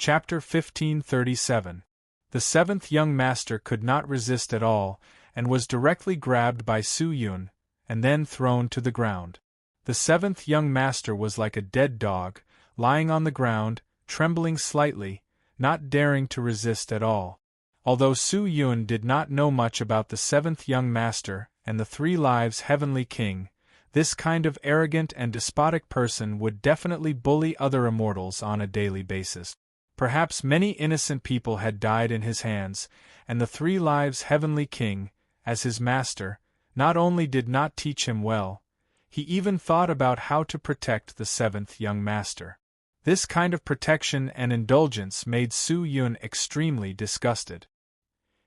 Chapter 1537. The seventh young master could not resist at all, and was directly grabbed by Su Yun, and then thrown to the ground. The seventh young master was like a dead dog, lying on the ground, trembling slightly, not daring to resist at all. Although Su Yun did not know much about the seventh young master and the 3 lives heavenly king, this kind of arrogant and despotic person would definitely bully other immortals on a daily basis. Perhaps many innocent people had died in his hands, and the 3 lives heavenly king, as his master, not only did not teach him well, he even thought about how to protect the seventh young master. This kind of protection and indulgence made Su Yun extremely disgusted.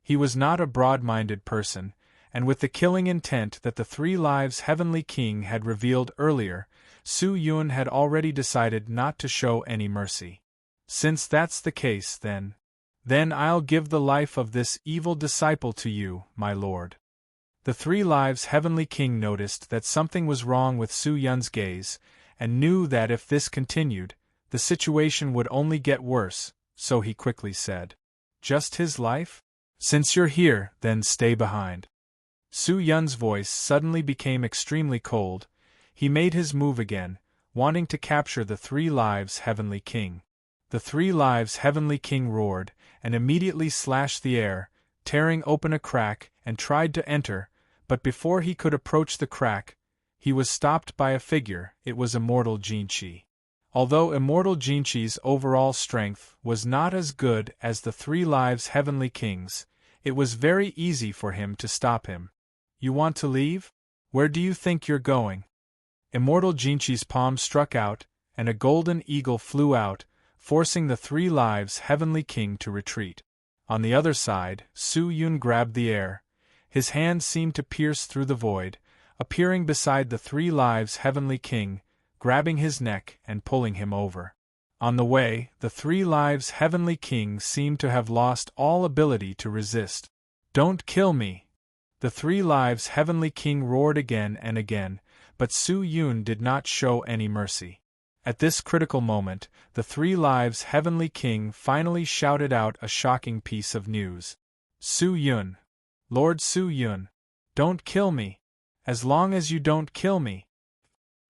He was not a broad-minded person, and with the killing intent that the 3 lives heavenly king had revealed earlier, Su Yun had already decided not to show any mercy. Since that's the case, then I'll give the life of this evil disciple to you, my lord. The 3 lives heavenly king noticed that something was wrong with Su Yun's gaze, and knew that if this continued, the situation would only get worse, so he quickly said, "Just his life? Since you're here, then stay behind." Su Yun's voice suddenly became extremely cold. He made his move again, wanting to capture the 3 lives heavenly king. The 3 lives heavenly king roared, and immediately slashed the air, tearing open a crack, and tried to enter, but before he could approach the crack, he was stopped by a figure. It was Immortal Jinchi. Although Immortal Jinchi's overall strength was not as good as the 3 lives heavenly king's, it was very easy for him to stop him. "You want to leave? Where do you think you're going?" Immortal Jinchi's palm struck out, and a golden eagle flew out, forcing the 3 lives heavenly king to retreat. On the other side, Su Yun grabbed the air. His hand seemed to pierce through the void, appearing beside the 3 lives heavenly king, grabbing his neck and pulling him over. On the way, the 3 lives heavenly king seemed to have lost all ability to resist. "Don't kill me!" The 3 lives heavenly king roared again and again, but Su Yun did not show any mercy. At this critical moment, the 3 lives heavenly king finally shouted out a shocking piece of news. "Su Yun! Lord Su Yun! Don't kill me! As long as you don't kill me,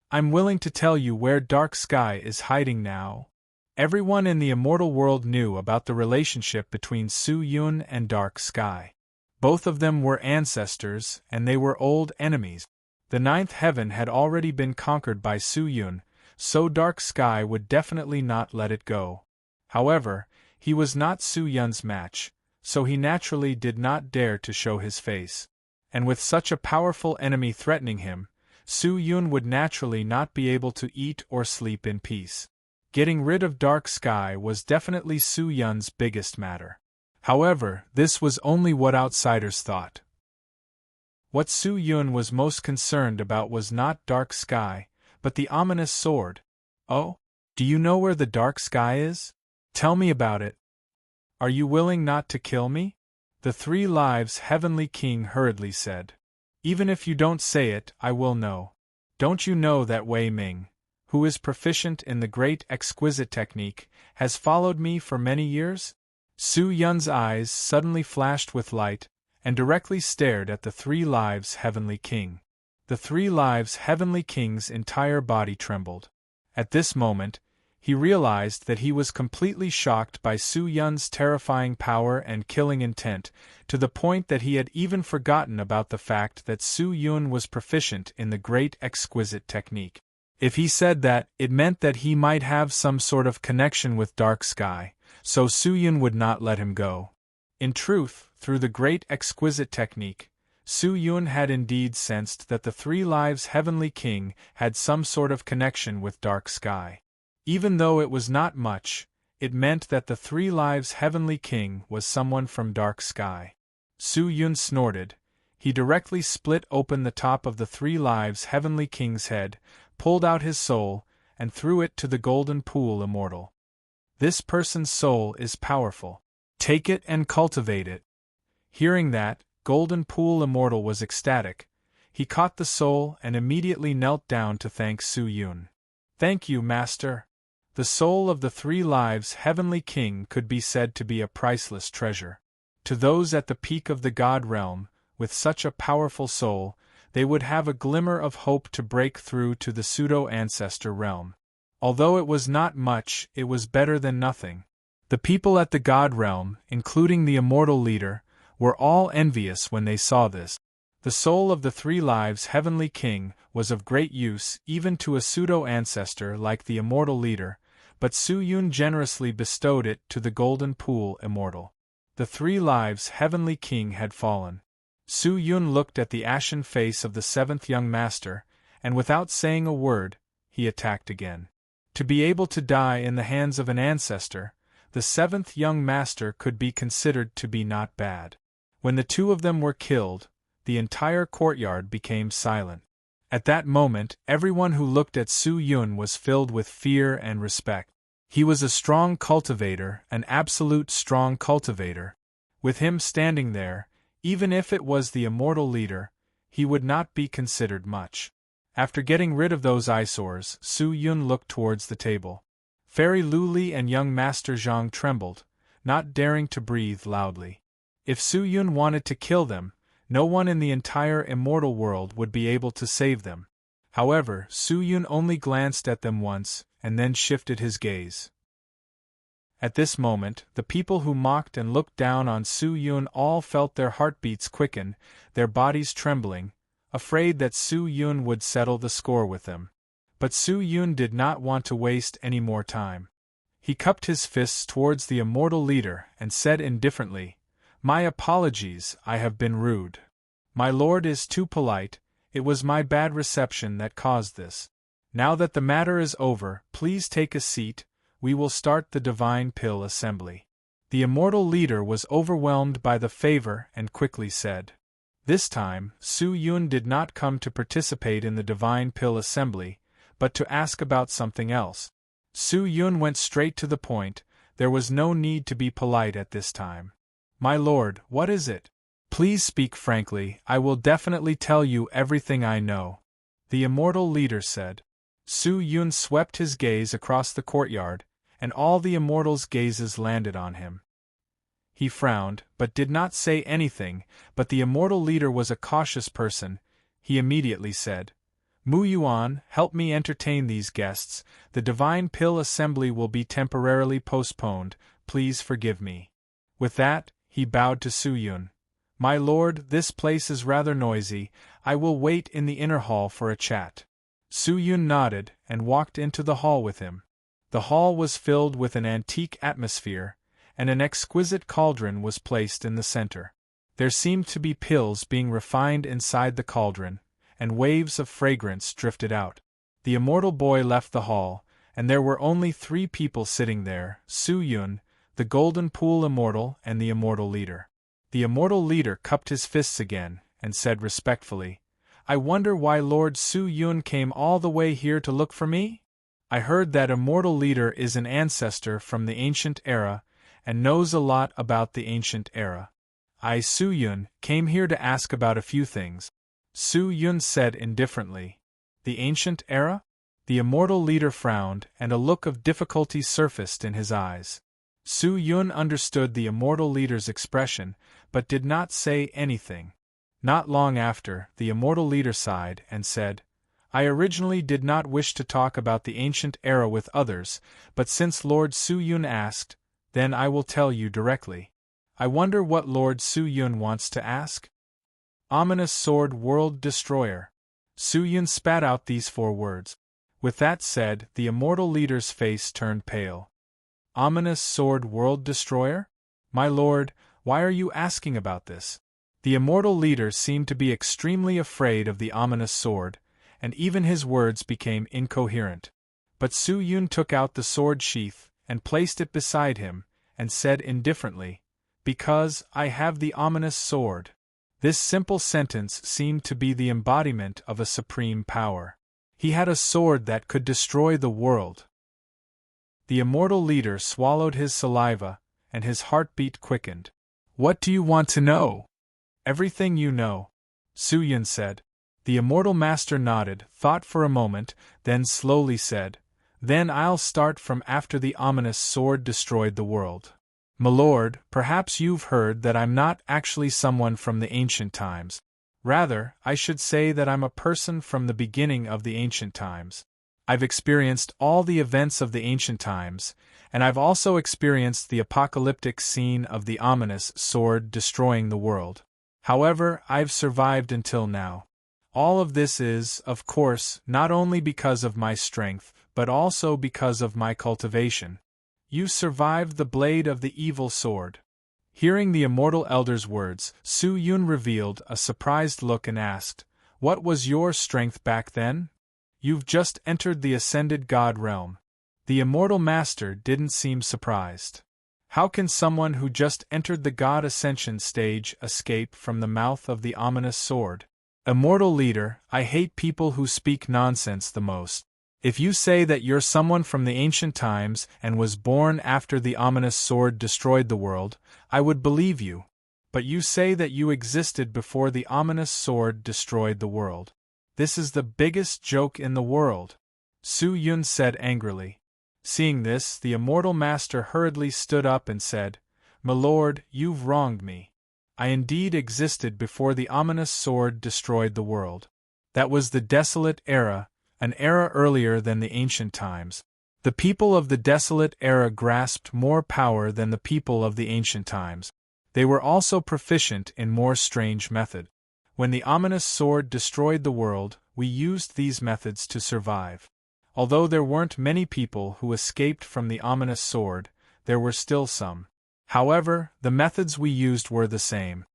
I'm willing to tell you where Dark Sky is hiding now." Everyone in the immortal world knew about the relationship between Su Yun and Dark Sky. Both of them were ancestors, and they were old enemies. The 9th heaven had already been conquered by Su Yun, so Dark Sky would definitely not let it go. However, he was not Su Yun's match, so he naturally did not dare to show his face. And with such a powerful enemy threatening him, Su Yun would naturally not be able to eat or sleep in peace. Getting rid of Dark Sky was definitely Su Yun's biggest matter. However, this was only what outsiders thought. What Su Yun was most concerned about was not Dark Sky, but the ominous sword. "Oh? Do you know where the Dark Sky is? Tell me about it. Are you willing not to kill me?" The 3 lives heavenly king hurriedly said. "Even if you don't say it, I will know. Don't you know that Wei Ming, who is proficient in the great exquisite technique, has followed me for many years?" Su Yun's eyes suddenly flashed with light, and directly stared at the 3 lives heavenly king. The 3 lives heavenly king's entire body trembled. At this moment, he realized that he was completely shocked by Su Yun's terrifying power and killing intent, to the point that he had even forgotten about the fact that Su Yun was proficient in the great exquisite technique. If he said that, it meant that he might have some sort of connection with Dark Sky, so Su Yun would not let him go. In truth, through the great exquisite technique, Su Yun had indeed sensed that the 3 lives heavenly king had some sort of connection with Dark Sky. Even though it was not much, it meant that the 3 lives heavenly king was someone from Dark Sky. Su Yun snorted. He directly split open the top of the 3 lives heavenly king's head, pulled out his soul, and threw it to the golden pool immortal. "This person's soul is powerful. Take it and cultivate it." Hearing that, Golden Pool Immortal was ecstatic. He caught the soul and immediately knelt down to thank Su Yun. "Thank you, Master. The soul of the 3 lives heavenly king could be said to be a priceless treasure. To those at the peak of the god realm, with such a powerful soul, they would have a glimmer of hope to break through to the pseudo-ancestor realm. Although it was not much, it was better than nothing. The people at the god realm, including the immortal leader, were all envious when they saw this. The soul of the 3 lives heavenly king was of great use even to a pseudo-ancestor like the immortal leader, but Su-Yun generously bestowed it to the golden pool immortal. The 3 lives heavenly king had fallen. Su-Yun looked at the ashen face of the 7th young master, and without saying a word, he attacked again. To be able to die in the hands of an ancestor, the 7th young master could be considered to be not bad. When the 2 of them were killed, the entire courtyard became silent. At that moment, everyone who looked at Su-Yun was filled with fear and respect. He was a strong cultivator, an absolute strong cultivator. With him standing there, even if it was the immortal leader, he would not be considered much. After getting rid of those eyesores, Su-Yun looked towards the table. Fairy Luli and young Master Zhang trembled, not daring to breathe loudly. If Su-Yun wanted to kill them, no one in the entire immortal world would be able to save them. However, Su-Yun only glanced at them once, and then shifted his gaze. At this moment, the people who mocked and looked down on Su-Yun all felt their heartbeats quicken, their bodies trembling, afraid that Su-Yun would settle the score with them. But Su-Yun did not want to waste any more time. He cupped his fists towards the immortal leader and said indifferently, "My apologies, I have been rude. My lord is too polite, it was my bad reception that caused this. Now that the matter is over, please take a seat, we will start the Divine Pill Assembly." The immortal leader was overwhelmed by the favor and quickly said. This time, Su-Yun did not come to participate in the Divine Pill Assembly, but to ask about something else. Su-Yun went straight to the point, there was no need to be polite at this time. "My lord, what is it? Please speak frankly, I will definitely tell you everything I know," the immortal leader said. Su-Yun swept his gaze across the courtyard, and all the immortals' gazes landed on him. He frowned, but did not say anything, but the immortal leader was a cautious person. He immediately said, "Mu Yuan, help me entertain these guests, the Divine Pill Assembly will be temporarily postponed, please forgive me." With that, he bowed to Su-Yun. "My lord, this place is rather noisy, I will wait in the inner hall for a chat." Su-Yun nodded, and walked into the hall with him. The hall was filled with an antique atmosphere, and an exquisite cauldron was placed in the center. There seemed to be pills being refined inside the cauldron, and waves of fragrance drifted out. The immortal boy left the hall, and there were only 3 people sitting there, Su-Yun, the Golden Pool Immortal, and the immortal leader. The immortal leader cupped his fists again, and said respectfully, "I wonder why Lord Su-Yun came all the way here to look for me? I heard that immortal leader is an ancestor from the ancient era, and knows a lot about the ancient era. I, Su-Yun, came here to ask about a few things." Su-Yun said indifferently, "The ancient era?" The immortal leader frowned, and a look of difficulty surfaced in his eyes. Su-Yun understood the immortal leader's expression, but did not say anything. Not long after, the immortal leader sighed and said, "I originally did not wish to talk about the ancient era with others, but since Lord Su-Yun asked, then I will tell you directly. I wonder what Lord Su-Yun wants to ask?" "Ominous sword world destroyer." Su-Yun spat out these 4 words. With that said, the immortal leader's face turned pale. "Ominous sword world destroyer? My lord, why are you asking about this?" The immortal leader seemed to be extremely afraid of the ominous sword, and even his words became incoherent. But Su-Yun took out the sword sheath, and placed it beside him, and said indifferently, "Because I have the ominous sword." This simple sentence seemed to be the embodiment of a supreme power. He had a sword that could destroy the world. The immortal leader swallowed his saliva, and his heartbeat quickened. "What do you want to know?" "Everything you know," Su-Yun said. The immortal master nodded, thought for a moment, then slowly said, Then I'll start from after the ominous sword destroyed the world. M'lord, perhaps you've heard that I'm not actually someone from the ancient times. Rather, I should say that I'm a person from the beginning of the ancient times. I've experienced all the events of the ancient times, and I've also experienced the apocalyptic scene of the ominous sword destroying the world. However, I've survived until now. All of this is, of course, not only because of my strength, but also because of my cultivation. You survived the blade of the evil sword. Hearing the immortal elder's words, Su Yun revealed a surprised look and asked, "What was your strength back then?" "You've just entered the ascended god realm." The immortal master didn't seem surprised. How can someone who just entered the god ascension stage escape from the mouth of the ominous sword? Immortal leader, I hate people who speak nonsense the most. If you say that you're someone from the ancient times and was born after the ominous sword destroyed the world, I would believe you. But you say that you existed before the ominous sword destroyed the world. This is the biggest joke in the world, Su Yun said angrily. Seeing this, the immortal master hurriedly stood up and said, "M'lord, you've wronged me. I indeed existed before the ominous sword destroyed the world. That was the desolate era, an era earlier than the ancient times. The people of the desolate era grasped more power than the people of the ancient times. They were also proficient in more strange methods. When the ominous sword destroyed the world, we used these methods to survive. Although there weren't many people who escaped from the ominous sword, there were still some. However, the methods we used were the same.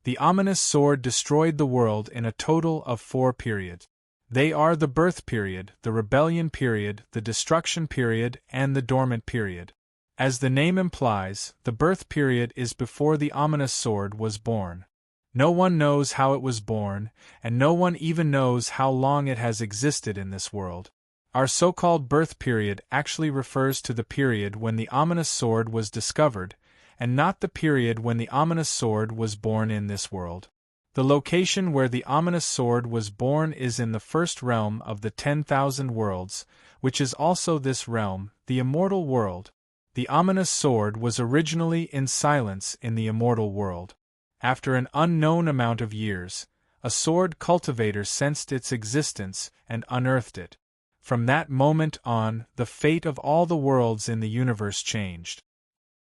The ominous sword destroyed the world in a total of 4 periods. They are the birth period, the rebellion period, the destruction period, and the dormant period. As the name implies, the birth period is before the ominous sword was born. No one knows how it was born, and no one even knows how long it has existed in this world. Our so-called birth period actually refers to the period when the ominous sword was discovered, and not the period when the ominous sword was born in this world. The location where the ominous sword was born is in the first realm of the 10,000 worlds, which is also this realm, the immortal world. The ominous sword was originally in silence in the immortal world. After an unknown amount of years, a sword cultivator sensed its existence and unearthed it. From that moment on, the fate of all the worlds in the universe changed.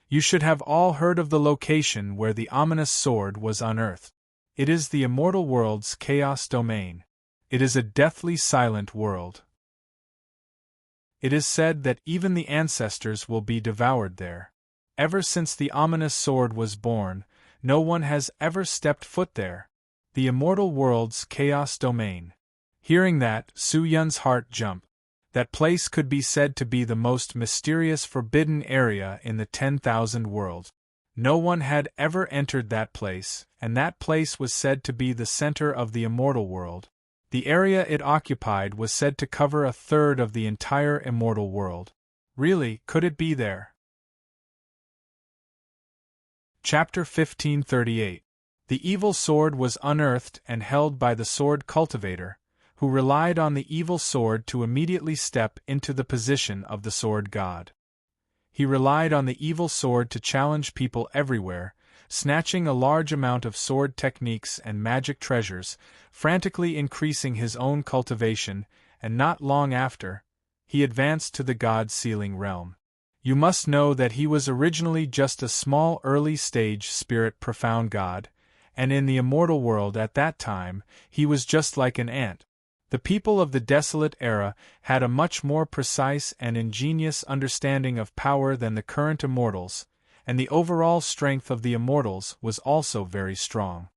You should have all heard of the location where the ominous sword was unearthed. It is the immortal world's chaos domain. It is a deathly silent world. It is said that even the ancestors will be devoured there. Ever since the ominous sword was born, no one has ever stepped foot there. The immortal world's chaos domain. Hearing that, Su Yun's heart jumped. That place could be said to be the most mysterious forbidden area in the 10,000 worlds. No one had ever entered that place, and that place was said to be the center of the immortal world. The area it occupied was said to cover a third of the entire immortal world. Really, could it be there? Chapter 1538. The evil sword was unearthed and held by the sword cultivator, who relied on the evil sword to immediately step into the position of the sword god. He relied on the evil sword to challenge people everywhere, snatching a large amount of sword techniques and magic treasures, frantically increasing his own cultivation, and not long after, he advanced to the god-sealing realm. You must know that he was originally just a small early-stage spirit profound god, and in the immortal world at that time, he was just like an ant. The people of the desolate era had a much more precise and ingenious understanding of power than the current immortals, and the overall strength of the immortals was also very strong.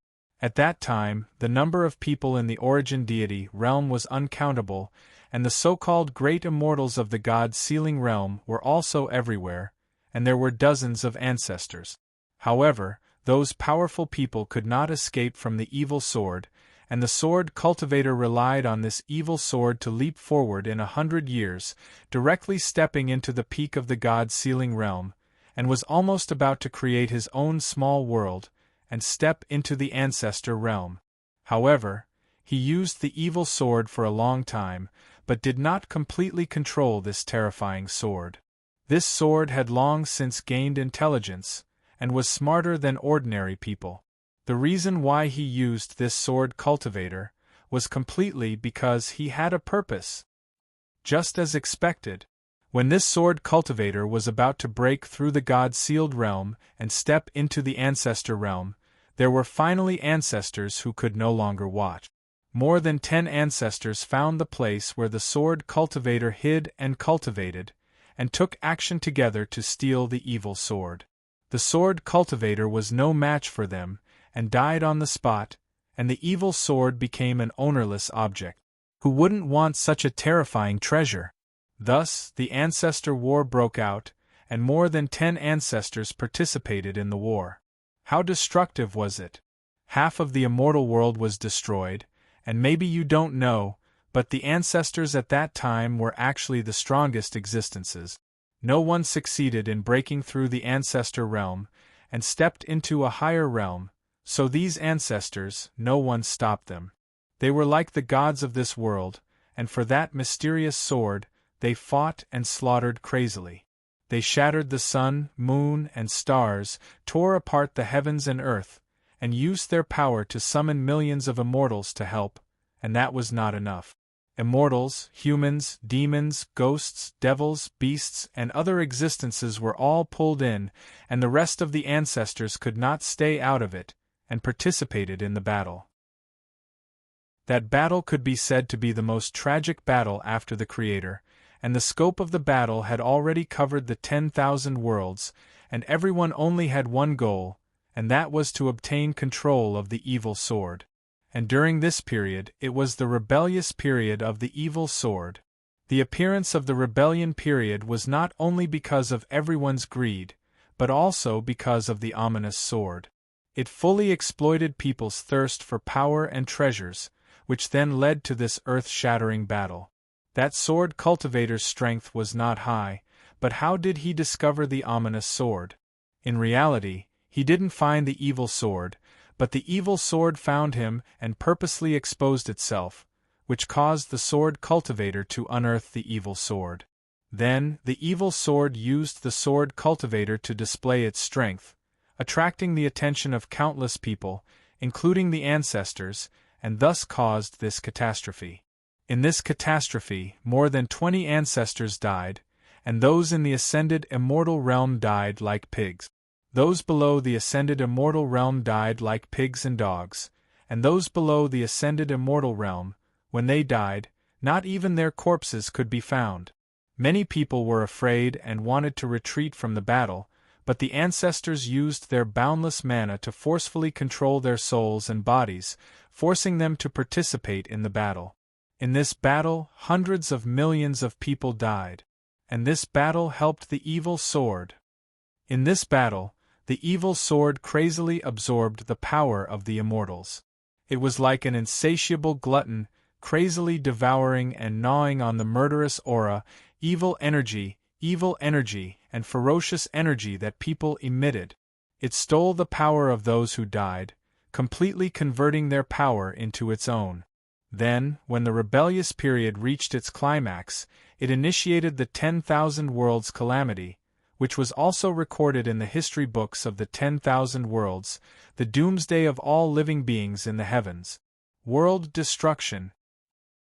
At that time, the number of people in the origin deity realm was uncountable, and the so-called great immortals of the god-sealing realm were also everywhere, and there were dozens of ancestors. However, those powerful people could not escape from the evil sword, and the sword cultivator relied on this evil sword to leap forward in 100 years, directly stepping into the peak of the god-sealing realm, and was almost about to create his own small world, and step into the ancestor realm. However, he used the evil sword for a long time, but did not completely control this terrifying sword. This sword had long since gained intelligence, and was smarter than ordinary people. The reason why he used this sword cultivator was completely because he had a purpose. Just as expected, when this sword cultivator was about to break through the God-sealed realm and step into the ancestor realm, there were finally ancestors who could no longer watch. More than 10 ancestors found the place where the sword cultivator hid and cultivated, and took action together to steal the evil sword. The sword cultivator was no match for them, and died on the spot, and the evil sword became an ownerless object. Who wouldn't want such a terrifying treasure? Thus, the ancestor war broke out, and more than 10 ancestors participated in the war. How destructive was it? Half of the immortal world was destroyed, and maybe you don't know, but the ancestors at that time were actually the strongest existences. No one succeeded in breaking through the ancestor realm, and stepped into a higher realm, so these ancestors, no one stopped them. They were like the gods of this world, and for that mysterious sword, they fought and slaughtered crazily. They shattered the sun, moon, and stars, tore apart the heavens and earth, and used their power to summon millions of immortals to help, and that was not enough. Immortals, humans, demons, ghosts, devils, beasts, and other existences were all pulled in, and the rest of the ancestors could not stay out of it, and participated in the battle. That battle could be said to be the most tragic battle after the Creator, and the scope of the battle had already covered the 10,000 worlds, and everyone only had one goal, and that was to obtain control of the evil sword. And during this period, it was the rebellious period of the evil sword. The appearance of the rebellion period was not only because of everyone's greed, but also because of the ominous sword. It fully exploited people's thirst for power and treasures, which then led to this earth-shattering battle. That sword cultivator's strength was not high, but how did he discover the ominous sword? In reality, he didn't find the evil sword, but the evil sword found him and purposely exposed itself, which caused the sword cultivator to unearth the evil sword. Then, the evil sword used the sword cultivator to display its strength, attracting the attention of countless people, including the ancestors, and thus caused this catastrophe. In this catastrophe, more than 20 ancestors died, and those in the ascended immortal realm died like pigs. Those below the ascended immortal realm died like pigs and dogs, and those below the ascended immortal realm, when they died, not even their corpses could be found. Many people were afraid and wanted to retreat from the battle, but the ancestors used their boundless mana to forcefully control their souls and bodies, forcing them to participate in the battle. In this battle, hundreds of millions of people died, and this battle helped the evil sword. In this battle, the evil sword crazily absorbed the power of the immortals. It was like an insatiable glutton, crazily devouring and gnawing on the murderous aura, evil energy, and ferocious energy that people emitted. It stole the power of those who died, completely converting their power into its own. Then, when the rebellious period reached its climax, it initiated the 10,000 worlds calamity, which was also recorded in the history books of the 10,000 worlds, the doomsday of all living beings in the heavens. World destruction.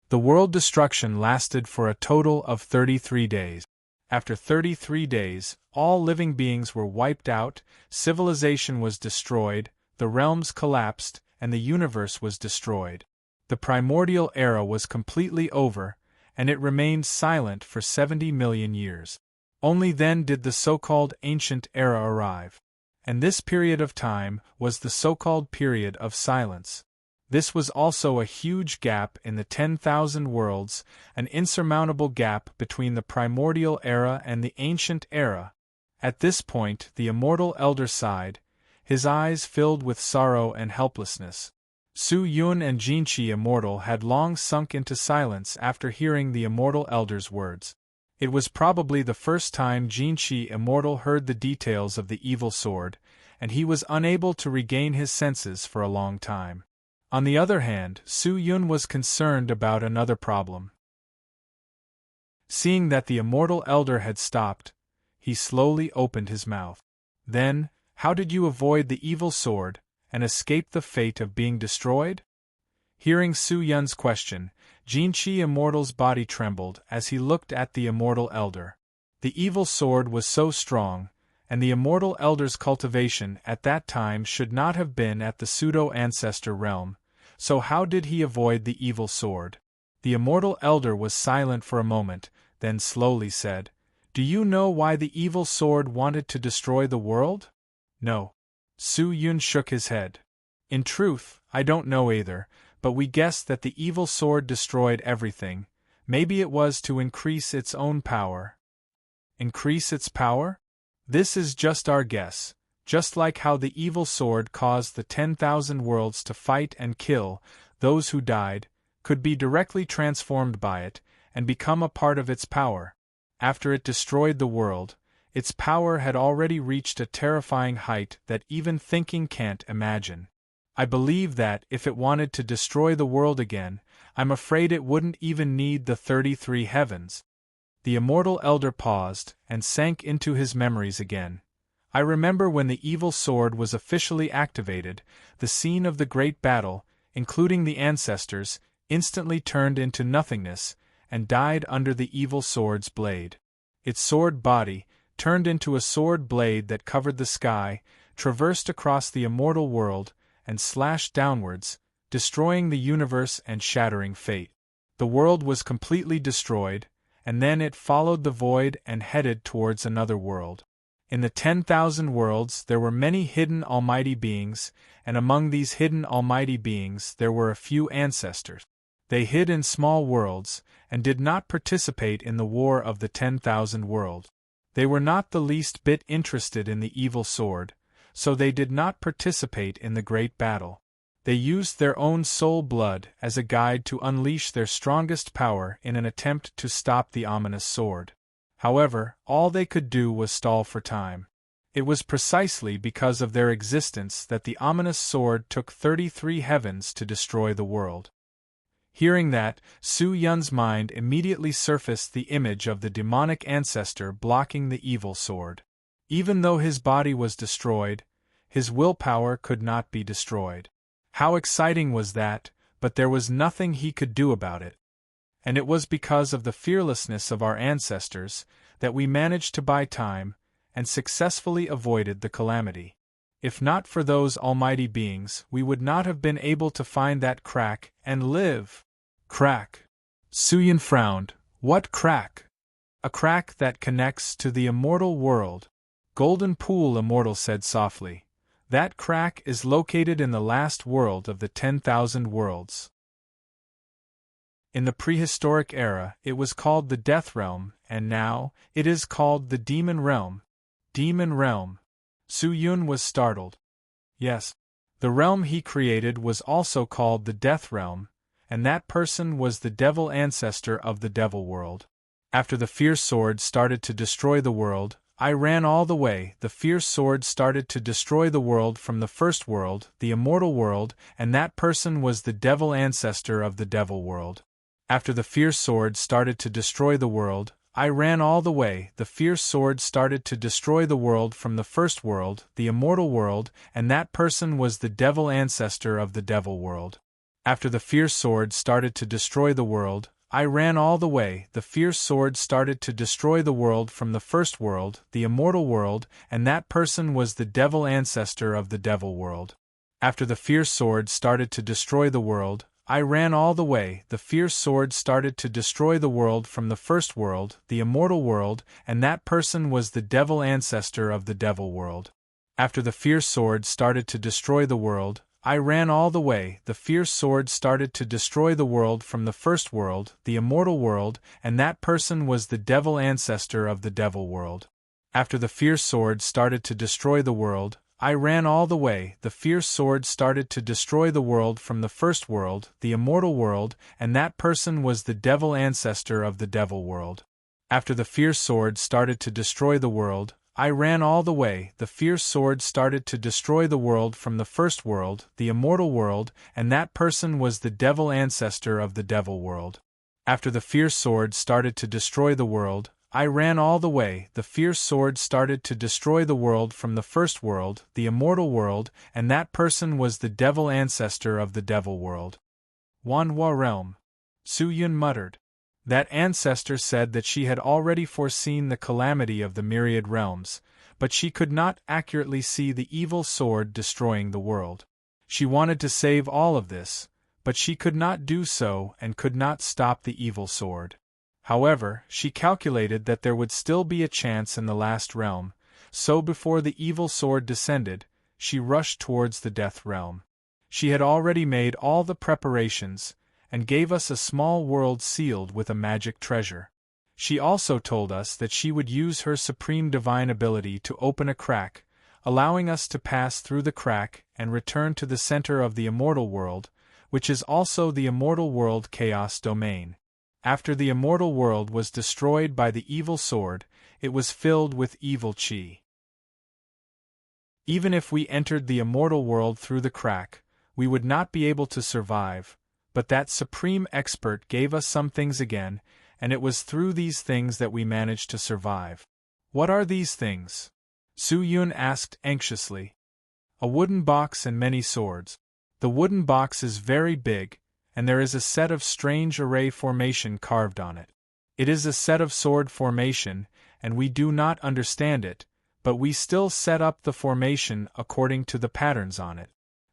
The world destruction lasted for a total of 33 days. After 33 days, all living beings were wiped out, civilization was destroyed, the realms collapsed, and the universe was destroyed. The primordial era was completely over, and it remained silent for 70 million years. Only then did the so-called ancient era arrive. And this period of time was the so-called period of silence. This was also a huge gap in the 10,000 worlds, an insurmountable gap between the primordial era and the ancient era. At this point the immortal elder sighed, his eyes filled with sorrow and helplessness. Su Yun and Jinchi Immortal had long sunk into silence after hearing the immortal elder's words. It was probably the first time Jinchi Immortal heard the details of the evil sword, and he was unable to regain his senses for a long time. On the other hand, Su Yun was concerned about another problem. Seeing that the immortal elder had stopped, he slowly opened his mouth. Then, how did you avoid the evil sword, and escape the fate of being destroyed? Hearing Su Yun's question, Jinchi Immortal's body trembled as he looked at the immortal elder. The evil sword was so strong, and the immortal elder's cultivation at that time should not have been at the pseudo-ancestor realm, so how did he avoid the evil sword? The immortal elder was silent for a moment, then slowly said, "Do you know why the evil sword wanted to destroy the world?" "No." Su Yun shook his head. "In truth, I don't know either, but we guess that the evil sword destroyed everything. Maybe it was to increase its own power." Increase its power? This is just our guess, just like how the evil sword caused the 10,000 worlds to fight and kill, those who died, could be directly transformed by it, and become a part of its power. After it destroyed the world, its power had already reached a terrifying height that even thinking can't imagine. I believe that, if it wanted to destroy the world again, I'm afraid it wouldn't even need the 33 heavens. The immortal elder paused, and sank into his memories again. I remember when the evil sword was officially activated, the scene of the great battle, including the ancestors, instantly turned into nothingness, and died under the evil sword's blade. Its sword body, turned into a sword blade that covered the sky, traversed across the immortal world, and slashed downwards, destroying the universe and shattering fate. The world was completely destroyed, and then it followed the void and headed towards another world. In the 10,000 worlds there were many hidden almighty beings, and among these hidden almighty beings there were a few ancestors. They hid in small worlds, and did not participate in the war of the 10,000 worlds. They were not the least bit interested in the evil sword, so they did not participate in the great battle. They used their own soul blood as a guide to unleash their strongest power in an attempt to stop the ominous sword. However, all they could do was stall for time. It was precisely because of their existence that the ominous sword took 33 heavens to destroy the world. Hearing that, Su Yun's mind immediately surfaced the image of the demonic ancestor blocking the evil sword. Even though his body was destroyed, his willpower could not be destroyed. How exciting was that, but there was nothing he could do about it. And it was because of the fearlessness of our ancestors that we managed to buy time, and successfully avoided the calamity. If not for those almighty beings, we would not have been able to find that crack and live. Crack. Su Yun frowned. What crack? A crack that connects to the immortal world. Golden Pool Immortal said softly. That crack is located in the last world of the 10,000 worlds. In the prehistoric era, it was called the Death Realm, and now, it is called the Demon Realm. Demon Realm. Su Yun was startled. Yes. The realm he created was also called the Death Realm, and that person was the devil ancestor of the Devil World. After the fierce sword started to destroy the world, I ran all the way. The fierce sword started to destroy the world from the first world, the immortal world, and that person was the devil ancestor of the Devil World. After the fierce sword started to destroy the world, I ran all the way. The fierce sword started to destroy the world from the first world, the immortal world, and that person was the devil ancestor of the Devil World. After the fierce sword started to destroy the world, I ran all the way. The fierce sword started to destroy the world from the first world, the immortal world, and that person was the devil ancestor of the Devil World. After the fierce sword started to destroy the world, I ran all the way. The fierce sword started to destroy the world from the first world, the immortal world, and that person was the devil ancestor of the Devil World. After the fierce sword started to destroy the world, I ran all the way. The fierce sword started to destroy the world from the first world, the immortal world, and that person was the devil ancestor of the Devil World. After the fierce sword started to destroy the world, I ran all the way. The fierce sword started to destroy the world from the first world, the immortal world, and that person was the devil ancestor of the Devil World. After the fierce sword started to destroy the world, I ran all the way. The fierce sword started to destroy the world from the first world, the immortal world, and that person was the devil ancestor of the Devil World. After the fierce sword started to destroy the world, I ran all the way. The fierce sword started to destroy the world from the first world, the immortal world, and that person was the devil ancestor of the devil world. Wanhua realm. Su-Yun muttered. That ancestor said that she had already foreseen the calamity of the myriad realms, but she could not accurately see the evil sword destroying the world. She wanted to save all of this, but she could not do so and could not stop the evil sword. However, she calculated that there would still be a chance in the last realm, so before the evil sword descended, she rushed towards the death realm. She had already made all the preparations, and gave us a small world sealed with a magic treasure. She also told us that she would use her supreme divine ability to open a crack, allowing us to pass through the crack and return to the center of the immortal world, which is also the immortal world chaos domain. After the immortal world was destroyed by the evil sword, it was filled with evil chi. Even if we entered the immortal world through the crack, we would not be able to survive, but that supreme expert gave us some things again, and it was through these things that we managed to survive. What are these things? Su-Yun asked anxiously. A wooden box and many swords. The wooden box is very big, and there is a set of strange array formation carved on it. It is a set of sword formation, and we do not understand it, but we still set up the formation according to the patterns on it.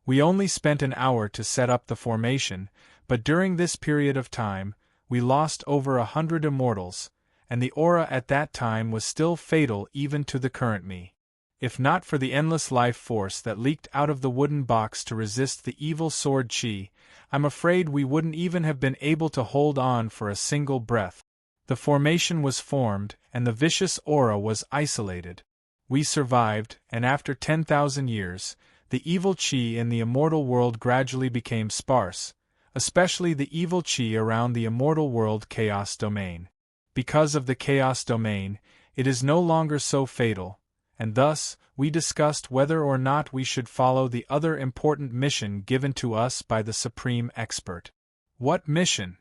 We only spent an hour to set up the formation, but during this period of time, we lost over 100 immortals, and the aura at that time was still fatal even to the current me. If not for the endless life force that leaked out of the wooden box to resist the evil sword chi, I'm afraid we wouldn't even have been able to hold on for a single breath. The formation was formed, and the vicious aura was isolated. We survived, and after 10,000 years, the evil chi in the immortal world gradually became sparse, especially the evil chi around the immortal world chaos domain. Because of the chaos domain, it is no longer so fatal, and thus, we discussed whether or not we should follow the other important mission given to us by the Supreme Expert. What mission?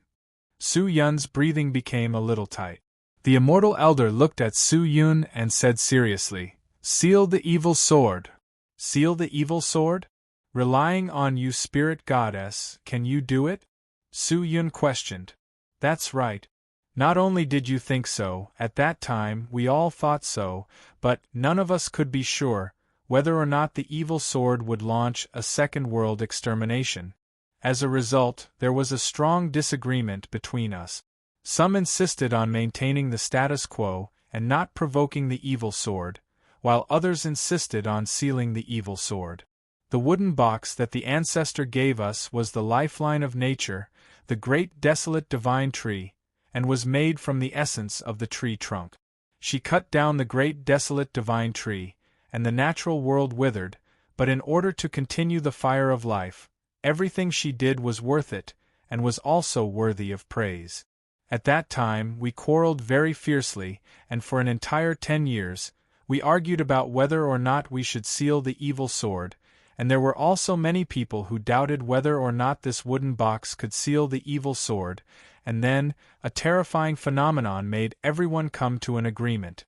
Su-Yun's breathing became a little tight. The Immortal Elder looked at Su-Yun and said seriously, "Seal the evil sword." Seal the evil sword? Relying on you, Spirit Goddess, can you do it? Su-Yun questioned. That's right. Not only did you think so, at that time we all thought so, but none of us could be sure whether or not the evil sword would launch a second world extermination. As a result, there was a strong disagreement between us. Some insisted on maintaining the status quo and not provoking the evil sword, while others insisted on sealing the evil sword. The wooden box that the ancestor gave us was the lifeline of nature, the great desolate divine tree, and was made from the essence of the tree trunk. She cut down the great desolate divine tree, and the natural world withered, but in order to continue the fire of life, everything she did was worth it, and was also worthy of praise. At that time we quarreled very fiercely, and for an entire 10 years, we argued about whether or not we should seal the evil sword, and there were also many people who doubted whether or not this wooden box could seal the evil sword, and then, a terrifying phenomenon made everyone come to an agreement.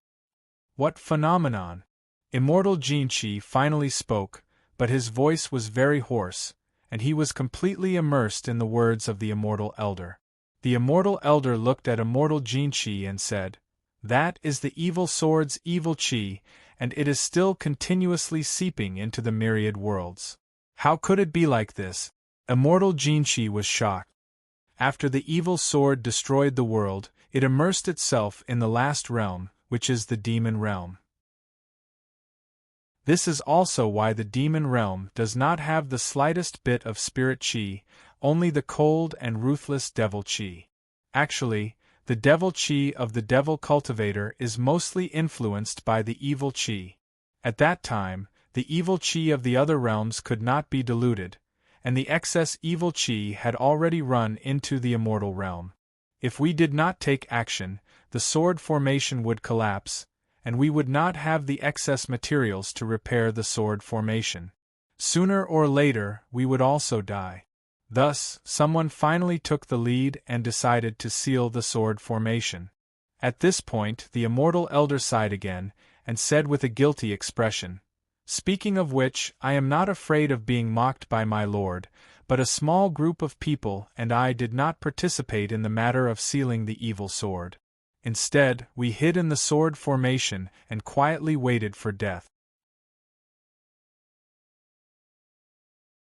What phenomenon? Immortal Jinchi finally spoke, but his voice was very hoarse, and he was completely immersed in the words of the Immortal Elder. The Immortal Elder looked at Immortal Jinchi and said, "That is the evil sword's evil chi, and it is still continuously seeping into the myriad worlds. How could it be like this?" Immortal Jinchi was shocked. After the evil sword destroyed the world, it immersed itself in the last realm, which is the demon realm. This is also why the demon realm does not have the slightest bit of spirit chi, only the cold and ruthless devil chi. Actually, the devil chi of the devil cultivator is mostly influenced by the evil chi. At that time, the evil chi of the other realms could not be diluted, and the excess evil chi had already run into the immortal realm. If we did not take action, the sword formation would collapse, and we would not have the excess materials to repair the sword formation. Sooner or later, we would also die. Thus, someone finally took the lead and decided to seal the sword formation. At this point, the immortal elder sighed again, and said with a guilty expression, "Speaking of which, I am not afraid of being mocked by my lord, but a small group of people and I did not participate in the matter of sealing the evil sword. Instead, we hid in the sword formation and quietly waited for death."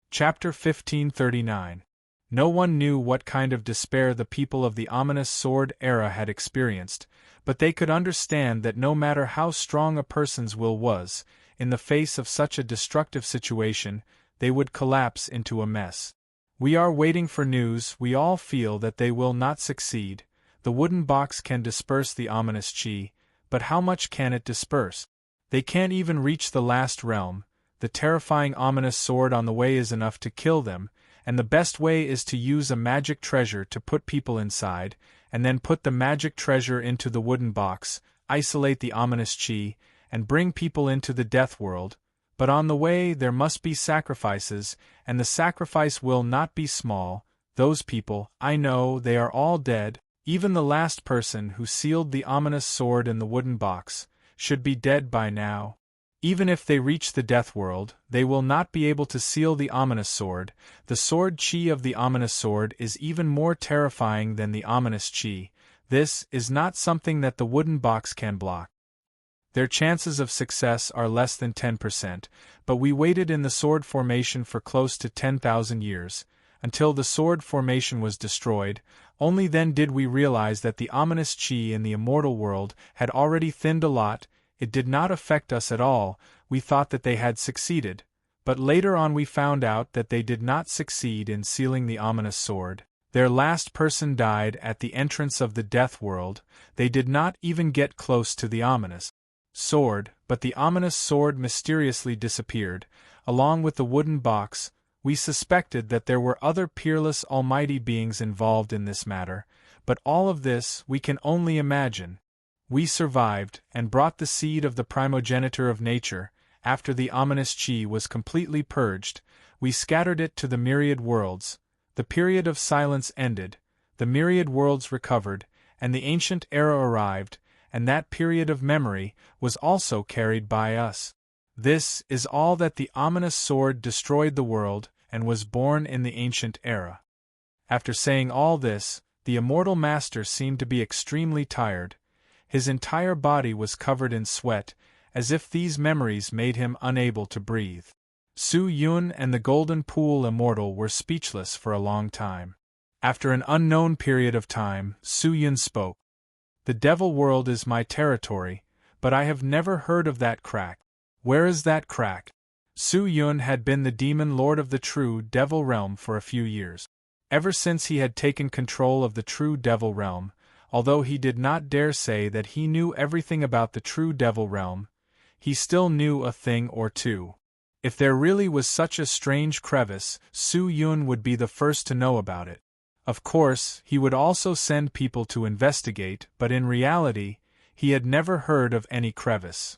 Chapter 1539. No one knew what kind of despair the people of the ominous sword era had experienced, but they could understand that no matter how strong a person's will was, in the face of such a destructive situation, they would collapse into a mess. We are waiting for news. We all feel that they will not succeed. The wooden box can disperse the ominous chi, but how much can it disperse? They can't even reach the last realm. The terrifying ominous sword on the way is enough to kill them, and the best way is to use a magic treasure to put people inside, and then put the magic treasure into the wooden box, isolate the ominous chi, and bring people into the death world. But on the way there must be sacrifices, and the sacrifice will not be small. Those people, I know, they are all dead. Even the last person who sealed the ominous sword in the wooden box should be dead by now. Even if they reach the death world, they will not be able to seal the ominous sword. The sword chi of the ominous sword is even more terrifying than the ominous chi. This is not something that the wooden box can block. Their chances of success are less than 10%, but we waited in the sword formation for close to 10,000 years, until the sword formation was destroyed. Only then did we realize that the ominous chi in the immortal world had already thinned a lot. It did not affect us at all. We thought that they had succeeded, but later on we found out that they did not succeed in sealing the ominous sword. Their last person died at the entrance of the death world. They did not even get close to the ominous sword, but the ominous sword mysteriously disappeared, along with the wooden box. We suspected that there were other peerless almighty beings involved in this matter, but all of this we can only imagine. We survived, and brought the seed of the primogeniture of nature. After the ominous chi was completely purged, we scattered it to the myriad worlds. The period of silence ended, the myriad worlds recovered, and the ancient era arrived, and that period of memory was also carried by us. This is all that the ominous sword destroyed the world, and was born in the ancient era. After saying all this, the immortal master seemed to be extremely tired. His entire body was covered in sweat, as if these memories made him unable to breathe. Su Yun and the Golden Pool Immortal were speechless for a long time. After an unknown period of time, Su Yun spoke. "The devil world is my territory, but I have never heard of that crack. Where is that crack?" Su Yun had been the demon lord of the true devil realm for a few years. Ever since he had taken control of the true devil realm, although he did not dare say that he knew everything about the true devil realm, he still knew a thing or two. If there really was such a strange crevice, Su Yun would be the first to know about it. Of course, he would also send people to investigate, but in reality, he had never heard of any crevice.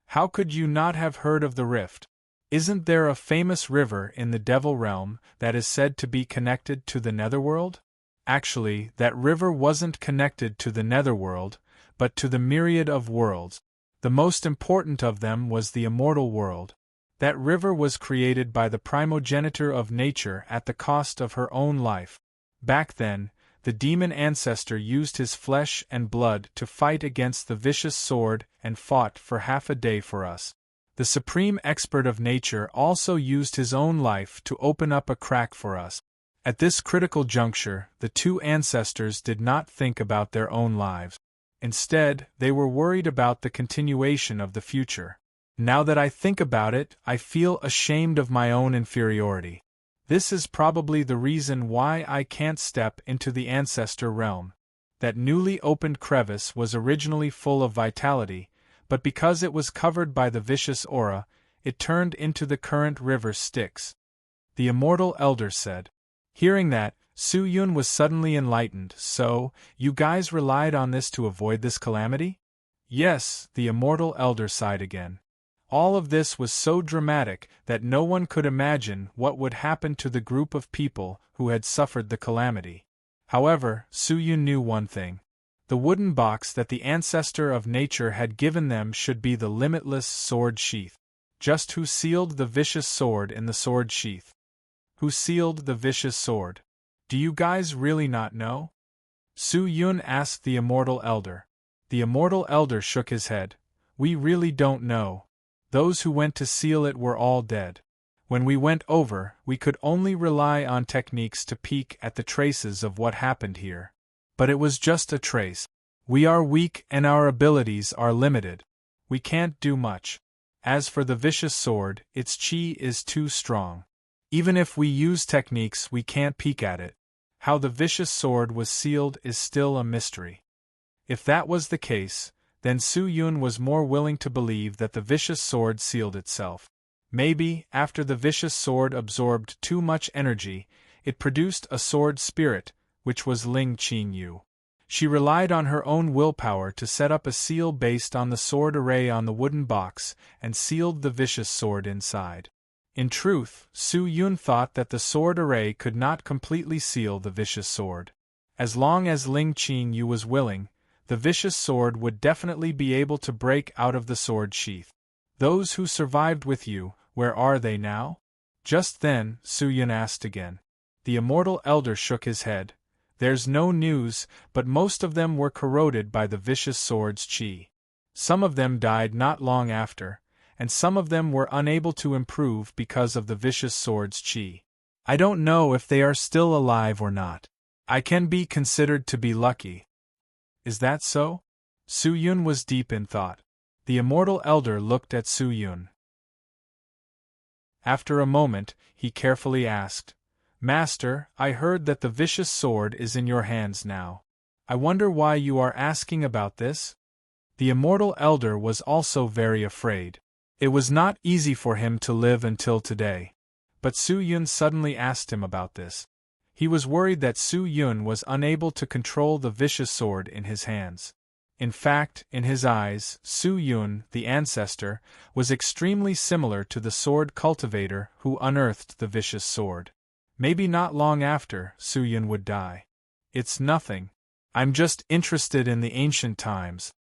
How could you not have heard of the rift? Isn't there a famous river in the devil realm that is said to be connected to the netherworld? Actually, that river wasn't connected to the netherworld, but to the myriad of worlds. The most important of them was the immortal world. That river was created by the primogeniture of nature at the cost of her own life. Back then, the demon ancestor used his flesh and blood to fight against the vicious sword and fought for half a day for us. The supreme expert of nature also used his own life to open up a crack for us. At this critical juncture, the two ancestors did not think about their own lives. Instead, they were worried about the continuation of the future. Now that I think about it, I feel ashamed of my own inferiority. This is probably the reason why I can't step into the ancestor realm. That newly opened crevice was originally full of vitality, but because it was covered by the vicious aura, it turned into the current river Styx. The immortal elder said. Hearing that, Su Yun was suddenly enlightened. "So, you guys relied on this to avoid this calamity?" "Yes," the immortal elder sighed again. All of this was so dramatic that no one could imagine what would happen to the group of people who had suffered the calamity. However, Su-yun knew one thing. The wooden box that the ancestor of nature had given them should be the limitless sword sheath. Just who sealed the vicious sword in the sword sheath? Who sealed the vicious sword? Do you guys really not know? Su-yun asked the immortal elder. The immortal elder shook his head. We really don't know. Those who went to seal it were all dead. When we went over, we could only rely on techniques to peek at the traces of what happened here. But it was just a trace. We are weak and our abilities are limited. We can't do much. As for the vicious sword, its chi is too strong. Even if we use techniques, we can't peek at it. How the vicious sword was sealed is still a mystery. If that was the case, then Su-yun was more willing to believe that the vicious sword sealed itself. Maybe, after the vicious sword absorbed too much energy, it produced a sword spirit, which was Ling Qingyu. She relied on her own willpower to set up a seal based on the sword array on the wooden box and sealed the vicious sword inside. In truth, Su-yun thought that the sword array could not completely seal the vicious sword. As long as Ling Qingyu was willing, the vicious sword would definitely be able to break out of the sword sheath. Those who survived with you, where are they now? Just then, Su-yun asked again. The immortal elder shook his head. There's no news, but most of them were corroded by the vicious sword's chi. Some of them died not long after, and some of them were unable to improve because of the vicious sword's chi. I don't know if they are still alive or not. I can be considered to be lucky. Is that so? Su-yun was deep in thought. The immortal elder looked at Su-yun. After a moment, he carefully asked, Master, I heard that the vicious sword is in your hands now. I wonder why you are asking about this? The immortal elder was also very afraid. It was not easy for him to live until today. But Su-yun suddenly asked him about this. He was worried that Su-yun was unable to control the vicious sword in his hands. In fact, in his eyes, Su-yun, the ancestor, was extremely similar to the sword cultivator who unearthed the vicious sword. Maybe not long after, Su-yun would die. It's nothing. I'm just interested in the ancient times.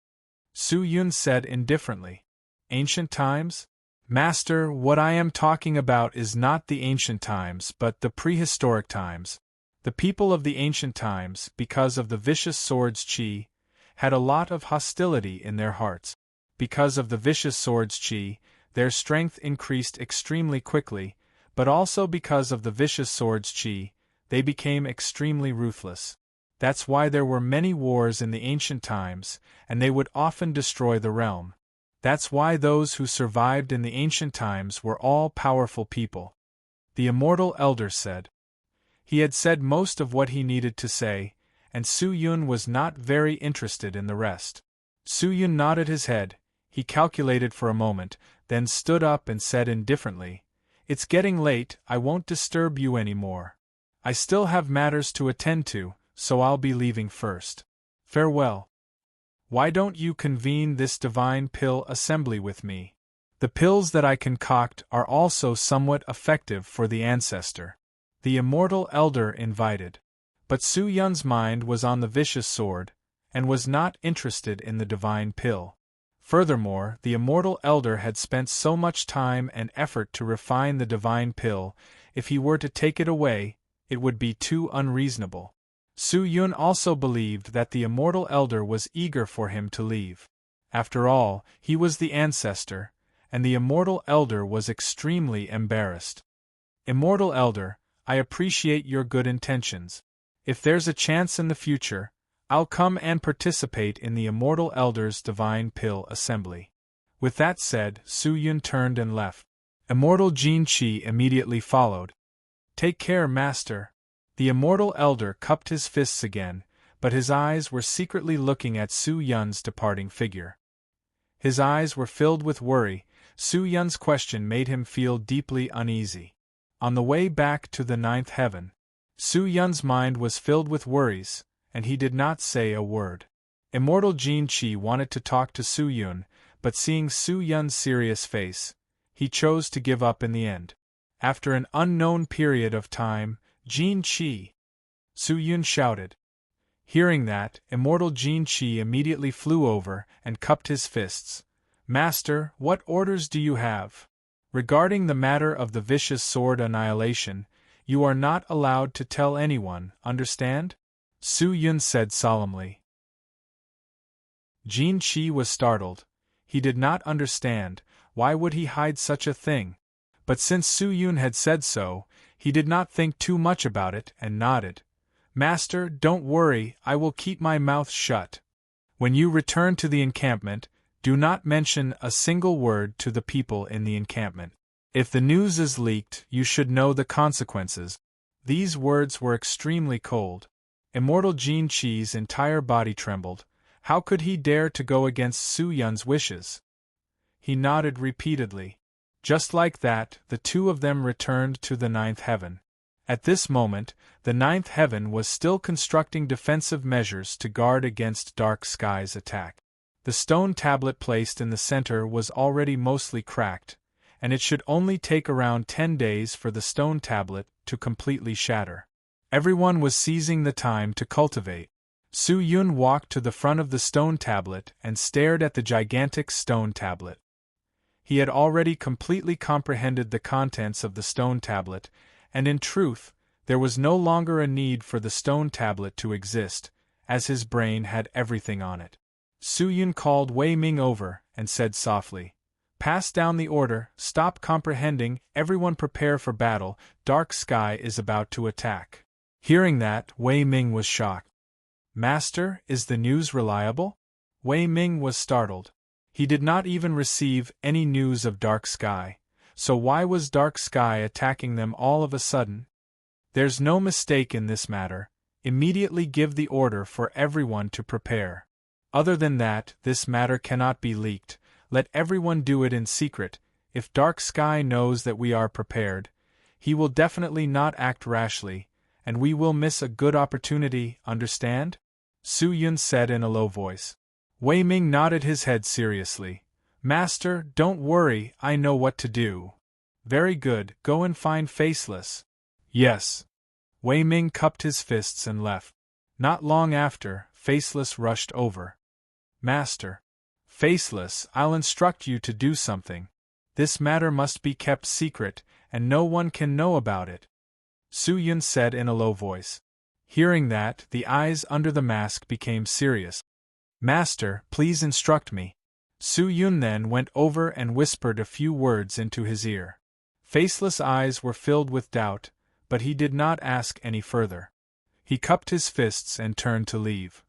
Su-yun said indifferently. Ancient times? Master, what I am talking about is not the ancient times but the prehistoric times. The people of the ancient times, because of the vicious sword's chi, had a lot of hostility in their hearts. Because of the vicious sword's chi, their strength increased extremely quickly, but also because of the vicious sword's chi, they became extremely ruthless. That's why there were many wars in the ancient times, and they would often destroy the realm. That's why those who survived in the ancient times were all powerful people. The immortal elder said. He had said most of what he needed to say, and Su-yun was not very interested in the rest. Su-yun nodded his head, he calculated for a moment, then stood up and said indifferently, It's getting late, I won't disturb you anymore. I still have matters to attend to, so I'll be leaving first. Farewell. Why don't you convene this divine pill assembly with me? The pills that I concoct are also somewhat effective for the ancestor. The immortal elder invited. But Su-yun's mind was on the vicious sword, and was not interested in the divine pill. Furthermore, the immortal elder had spent so much time and effort to refine the divine pill, if he were to take it away, it would be too unreasonable. Su-yun also believed that the immortal elder was eager for him to leave. After all, he was the ancestor, and the immortal elder was extremely embarrassed. Immortal elder, I appreciate your good intentions. If there's a chance in the future, I'll come and participate in the immortal elder's divine pill assembly. With that said, Su-yun turned and left. Immortal Jin-chi immediately followed. Take care, master. The immortal elder cupped his fists again, but his eyes were secretly looking at Su-yun's departing figure. His eyes were filled with worry. Su-yun's question made him feel deeply uneasy. On the way back to the ninth heaven, Su-yun's mind was filled with worries, and he did not say a word. Immortal Jin-chi wanted to talk to Su-yun, but seeing Su Yun's serious face, he chose to give up in the end. After an unknown period of time, Jin Qi! Su Yun shouted. Hearing that, immortal Jin Qi immediately flew over and cupped his fists. Master, what orders do you have? Regarding the matter of the vicious sword annihilation, you are not allowed to tell anyone, understand? Su Yun said solemnly. Jin Qi was startled. He did not understand, why would he hide such a thing? But since Su Yun had said so, he did not think too much about it and nodded. Master, don't worry, I will keep my mouth shut. When you return to the encampment, do not mention a single word to the people in the encampment. If the news is leaked, you should know the consequences. These words were extremely cold. Immortal Jin Qi's entire body trembled. How could he dare to go against Su Yun's wishes? He nodded repeatedly. Just like that, the two of them returned to the ninth heaven. At this moment, the ninth heaven was still constructing defensive measures to guard against Dark Sky's attack. The stone tablet placed in the center was already mostly cracked, and it should only take around 10 days for the stone tablet to completely shatter. Everyone was seizing the time to cultivate. Su Yun walked to the front of the stone tablet and stared at the gigantic stone tablet. He had already completely comprehended the contents of the stone tablet, and in truth, there was no longer a need for the stone tablet to exist, as his brain had everything on it. Su Yun called Wei Ming over and said softly, "Pass down the order, stop comprehending, everyone prepare for battle, Dark Sky is about to attack." Hearing that, Wei Ming was shocked. Master, is the news reliable? Wei Ming was startled. He did not even receive any news of Dark Sky, so why was Dark Sky attacking them all of a sudden? There's no mistake in this matter, immediately give the order for everyone to prepare. Other than that, this matter cannot be leaked, let everyone do it in secret. If Dark Sky knows that we are prepared, he will definitely not act rashly, and we will miss a good opportunity, understand? Su Yun said in a low voice. Wei Ming nodded his head seriously. Master, don't worry, I know what to do. Very good, go and find Faceless. Yes. Wei Ming cupped his fists and left. Not long after, Faceless rushed over. Master. Faceless, I'll instruct you to do something. This matter must be kept secret, and no one can know about it. Su Yun said in a low voice. Hearing that, the eyes under the mask became serious. Master, please instruct me. Su Yun then went over and whispered a few words into his ear. Faceless' eyes were filled with doubt, but he did not ask any further. He cupped his fists and turned to leave.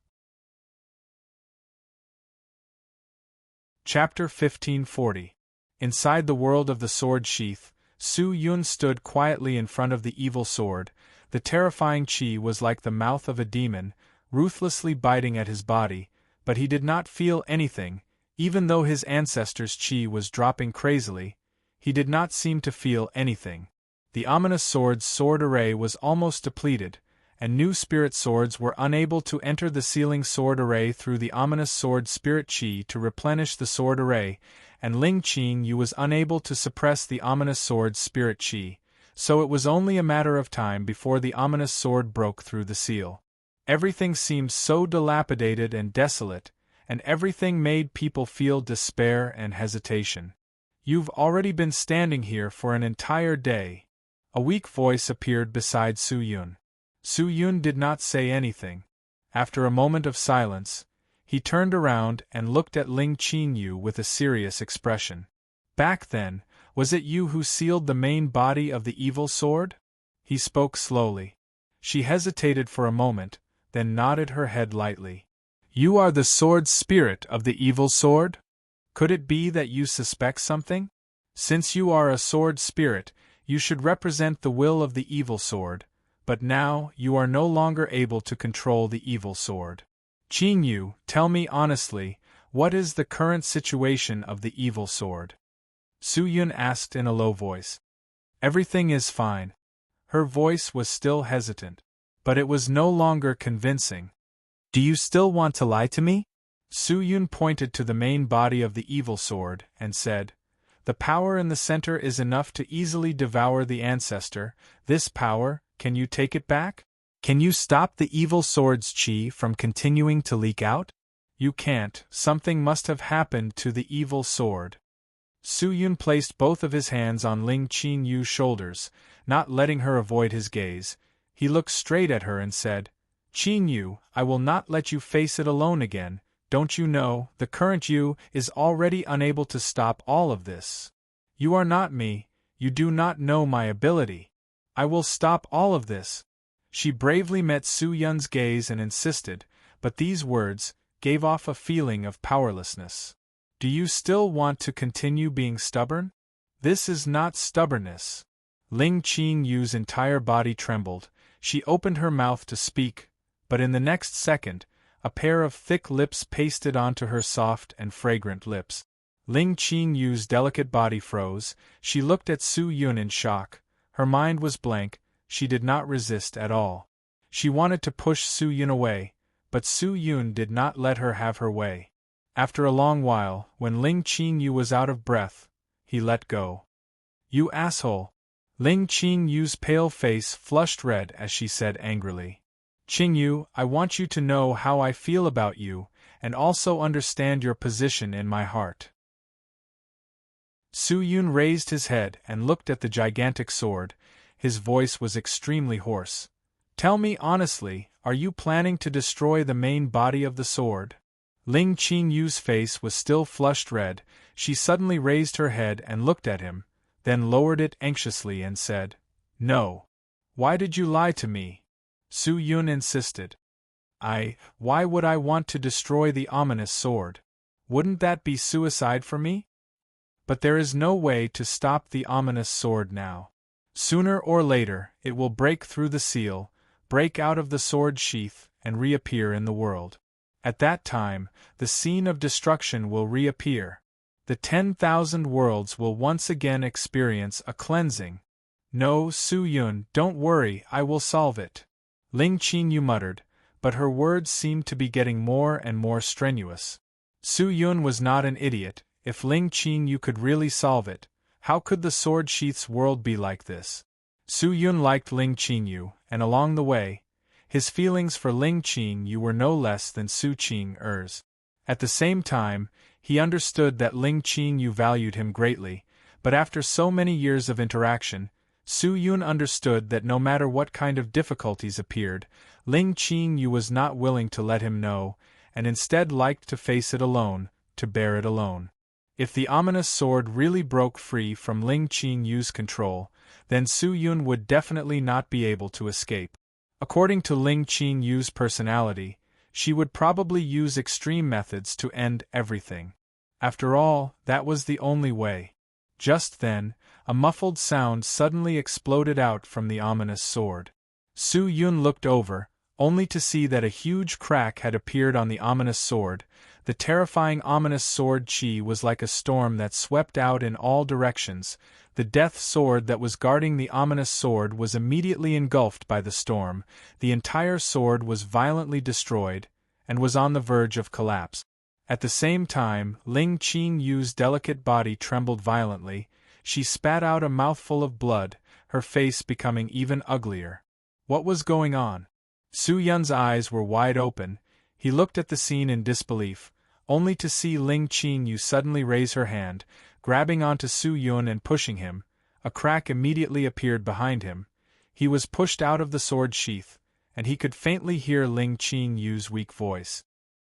Chapter 1540. Inside the world of the sword sheath, Su Yun stood quietly in front of the evil sword. The terrifying qi was like the mouth of a demon, ruthlessly biting at his body, but he did not feel anything, even though his ancestors' qi was dropping crazily. He did not seem to feel anything. The ominous sword's sword array was almost depleted, and new spirit swords were unable to enter the ceiling sword array through the ominous sword spirit qi to replenish the sword array, and Ling Qing Yu was unable to suppress the ominous sword's spirit qi, so it was only a matter of time before the ominous sword broke through the seal. Everything seemed so dilapidated and desolate, and everything made people feel despair and hesitation. You've already been standing here for an entire day. A weak voice appeared beside Su Yun. Su Yun did not say anything. After a moment of silence, he turned around and looked at Ling Qingyu with a serious expression. Back then, was it you who sealed the main body of the evil sword? He spoke slowly. She hesitated for a moment, then nodded her head lightly. You are the sword spirit of the evil sword? Could it be that you suspect something? Since you are a sword spirit, you should represent the will of the evil sword, but now you are no longer able to control the evil sword. Qingyu, tell me honestly, what is the current situation of the evil sword? Su Yun asked in a low voice. Everything is fine. Her voice was still hesitant, but it was no longer convincing. Do you still want to lie to me? Su Yun pointed to the main body of the evil sword, and said, "The power in the center is enough to easily devour the ancestor. This power, can you take it back? Can you stop the evil sword's chi from continuing to leak out? You can't. Something must have happened to the evil sword." Su Yun placed both of his hands on Ling Qingyu's shoulders, not letting her avoid his gaze. He looked straight at her and said, "Qingyu, I will not let you face it alone again. Don't you know, the current you is already unable to stop all of this. You are not me, you do not know my ability. I will stop all of this." She bravely met Su Yun's gaze and insisted, but these words gave off a feeling of powerlessness. "Do you still want to continue being stubborn? This is not stubbornness." Ling Qingyu's entire body trembled. She opened her mouth to speak, but in the next second, a pair of thick lips pasted onto her soft and fragrant lips. Ling Qingyu's delicate body froze. She looked at Su Yun in shock. Her mind was blank. She did not resist at all. She wanted to push Su Yun away, but Su Yun did not let her have her way. After a long while, when Ling Qingyu was out of breath, he let go. "You asshole!" Ling Qingyu's pale face flushed red as she said angrily. "Qingyu, I want you to know how I feel about you, and also understand your position in my heart." Su Yun raised his head and looked at the gigantic sword. His voice was extremely hoarse. "Tell me honestly, are you planning to destroy the main body of the sword?" Ling Qingyu's face was still flushed red. She suddenly raised her head and looked at him, then lowered it anxiously and said, "No. Why did you lie to me?" Su Yun insisted. Why would I want to destroy the ominous sword? Wouldn't that be suicide for me? But there is no way to stop the ominous sword now. Sooner or later, it will break through the seal, break out of the sword sheath, and reappear in the world. At that time, the scene of destruction will reappear. The 10,000 worlds will once again experience a cleansing. "No, Su Yun, don't worry, I will solve it," Ling Qingyu muttered, but her words seemed to be getting more and more strenuous. Su Yun was not an idiot. If Ling Qingyu could really solve it, how could the sword sheath's world be like this? Su Yun liked Ling Qingyu, and along the way, his feelings for Ling Qingyu were no less than Su Qing's. At the same time, he understood that Ling Qingyu valued him greatly, but after so many years of interaction, Su Yun understood that no matter what kind of difficulties appeared, Ling Qingyu was not willing to let him know, and instead liked to face it alone, to bear it alone. If the ominous sword really broke free from Ling Qingyu's control, then Su Yun would definitely not be able to escape. According to Ling Qingyu's personality, she would probably use extreme methods to end everything. After all, that was the only way. Just then, a muffled sound suddenly exploded out from the ominous sword. Su Yun looked over, only to see that a huge crack had appeared on the ominous sword. The terrifying ominous sword chi was like a storm that swept out in all directions. The death sword that was guarding the ominous sword was immediately engulfed by the storm. The entire sword was violently destroyed, and was on the verge of collapse. At the same time, Ling Qingyu's delicate body trembled violently. She spat out a mouthful of blood, her face becoming even uglier. What was going on? Su Yun's eyes were wide open. He looked at the scene in disbelief, only to see Ling Qingyu suddenly raise her hand, grabbing onto Su Yun and pushing him. A crack immediately appeared behind him. He was pushed out of the sword sheath, and he could faintly hear Ling Qingyu's weak voice.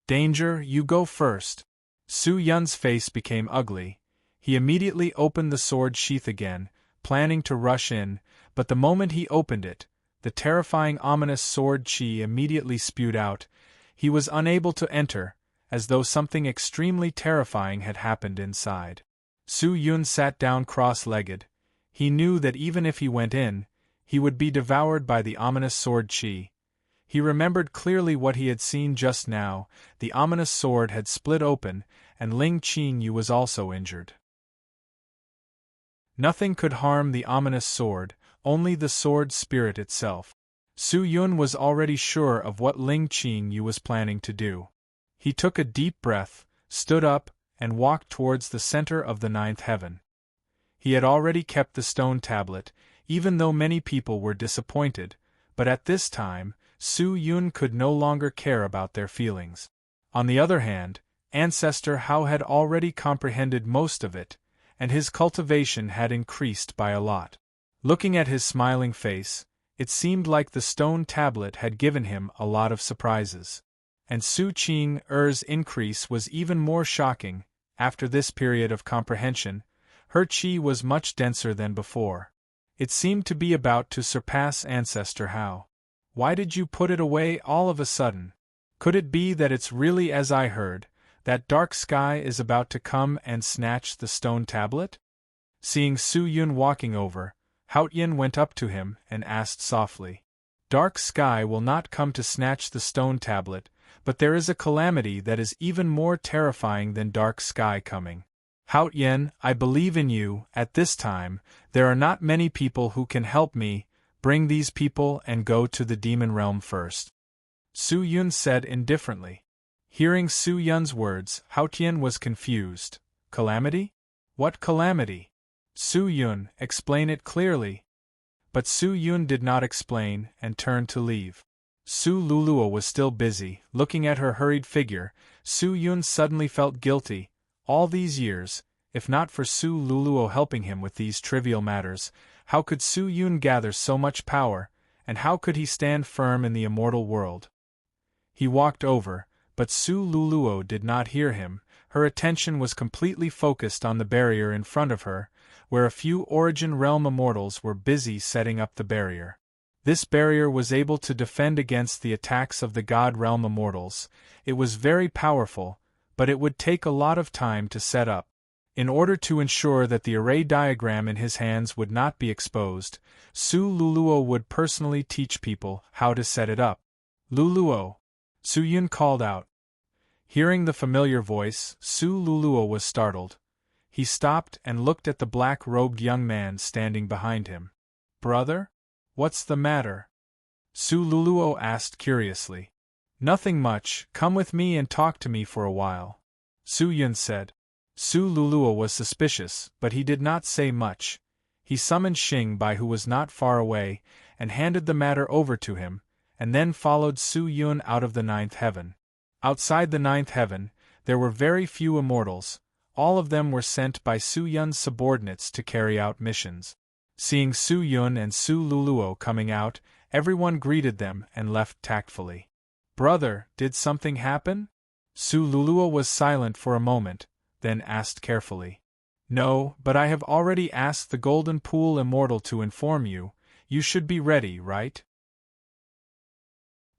"Danger, you go first." Su Yun's face became ugly. He immediately opened the sword sheath again, planning to rush in, but the moment he opened it, the terrifying ominous sword chi immediately spewed out. He was unable to enter, as though something extremely terrifying had happened inside. Su Yun sat down cross-legged. He knew that even if he went in, he would be devoured by the ominous sword chi. He remembered clearly what he had seen just now. The ominous sword had split open, and Ling Qingyu was also injured. Nothing could harm the ominous sword, only the sword spirit itself. Su Yun was already sure of what Ling Qingyu was planning to do. He took a deep breath, stood up, and walked towards the center of the ninth heaven. He had already kept the stone tablet, even though many people were disappointed, but at this time, Su Yun could no longer care about their feelings. On the other hand, Ancestor Hao had already comprehended most of it, and his cultivation had increased by a lot. Looking at his smiling face, it seemed like the stone tablet had given him a lot of surprises. And Su Qing Er's increase was even more shocking. After this period of comprehension, her qi was much denser than before. It seemed to be about to surpass Ancestor Hao. Why did you put it away all of a sudden? Could it be that it's really as I heard, that dark sky is about to come and snatch the stone tablet? Seeing Su Yun walking over, Haotian went up to him and asked softly. Dark sky will not come to snatch the stone tablet, but there is a calamity that is even more terrifying than dark sky coming. Haotian, I believe in you. At this time, there are not many people who can help me. Bring these people and go to the demon realm first. Su Yun said indifferently. Hearing Su Yun's words, Haotian was confused. Calamity? What calamity? Su Yun, explain it clearly. But Su Yun did not explain and turned to leave. Su Luluo was still busy, looking at her hurried figure. Su Yun suddenly felt guilty. All these years, if not for Su Luluo helping him with these trivial matters, how could Su Yun gather so much power, and how could he stand firm in the immortal world? He walked over, but Su Luluo did not hear him. Her attention was completely focused on the barrier in front of her, where a few Origin Realm immortals were busy setting up the barrier. This barrier was able to defend against the attacks of the God Realm immortals. It was very powerful, but it would take a lot of time to set up. In order to ensure that the array diagram in his hands would not be exposed, Su Luluo would personally teach people how to set it up. Luluo! Su Yun called out. Hearing the familiar voice, Su Luluo was startled. He stopped and looked at the black-robed young man standing behind him. Brother? What's the matter? Su Luluo asked curiously. Nothing much, come with me and talk to me for a while. Su Yun said. Su Luluo was suspicious, but he did not say much. He summoned Xing Bai, who was not far away, and handed the matter over to him, and then followed Su Yun out of the ninth heaven. Outside the ninth heaven, there were very few immortals. All of them were sent by Su Yun's subordinates to carry out missions. Seeing Su Yun and Su Luluo coming out, everyone greeted them and left tactfully. Brother, did something happen? Su Luluo was silent for a moment, then asked carefully. No, but I have already asked the Golden Pool Immortal to inform you. You should be ready, right?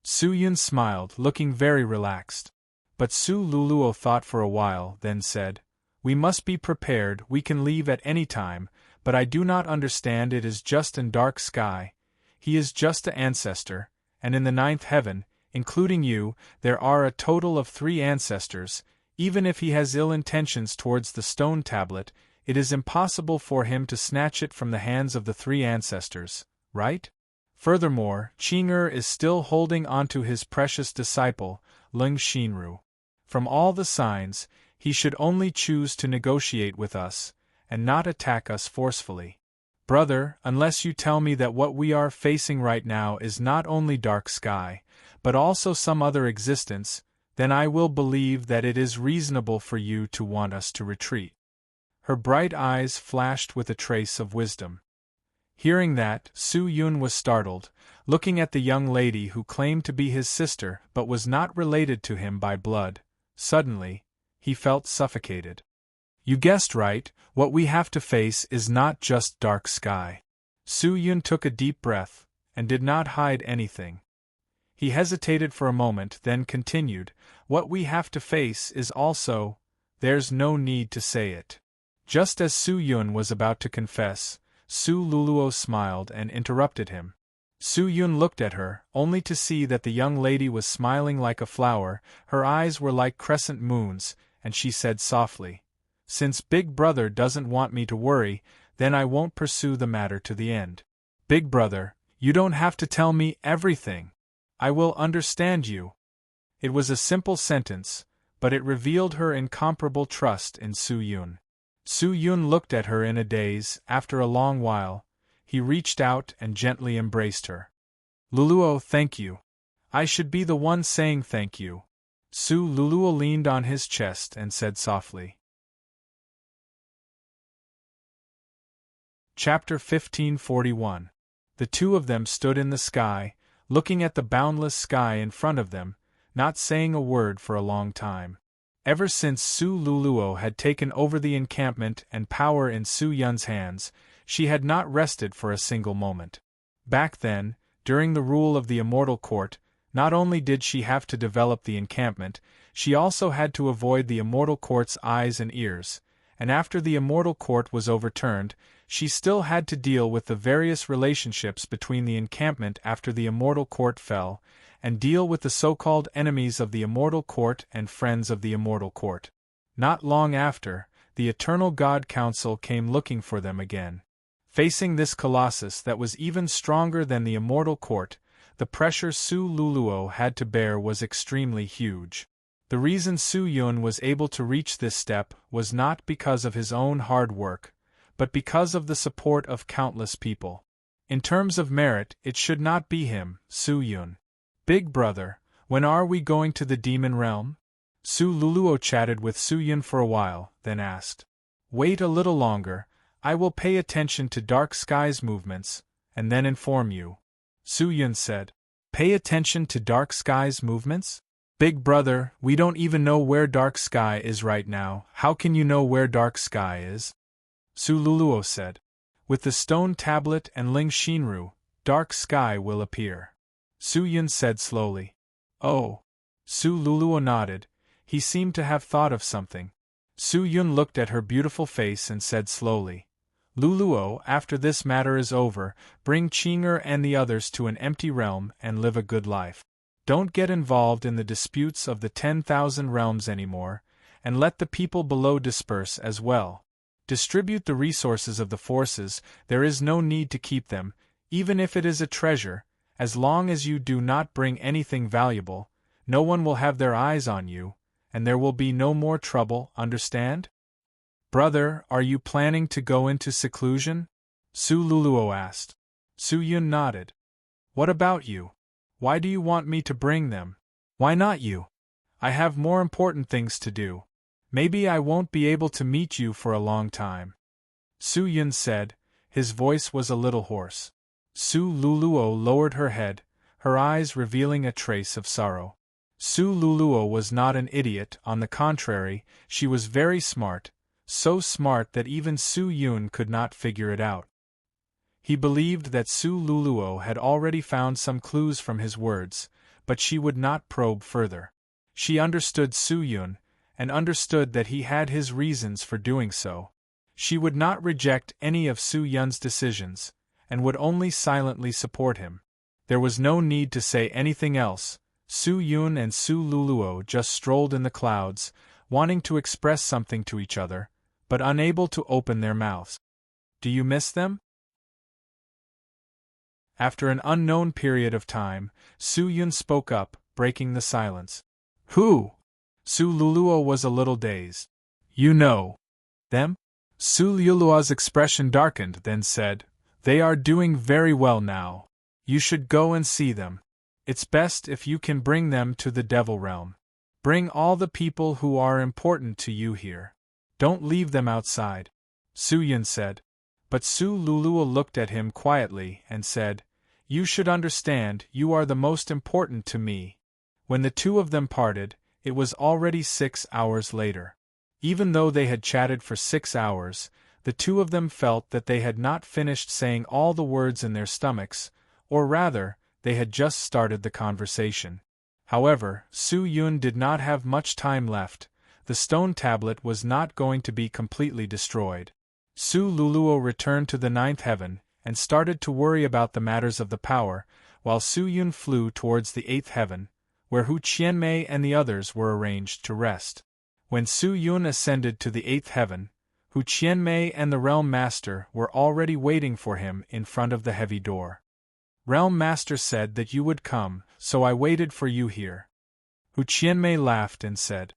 Su Yun smiled, looking very relaxed. But Su Luluo thought for a while, then said, We must be prepared, we can leave at any time, but I do not understand. It is just in dark sky. He is just an ancestor, and in the ninth heaven, including you, there are a total of 3 ancestors. Even if he has ill intentions towards the stone tablet, it is impossible for him to snatch it from the hands of the 3 ancestors, right? Furthermore, Qing'er is still holding onto his precious disciple, Leng Xinru. From all the signs, he should only choose to negotiate with us, and not attack us forcefully. Brother, unless you tell me that what we are facing right now is not only dark sky, but also some other existence, then I will believe that it is reasonable for you to want us to retreat. Her bright eyes flashed with a trace of wisdom. Hearing that, Su Yun was startled, looking at the young lady who claimed to be his sister but was not related to him by blood. Suddenly, he felt suffocated. You guessed right, what we have to face is not just dark sky. Su Yun took a deep breath, and did not hide anything. He hesitated for a moment, then continued, What we have to face is also, there's no need to say it. Just as Su Yun was about to confess, Su Luluo smiled and interrupted him. Su Yun looked at her, only to see that the young lady was smiling like a flower. Her eyes were like crescent moons, and she said softly, Since Big Brother doesn't want me to worry, then I won't pursue the matter to the end. Big Brother, you don't have to tell me everything. I will understand you. It was a simple sentence, but it revealed her incomparable trust in Su-yun. Su-yun looked at her in a daze. After a long while, he reached out and gently embraced her. "Luluo, thank you. I should be the one saying thank you." Su-Luluo leaned on his chest and said softly. Chapter 1541. The two of them stood in the sky, looking at the boundless sky in front of them, not saying a word for a long time. Ever since Su-Luluo had taken over the encampment and power in Su-yun's hands, she had not rested for a single moment. Back then, during the rule of the Immortal Court, not only did she have to develop the encampment, she also had to avoid the Immortal Court's eyes and ears, and after the Immortal Court was overturned, she still had to deal with the various relationships between the encampment after the Immortal Court fell, and deal with the so-called enemies of the Immortal Court and friends of the Immortal Court. Not long after, the Eternal God Council came looking for them again. Facing this colossus that was even stronger than the Immortal Court, the pressure Su-Luluo had to bear was extremely huge. The reason Su-yun was able to reach this step was not because of his own hard work, but because of the support of countless people. In terms of merit, it should not be him, Su-yun. "Big brother, when are we going to the demon realm?" Su-Luluo chatted with Su-yun for a while, then asked. "Wait a little longer, I will pay attention to Dark Sky's movements, and then inform you." Su-yun said. "Pay attention to Dark Sky's movements? Big brother, we don't even know where Dark Sky is right now. How can you know where Dark Sky is?" Su-Luluo said. "With the stone tablet and Ling Shinru, Dark Sky will appear." Su-yun said slowly. "Oh." Su-Luluo nodded. He seemed to have thought of something. Su-yun looked at her beautiful face and said slowly, "Luluo, after this matter is over, bring Qinger and the others to an empty realm and live a good life. Don't get involved in the disputes of the 10,000 realms anymore, and let the people below disperse as well. Distribute the resources of the forces. There is no need to keep them, even if it is a treasure. As long as you do not bring anything valuable, no one will have their eyes on you, and there will be no more trouble, understand?" "Brother, are you planning to go into seclusion?" Su-Luluo asked. Su-yun nodded. "What about you? Why do you want me to bring them? Why not you? I have more important things to do. Maybe I won't be able to meet you for a long time." Su-yun said. His voice was a little hoarse. Su-Luluo lowered her head, her eyes revealing a trace of sorrow. Su-Luluo was not an idiot, on the contrary, she was very smart, so smart that even Su-yun could not figure it out. He believed that Su-Luluo had already found some clues from his words, but she would not probe further. She understood Su-yun, and understood that he had his reasons for doing so. She would not reject any of Su-yun's decisions, and would only silently support him. There was no need to say anything else. Su-yun and Su-Luluo just strolled in the clouds, wanting to express something to each other, but unable to open their mouths. "Do you miss them?" After an unknown period of time, Su-yun spoke up, breaking the silence. "Who?" Su-Luluo was a little dazed. "You know them?" Su-Luluo's expression darkened, then said, "They are doing very well now. You should go and see them. It's best if you can bring them to the Devil Realm. Bring all the people who are important to you here. Don't leave them outside," Su-yun said. But Su-Luluo looked at him quietly and said, "You should understand, you are the most important to me." When the two of them parted, it was already 6 hours later. Even though they had chatted for 6 hours, the two of them felt that they had not finished saying all the words in their stomachs, or rather, they had just started the conversation. However, Su-yun did not have much time left. The stone tablet was not going to be completely destroyed. Su-Luluo returned to the 9th heaven, and started to worry about the matters of the power, while Su-yun flew towards the 8th heaven, where Hu Qianmei and the others were arranged to rest. When Su-yun ascended to the 8th heaven, Hu Qianmei and the Realm Master were already waiting for him in front of the heavy door. "Realm Master said that you would come, so I waited for you here." Hu Qianmei laughed and said.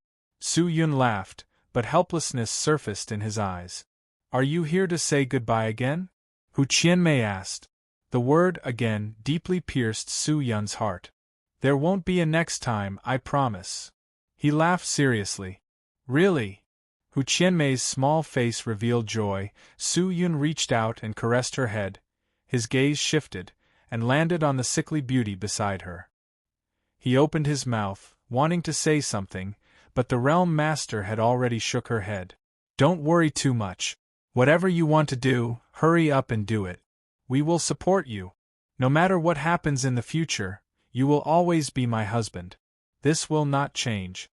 Su Yun laughed, but helplessness surfaced in his eyes. Are you here to say goodbye again? Hu Qianmei asked. The word again deeply pierced Su Yun's heart. There won't be a next time, I promise. He laughed seriously. Really? Hu Qianmei's small face revealed joy. Su Yun reached out and caressed her head. His gaze shifted, and landed on the sickly beauty beside her. He opened his mouth, wanting to say something, but the Realm Master had already shook her head. Don't worry too much. Whatever you want to do, hurry up and do it. We will support you. No matter what happens in the future, you will always be my husband. This will not change.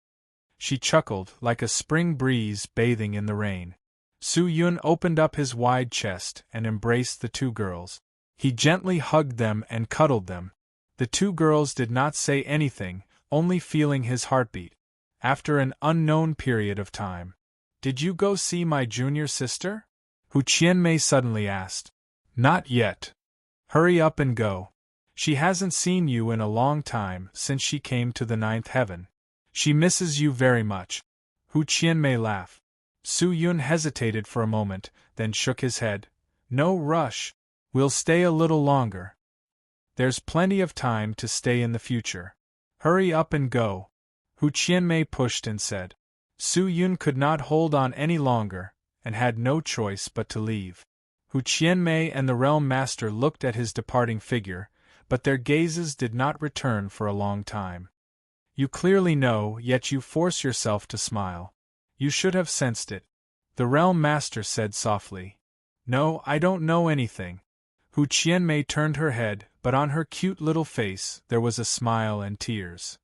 She chuckled, like a spring breeze bathing in the rain. Su Yun opened up his wide chest and embraced the two girls. He gently hugged them and cuddled them. The two girls did not say anything, only feeling his heartbeat. After an unknown period of time. Did you go see my junior sister? Hu Qianmei suddenly asked. Not yet. Hurry up and go. She hasn't seen you in a long time since she came to the 9th heaven. She misses you very much. Hu Qianmei laughed. Su Yun hesitated for a moment, then shook his head. No rush. We'll stay a little longer. There's plenty of time to stay in the future. Hurry up and go. Hu Qianmei pushed and said. Su Yun could not hold on any longer, and had no choice but to leave. Hu Qianmei and the Realm Master looked at his departing figure, but their gazes did not return for a long time. You clearly know, yet you force yourself to smile. You should have sensed it. The Realm Master said softly. No, I don't know anything. Hu Qianmei turned her head, but on her cute little face there was a smile and tears.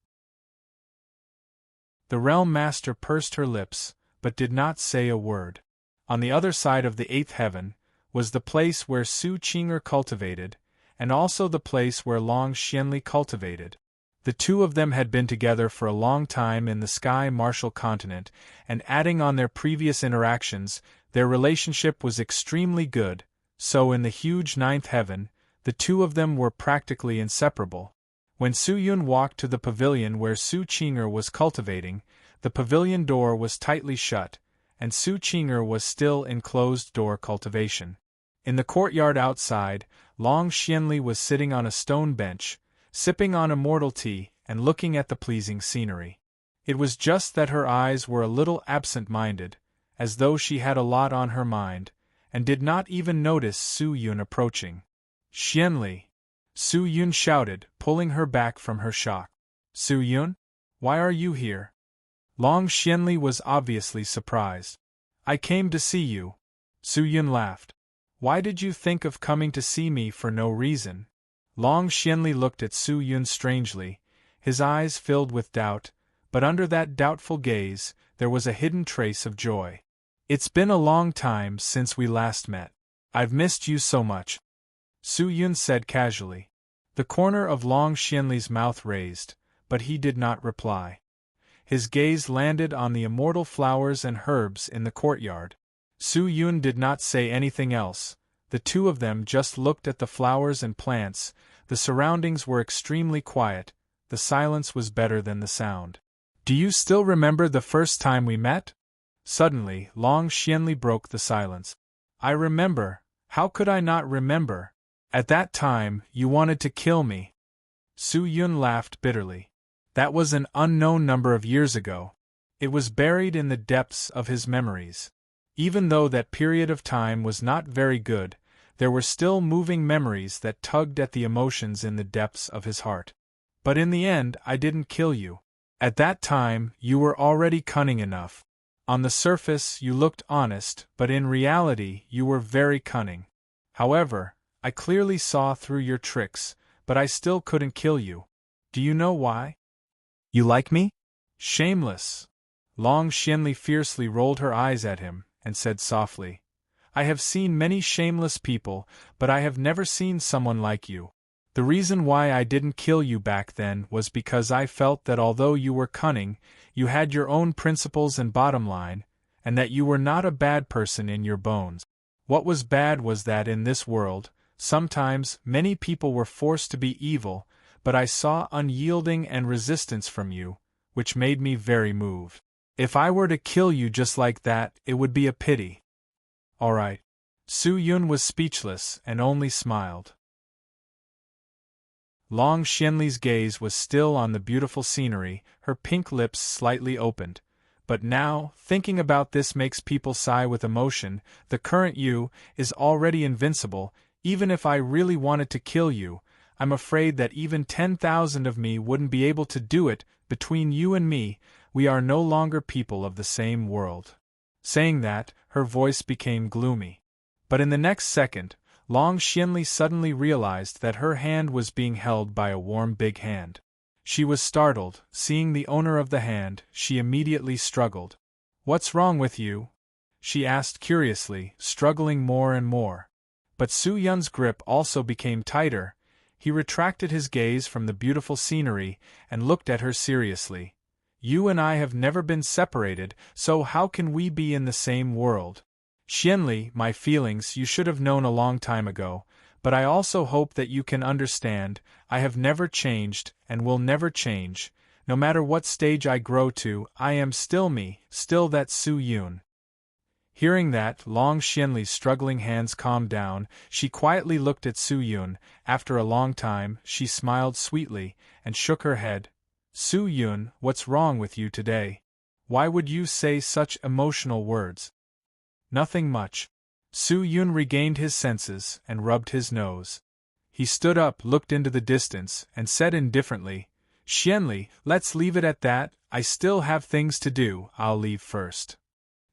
The Realm Master pursed her lips, but did not say a word. On the other side of the 8th heaven was the place where Su Qinger cultivated, and also the place where Long Xianli cultivated. The two of them had been together for a long time in the Sky Martial Continent, and adding on their previous interactions, their relationship was extremely good, so in the huge 9th heaven, the two of them were practically inseparable. When Su Yun walked to the pavilion where Su Qinger was cultivating, the pavilion door was tightly shut, and Su Qinger was still in closed-door cultivation. In the courtyard outside, Long Xianli was sitting on a stone bench, sipping on immortal tea and looking at the pleasing scenery. It was just that her eyes were a little absent-minded, as though she had a lot on her mind, and did not even notice Su Yun approaching. Xianli! Su Yun shouted, pulling her back from her shock. Su Yun? Why are you here? Long Xianli was obviously surprised. I came to see you. Su Yun laughed. Why did you think of coming to see me for no reason? Long Xianli looked at Su Yun strangely, his eyes filled with doubt, but under that doubtful gaze, there was a hidden trace of joy. It's been a long time since we last met. I've missed you so much. Su Yun said casually. The corner of Long Xianli's mouth raised, but he did not reply. His gaze landed on the immortal flowers and herbs in the courtyard. Su Yun did not say anything else. The two of them just looked at the flowers and plants. The surroundings were extremely quiet. The silence was better than the sound. Do you still remember the first time we met? Suddenly, Long Xianli broke the silence. I remember. How could I not remember? At that time, you wanted to kill me. Su Yun laughed bitterly. That was an unknown number of years ago. It was buried in the depths of his memories. Even though that period of time was not very good, there were still moving memories that tugged at the emotions in the depths of his heart. But in the end, I didn't kill you. At that time, you were already cunning enough. On the surface, you looked honest, but in reality, you were very cunning. However, I clearly saw through your tricks, but I still couldn't kill you. Do you know why? You like me? Shameless. Long Xianli fiercely rolled her eyes at him, and said softly, I have seen many shameless people, but I have never seen someone like you. The reason why I didn't kill you back then was because I felt that although you were cunning, you had your own principles and bottom line, and that you were not a bad person in your bones. What was bad was that in this world, sometimes many people were forced to be evil, but I saw unyielding and resistance from you, which made me very moved. If I were to kill you just like that, it would be a pity. All right. Su Yun was speechless and only smiled. Long Xianli's gaze was still on the beautiful scenery, her pink lips slightly opened. But now, thinking about this makes people sigh with emotion. The current you is already invincible. Even if I really wanted to kill you, I'm afraid that even 10,000 of me wouldn't be able to do it. Between you and me, we are no longer people of the same world. Saying that, her voice became gloomy. But in the next second, Long Xianli suddenly realized that her hand was being held by a warm big hand. She was startled. Seeing the owner of the hand, she immediately struggled. "What's wrong with you?" she asked curiously, struggling more and more. But Su Yun's grip also became tighter. He retracted his gaze from the beautiful scenery and looked at her seriously. "You and I have never been separated, so how can we be in the same world? Xianli, my feelings you should have known a long time ago, but I also hope that you can understand, I have never changed, and will never change. No matter what stage I grow to, I am still me, still that Su Yun." Hearing that, Long Xianli's struggling hands calmed down. She quietly looked at Su Yun. After a long time, she smiled sweetly, and shook her head. "Su Yun, what's wrong with you today? Why would you say such emotional words?" "Nothing much." Su Yun regained his senses and rubbed his nose. He stood up, looked into the distance, and said indifferently, "Xianli, let's leave it at that. I still have things to do. I'll leave first."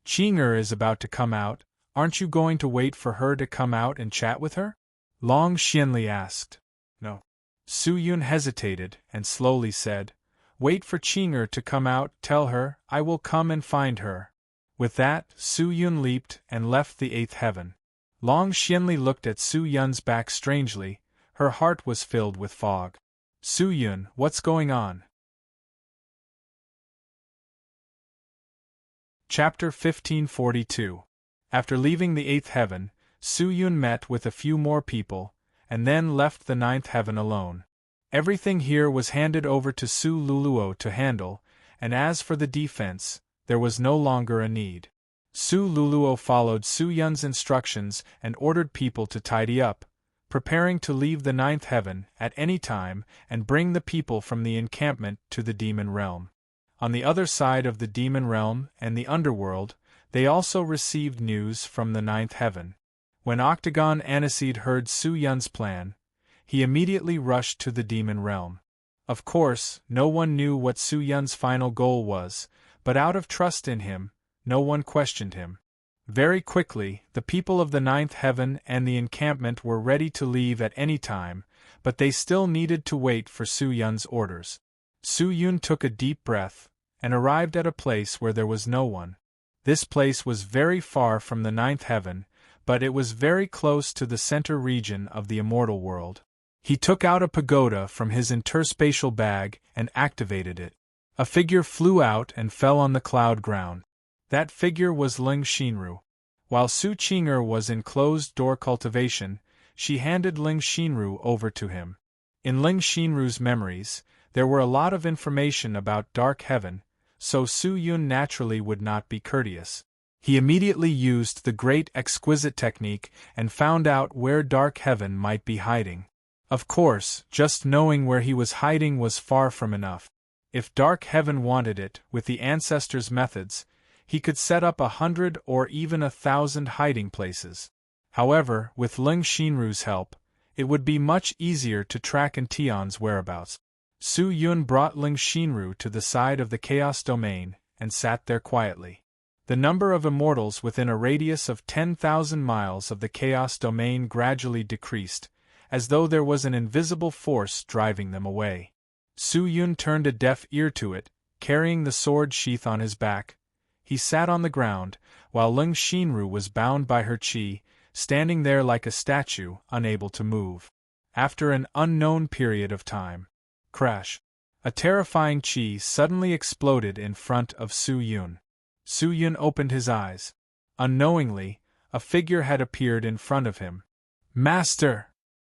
"Qing'er is about to come out. Aren't you going to wait for her to come out and chat with her?" Long Xianli asked. "No." Su Yun hesitated and slowly said, "Wait for Qing'er to come out. Tell her I will come and find her." With that, Su Yun leaped and left the eighth heaven. Long Xianli looked at Su Yun's back strangely. Her heart was filled with fog. "Su Yun, what's going on?" Chapter 1542. After leaving the eighth heaven, Su Yun met with a few more people, and then left the ninth heaven alone. Everything here was handed over to Su Luluo to handle, and as for the defense, there was no longer a need. Su Luluo followed Su Yun's instructions and ordered people to tidy up, preparing to leave the ninth heaven at any time and bring the people from the encampment to the demon realm. On the other side of the demon realm and the underworld, they also received news from the ninth heaven. When Octagon Aniseed heard Su Yun's plan, he immediately rushed to the demon realm. Of course, no one knew what Su Yun's final goal was, but out of trust in him, no one questioned him. Very quickly, the people of the ninth heaven and the encampment were ready to leave at any time, but they still needed to wait for Su Yun's orders. Su Yun took a deep breath, and arrived at a place where there was no one. This place was very far from the ninth heaven, but it was very close to the center region of the immortal world. He took out a pagoda from his interspatial bag and activated it. A figure flew out and fell on the cloud ground. That figure was Ling Xinru. While Su Qing'er was in closed-door cultivation, she handed Ling Xinru over to him. In Ling Xinru's memories, there were a lot of information about Dark Heaven, so Su Yun naturally would not be courteous. He immediately used the great exquisite technique and found out where Dark Heaven might be hiding. Of course, just knowing where he was hiding was far from enough. If Dark Heaven wanted it, with the ancestors' methods, he could set up 100 or even 1,000 hiding places. However, with Ling Xinru's help, it would be much easier to track Antion's whereabouts. Su Yun brought Ling Xinru to the side of the Chaos Domain and sat there quietly. The number of immortals within a radius of 10,000 miles of the Chaos Domain gradually decreased, as though there was an invisible force driving them away. Su Yun turned a deaf ear to it, carrying the sword sheath on his back. He sat on the ground, while Ling Xinru was bound by her qi, standing there like a statue, unable to move. After an unknown period of time, crash! A terrifying qi suddenly exploded in front of Su Yun. Su Yun opened his eyes. Unknowingly, a figure had appeared in front of him. "Master!"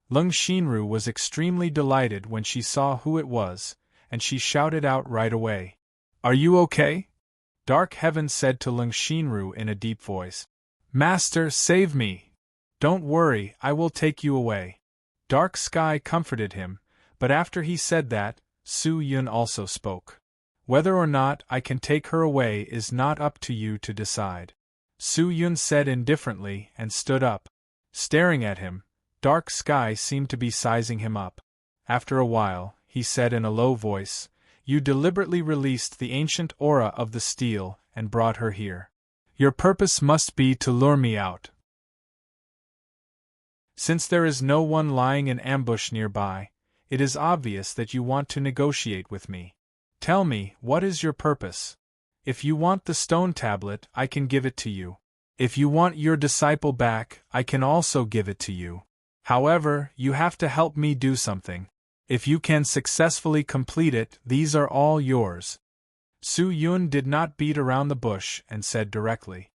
Ling Xinru was extremely delighted when she saw who it was, and she shouted out right away. "Are you okay?" Dark Heaven said to Lung Xinru in a deep voice. Master, save me! Don't worry, I will take you away. Dark Sky comforted him, but after he said that, Su Yun also spoke. Whether or not I can take her away is not up to you to decide. Su Yun said indifferently and stood up. Staring at him, Dark Sky seemed to be sizing him up. After a while, he said in a low voice, You deliberately released the ancient aura of the steel and brought her here. Your purpose must be to lure me out. Since there is no one lying in ambush nearby, it is obvious that you want to negotiate with me. Tell me, what is your purpose? If you want the stone tablet, I can give it to you. If you want your disciple back, I can also give it to you. However, you have to help me do something. If you can successfully complete it, these are all yours. Su Yun did not beat around the bush and said directly.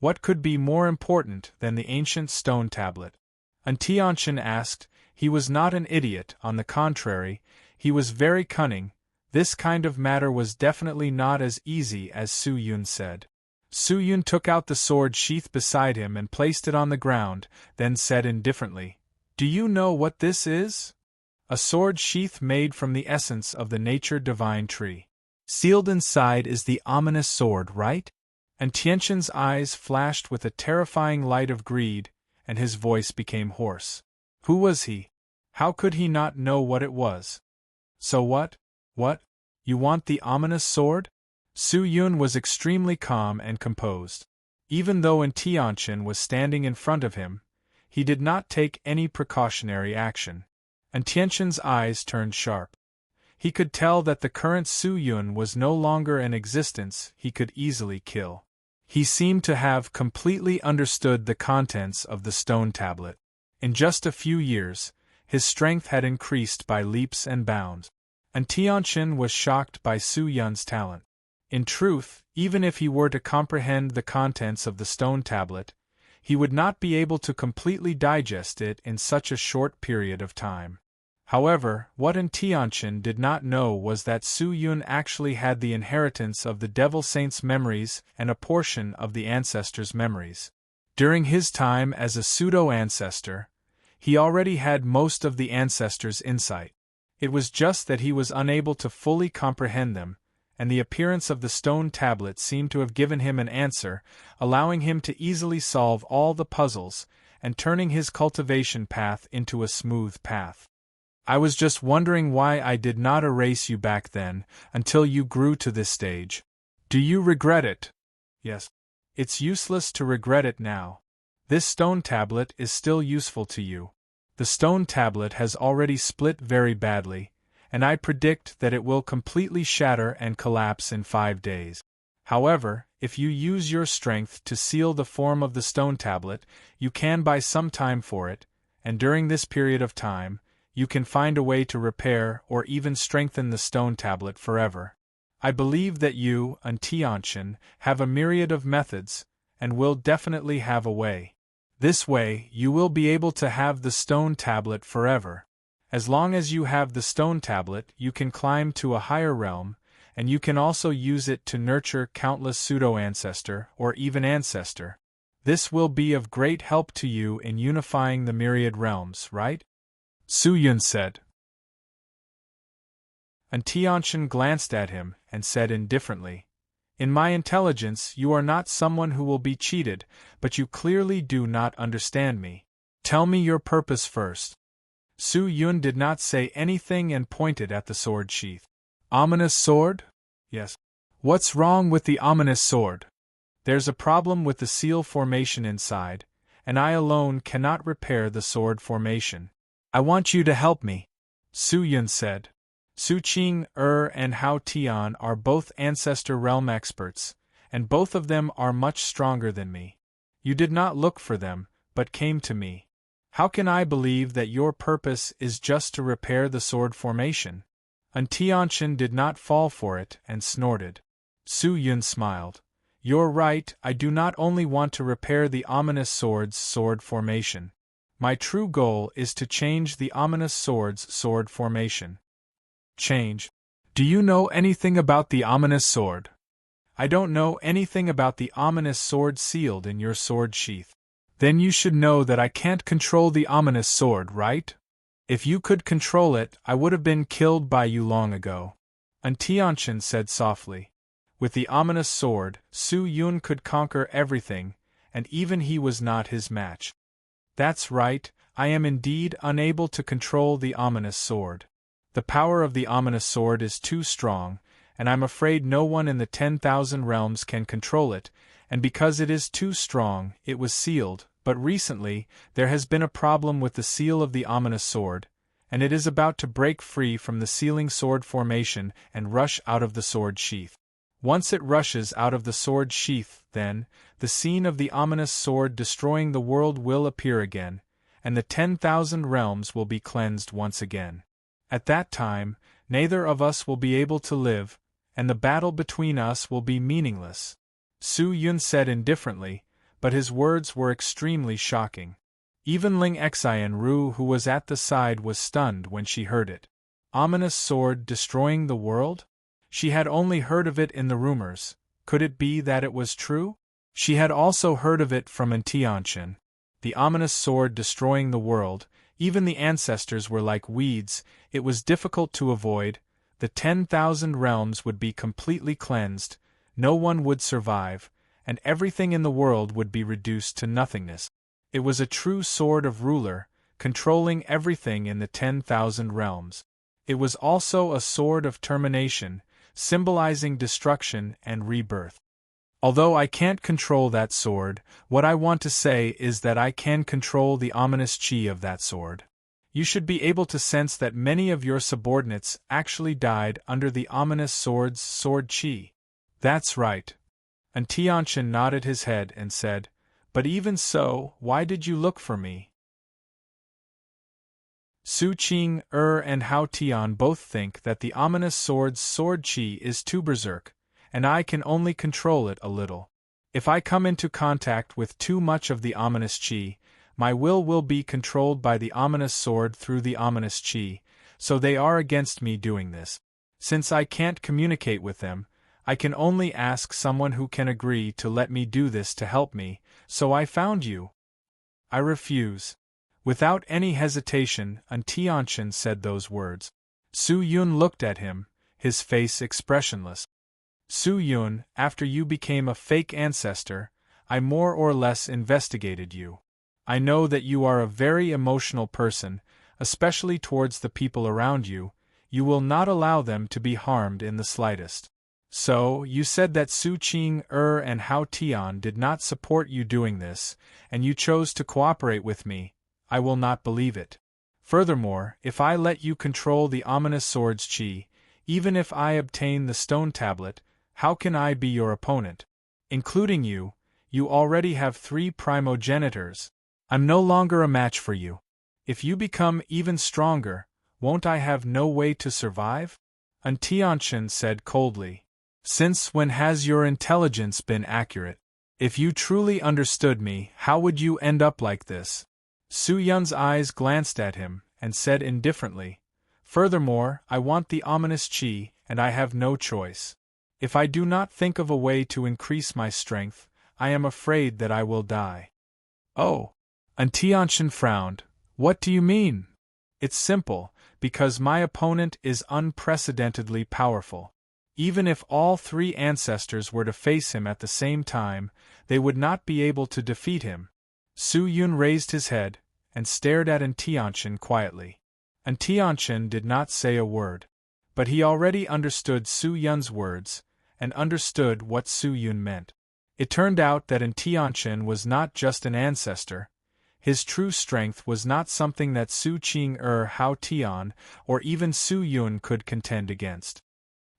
What could be more important than the ancient stone tablet? Tianqian asked. He was not an idiot, on the contrary, he was very cunning. This kind of matter was definitely not as easy as Su Yun said. Su Yun took out the sword sheath beside him and placed it on the ground, then said indifferently, Do you know what this is? A sword sheath made from the essence of the nature divine tree. Sealed inside is the ominous sword, right? And Tianqian's eyes flashed with a terrifying light of greed, and his voice became hoarse. Who was he? How could he not know what it was? So what? What? You want the ominous sword? Su Yun was extremely calm and composed. Even though Tianqian was standing in front of him, he did not take any precautionary action. Tianqian's eyes turned sharp. He could tell that the current Su Yun was no longer an existence he could easily kill. He seemed to have completely understood the contents of the stone tablet. In just a few years, his strength had increased by leaps and bounds. Tianqian was shocked by Su Yun's talent. In truth, even if he were to comprehend the contents of the stone tablet, he would not be able to completely digest it in such a short period of time. However, what Tianqian did not know was that Su Yun actually had the inheritance of the Devil Saint's memories and a portion of the ancestor's memories. During his time as a pseudo-ancestor, he already had most of the ancestor's insight. It was just that he was unable to fully comprehend them, and the appearance of the stone tablet seemed to have given him an answer, allowing him to easily solve all the puzzles, and turning his cultivation path into a smooth path. I was just wondering why I did not erase you back then, until you grew to this stage. Do you regret it? Yes. It's useless to regret it now. This stone tablet is still useful to you. The stone tablet has already split very badly, and I predict that it will completely shatter and collapse in 5 days. However, if you use your strength to seal the form of the stone tablet, you can buy some time for it, and during this period of time, you can find a way to repair or even strengthen the stone tablet forever. I believe that you, Tianqian, have a myriad of methods, and will definitely have a way. This way, you will be able to have the stone tablet forever. As long as you have the stone tablet, you can climb to a higher realm, and you can also use it to nurture countless pseudo-ancestor or even ancestor. This will be of great help to you in unifying the myriad realms, right? Su Yun said. Tianqian glanced at him and said indifferently, In my intelligence, you are not someone who will be cheated, but you clearly do not understand me. Tell me your purpose first. Su Yun did not say anything and pointed at the sword sheath. Ominous sword? Yes. What's wrong with the ominous sword? There's a problem with the seal formation inside, and I alone cannot repair the sword formation. I want you to help me, Su Yun said. Su Qing, and Hao Tian are both ancestor realm experts, and both of them are much stronger than me. You did not look for them, but came to me. How can I believe that your purpose is just to repair the sword formation? Tianqian did not fall for it and snorted. Su Yun smiled. You're right, I do not only want to repair the ominous sword's sword formation. My true goal is to change the ominous sword's sword formation. Change? Do you know anything about the ominous sword? I don't know anything about the ominous sword sealed in your sword sheath. Then you should know that I can't control the ominous sword, right? If you could control it, I would have been killed by you long ago. Antianchin said softly. With the ominous sword, Su Yun could conquer everything, and even he was not his match. That's right, I am indeed unable to control the ominous sword. The power of the ominous sword is too strong, and I'm afraid no one in the 10,000 realms can control it, and because it is too strong, it was sealed. But recently, there has been a problem with the seal of the ominous sword, and it is about to break free from the sealing sword formation and rush out of the sword sheath. Once it rushes out of the sword sheath, then, the scene of the ominous sword destroying the world will appear again, and the 10,000 realms will be cleansed once again. At that time, neither of us will be able to live, and the battle between us will be meaningless. Su Yun said indifferently, but his words were extremely shocking. Even Ling Xian Ru, who was at the side, was stunned when she heard it. Ominous sword destroying the world? She had only heard of it in the rumors. Could it be that it was true? She had also heard of it from Antianchin. The ominous sword destroying the world, even the ancestors were like weeds, it was difficult to avoid, the 10,000 realms would be completely cleansed, no one would survive, and everything in the world would be reduced to nothingness. It was a true sword of ruler, controlling everything in the 10,000 realms. It was also a sword of termination, symbolizing destruction and rebirth. Although I can't control that sword, what I want to say is that I can control the ominous chi of that sword. You should be able to sense that many of your subordinates actually died under the ominous sword's sword chi. That's right. Antianchin nodded his head and said, But even so, why did you look for me? Su Qing, and Hao Tian both think that the ominous sword's sword chi is too berserk, and I can only control it a little. If I come into contact with too much of the ominous chi, my will be controlled by the ominous sword through the ominous chi, so they are against me doing this. Since I can't communicate with them, I can only ask someone who can agree to let me do this to help me, so I found you. I refuse. Without any hesitation, Antianchin said those words. Su Yun looked at him, his face expressionless. Su Yun, after you became a fake ancestor, I more or less investigated you. I know that you are a very emotional person, especially towards the people around you. You will not allow them to be harmed in the slightest. So, you said that Su Qing, and Hao Tian did not support you doing this, and you chose to cooperate with me. I will not believe it. Furthermore, if I let you control the ominous sword's chi, even if I obtain the stone tablet, how can I be your opponent? Including you, you already have 3 primogenitors. I'm no longer a match for you. If you become even stronger, won't I have no way to survive? Antianchin said coldly. Since when has your intelligence been accurate? If you truly understood me, how would you end up like this? Su Yun's eyes glanced at him, and said indifferently, Furthermore, I want the ominous chi, and I have no choice. If I do not think of a way to increase my strength, I am afraid that I will die. Oh! Antianchin frowned. What do you mean? It's simple, because my opponent is unprecedentedly powerful. Even if all 3 ancestors were to face him at the same time, they would not be able to defeat him. Su Yun raised his head, and stared at Antianchin quietly. Antianchin did not say a word. But he already understood Su Yun's words, and understood what Su Yun meant. It turned out that Antianchin was not just an ancestor. His true strength was not something that Su Qing, Hao Tian, or even Su Yun could contend against.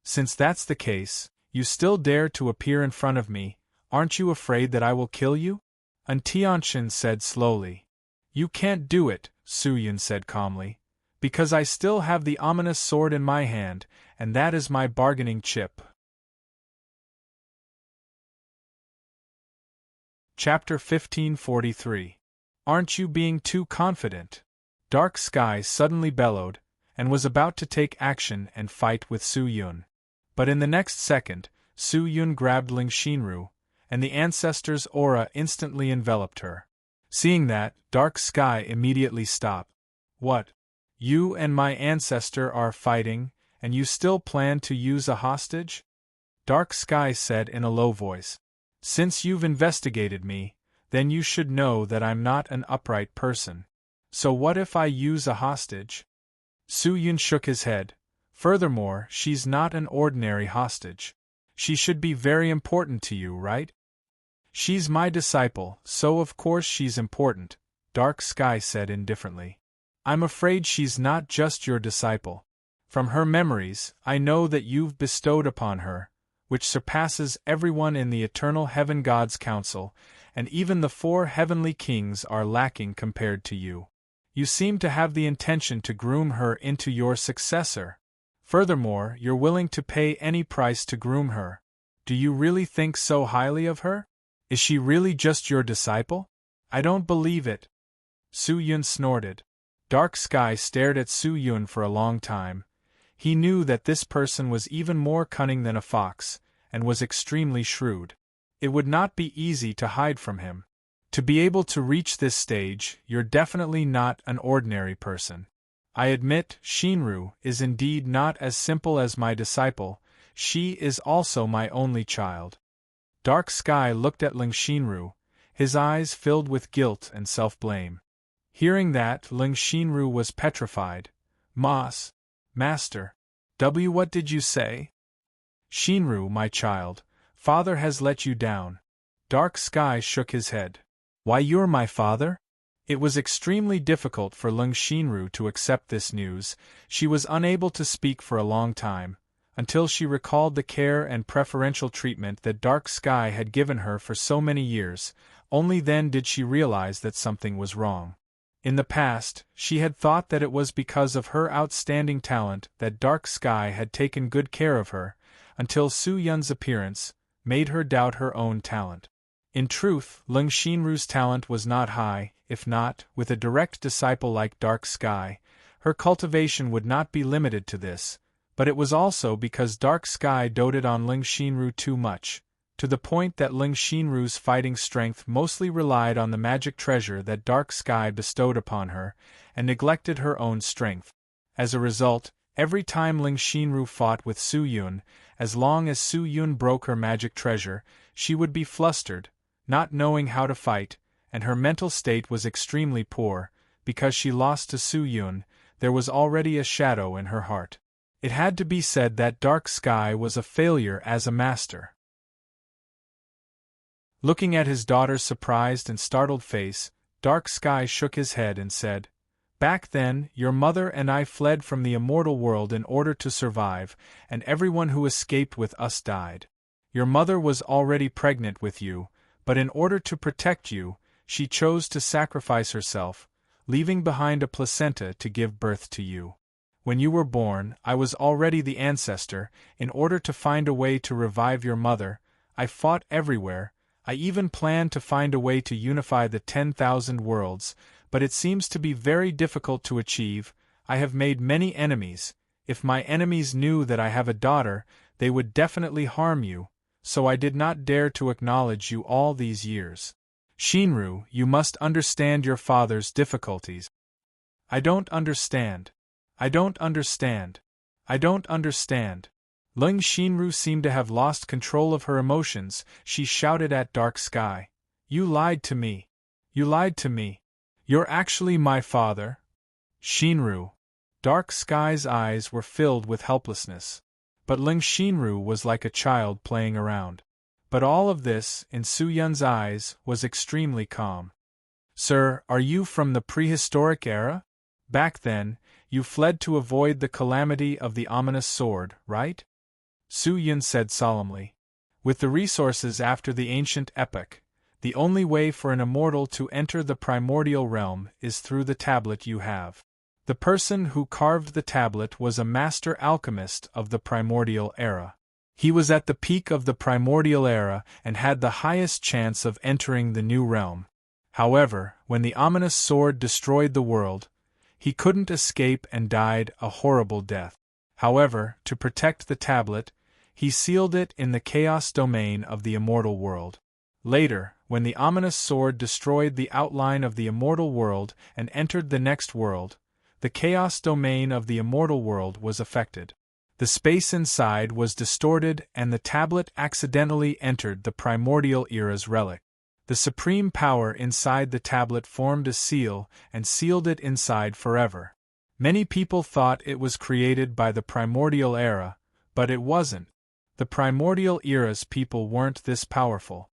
Since that's the case, you still dare to appear in front of me, aren't you afraid that I will kill you? Antianchin said slowly. You can't do it, Su Yun said calmly, because I still have the ominous sword in my hand, and that is my bargaining chip. Chapter 1543. Aren't you being too confident? Dark Sky suddenly bellowed, and was about to take action and fight with Su Yun. But in the next second, Su Yun grabbed Ling Xinru, and the ancestor's aura instantly enveloped her. Seeing that, Dark Sky immediately stopped. What? You and my ancestor are fighting, and you still plan to use a hostage? Dark Sky said in a low voice. Since you've investigated me, then you should know that I'm not an upright person. So what if I use a hostage? Su Yun shook his head. Furthermore, she's not an ordinary hostage. She should be very important to you, right? She's my disciple, so of course she's important, Dark Sky said indifferently. I'm afraid she's not just your disciple. From her memories, I know that you've bestowed upon her, which surpasses everyone in the eternal heaven God's council, and even the 4 heavenly kings are lacking compared to you. You seem to have the intention to groom her into your successor. Furthermore, you're willing to pay any price to groom her. Do you really think so highly of her? Is she really just your disciple? I don't believe it. Su Yun snorted. Dark Sky stared at Su Yun for a long time. He knew that this person was even more cunning than a fox, and was extremely shrewd. It would not be easy to hide from him. To be able to reach this stage, you're definitely not an ordinary person. I admit, Xinru is indeed not as simple as my disciple, she is also my only child. Dark Sky looked at Ling Xinru, his eyes filled with guilt and self-blame. Hearing that, Ling Xinru was petrified. Master. What did you say? Xinru, my child, father has let you down. Dark Sky shook his head. Why, you're my father? It was extremely difficult for Ling Xinru to accept this news. She was unable to speak for a long time, until she recalled the care and preferential treatment that Dark Sky had given her for so many years. Only then did she realize that something was wrong. In the past, she had thought that it was because of her outstanding talent that Dark Sky had taken good care of her, until Su Yun's appearance made her doubt her own talent. In truth, Ling Xinru's talent was not high. If not, with a direct disciple like Dark Sky, her cultivation would not be limited to this, but it was also because Dark Sky doted on Ling Xinru too much, to the point that Ling Xinru's fighting strength mostly relied on the magic treasure that Dark Sky bestowed upon her, and neglected her own strength. As a result, every time Ling Xinru fought with Su Yun, as long as Su Yun broke her magic treasure, she would be flustered, not knowing how to fight, and her mental state was extremely poor. Because she lost to Su Yun, there was already a shadow in her heart. It had to be said that Dark Sky was a failure as a master. Looking at his daughter's surprised and startled face, Dark Sky shook his head and said, Back then, your mother and I fled from the immortal world in order to survive, and everyone who escaped with us died. Your mother was already pregnant with you, but in order to protect you, she chose to sacrifice herself, leaving behind a placenta to give birth to you. When you were born, I was already the ancestor. In order to find a way to revive your mother, I fought everywhere. I even planned to find a way to unify the 10,000 worlds, but it seems to be very difficult to achieve. I have made many enemies. If my enemies knew that I have a daughter, they would definitely harm you, so I did not dare to acknowledge you all these years. Xinru, you must understand your father's difficulties. I don't understand. I don't understand. I don't understand. Ling Xinru seemed to have lost control of her emotions. She shouted at Dark Sky. You lied to me. You lied to me. You're actually my father? Xinru. Dark Sky's eyes were filled with helplessness. But Ling Xinru was like a child playing around. But all of this, in Su Yun's eyes, was extremely calm. Sir, are you from the prehistoric era? Back then, you fled to avoid the calamity of the ominous sword, right? Su Yun said solemnly. With the resources after the ancient epoch, the only way for an immortal to enter the primordial realm is through the tablet you have. The person who carved the tablet was a master alchemist of the primordial era. He was at the peak of the primordial era and had the highest chance of entering the new realm. However, when the ominous sword destroyed the world, he couldn't escape and died a horrible death. However, to protect the tablet, He sealed it in the chaos domain of the immortal world. Later, when the ominous sword destroyed the outline of the immortal world and entered the next world, the chaos domain of the immortal world was affected. The space inside was distorted and the tablet accidentally entered the primordial era's relic. The supreme power inside the tablet formed a seal and sealed it inside forever. Many people thought it was created by the primordial era, but it wasn't. The primordial era's people weren't this powerful.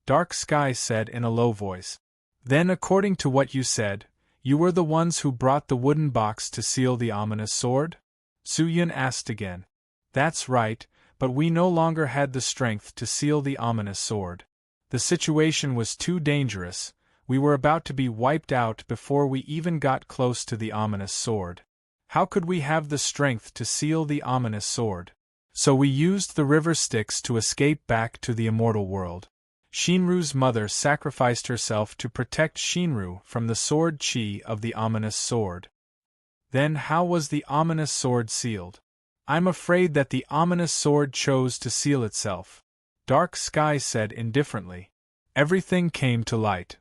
Dark Sky said in a low voice. Then, according to what you said, you were the ones who brought the wooden box to seal the ominous sword? Su-Yun asked again. That's right, but we no longer had the strength to seal the ominous sword. The situation was too dangerous. We were about to be wiped out before we even got close to the ominous sword. How could we have the strength to seal the ominous sword? So we used the river Styx to escape back to the immortal world. Shinru's mother sacrificed herself to protect Shinru from the sword chi of the ominous sword. Then how was the ominous sword sealed? I'm afraid that the ominous sword chose to seal itself. Dark Sky said indifferently. Everything came to light.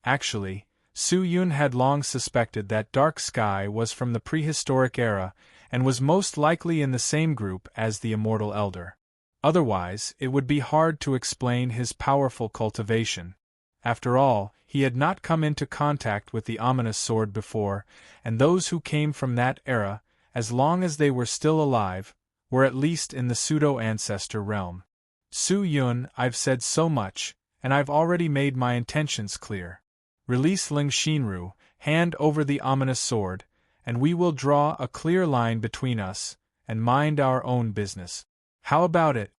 Actually, Su-Yun had long suspected that Dark Sky was from the prehistoric era and was most likely in the same group as the Immortal Elder. Otherwise, it would be hard to explain his powerful cultivation. After all, he had not come into contact with the ominous sword before, and those who came from that era, as long as they were still alive, were at least in the pseudo-ancestor realm. Su-Yun, I've said so much, and I've already made my intentions clear. Release Ling Shinru, hand over the ominous sword, and we will draw a clear line between us, and mind our own business. How about it?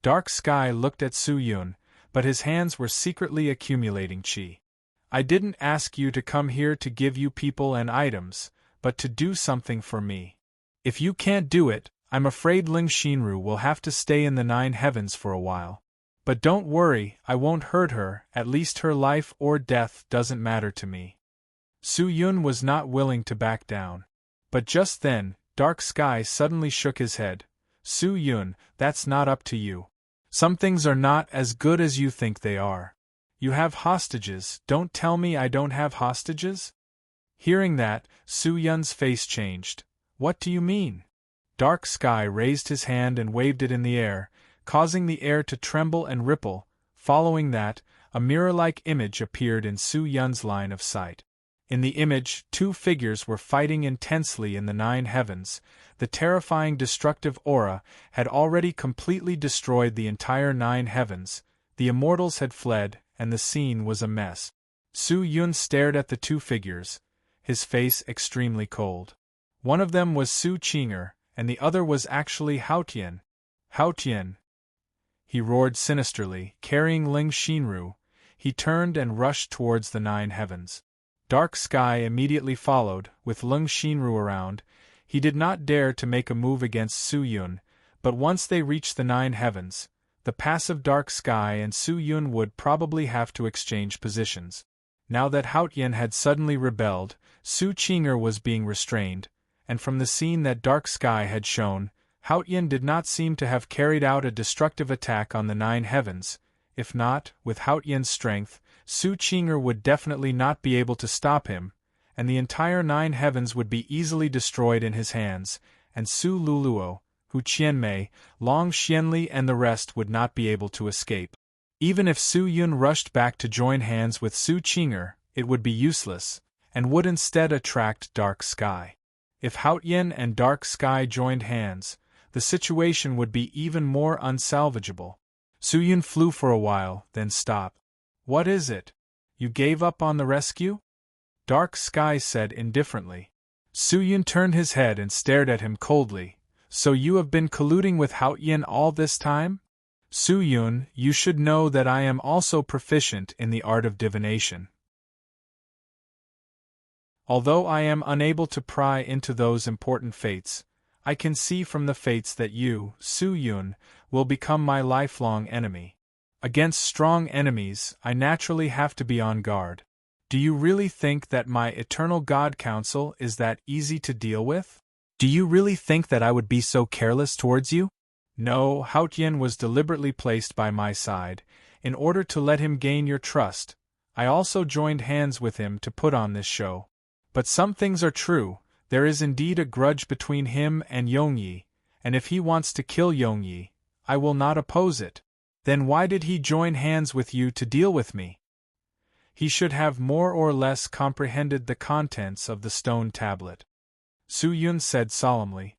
Dark Sky looked at Su-Yun, but his hands were secretly accumulating chi. I didn't ask you to come here to give you people and items, but to do something for me. If you can't do it, I'm afraid Ling Shinru will have to stay in the 9 heavens for a while. But don't worry, I won't hurt her, at least her life or death doesn't matter to me. Su-Yun was not willing to back down. But just then, Dark Sky suddenly shook his head. Su-Yun, that's not up to you. Some things are not as good as you think they are. You have hostages, don't tell me I don't have hostages? Hearing that, Su-Yun's face changed. What do you mean? Dark Sky raised his hand and waved it in the air, causing the air to tremble and ripple. Following that, a mirror-like image appeared in Su-Yun's line of sight. In the image, 2 figures were fighting intensely in the 9 heavens. The terrifying destructive aura had already completely destroyed the entire 9 heavens. The immortals had fled, and the scene was a mess. Su-Yun stared at the 2 figures, his face extremely cold. One of them was Su Qinger, and the other was actually Haotian. Haotian! He roared sinisterly, carrying Ling Shinru. He turned and rushed towards the 9 heavens. Dark Sky immediately followed, with Ling Shinru around. He did not dare to make a move against Su-Yun, but once they reached the 9 heavens, the passive Dark Sky and Su-Yun would probably have to exchange positions. Now that Haotian had suddenly rebelled, Su Qinger was being restrained, and from the scene that Dark Sky had shown, Haotian did not seem to have carried out a destructive attack on the 9 heavens. If not, with Haotian's strength, Su Qinger would definitely not be able to stop him, and the entire 9 heavens would be easily destroyed in his hands, and Su Luluo, Hu Qianmei, Long Xianli and the rest would not be able to escape. Even if Su-Yun rushed back to join hands with Su Qinger, it would be useless, and would instead attract Dark Sky. If Haotian and Dark Sky joined hands, the situation would be even more unsalvageable. Su-Yun flew for a while, then stopped. What is it? You gave up on the rescue? Dark Sky said indifferently. Su-Yun turned his head and stared at him coldly. So you have been colluding with Haotian all this time? Su-Yun, you should know that I am also proficient in the art of divination. Although I am unable to pry into those important fates, I can see from the fates that you, Su-Yun, will become my lifelong enemy. Against strong enemies, I naturally have to be on guard. Do you really think that my eternal God Council is that easy to deal with? Do you really think that I would be so careless towards you? No, Haotian was deliberately placed by my side, in order to let him gain your trust. I also joined hands with him to put on this show. But some things are true, there is indeed a grudge between him and Yongyi, and if he wants to kill Yongyi, I will not oppose it. Then why did he join hands with you to deal with me? He should have more or less comprehended the contents of the stone tablet. Su Yun said solemnly.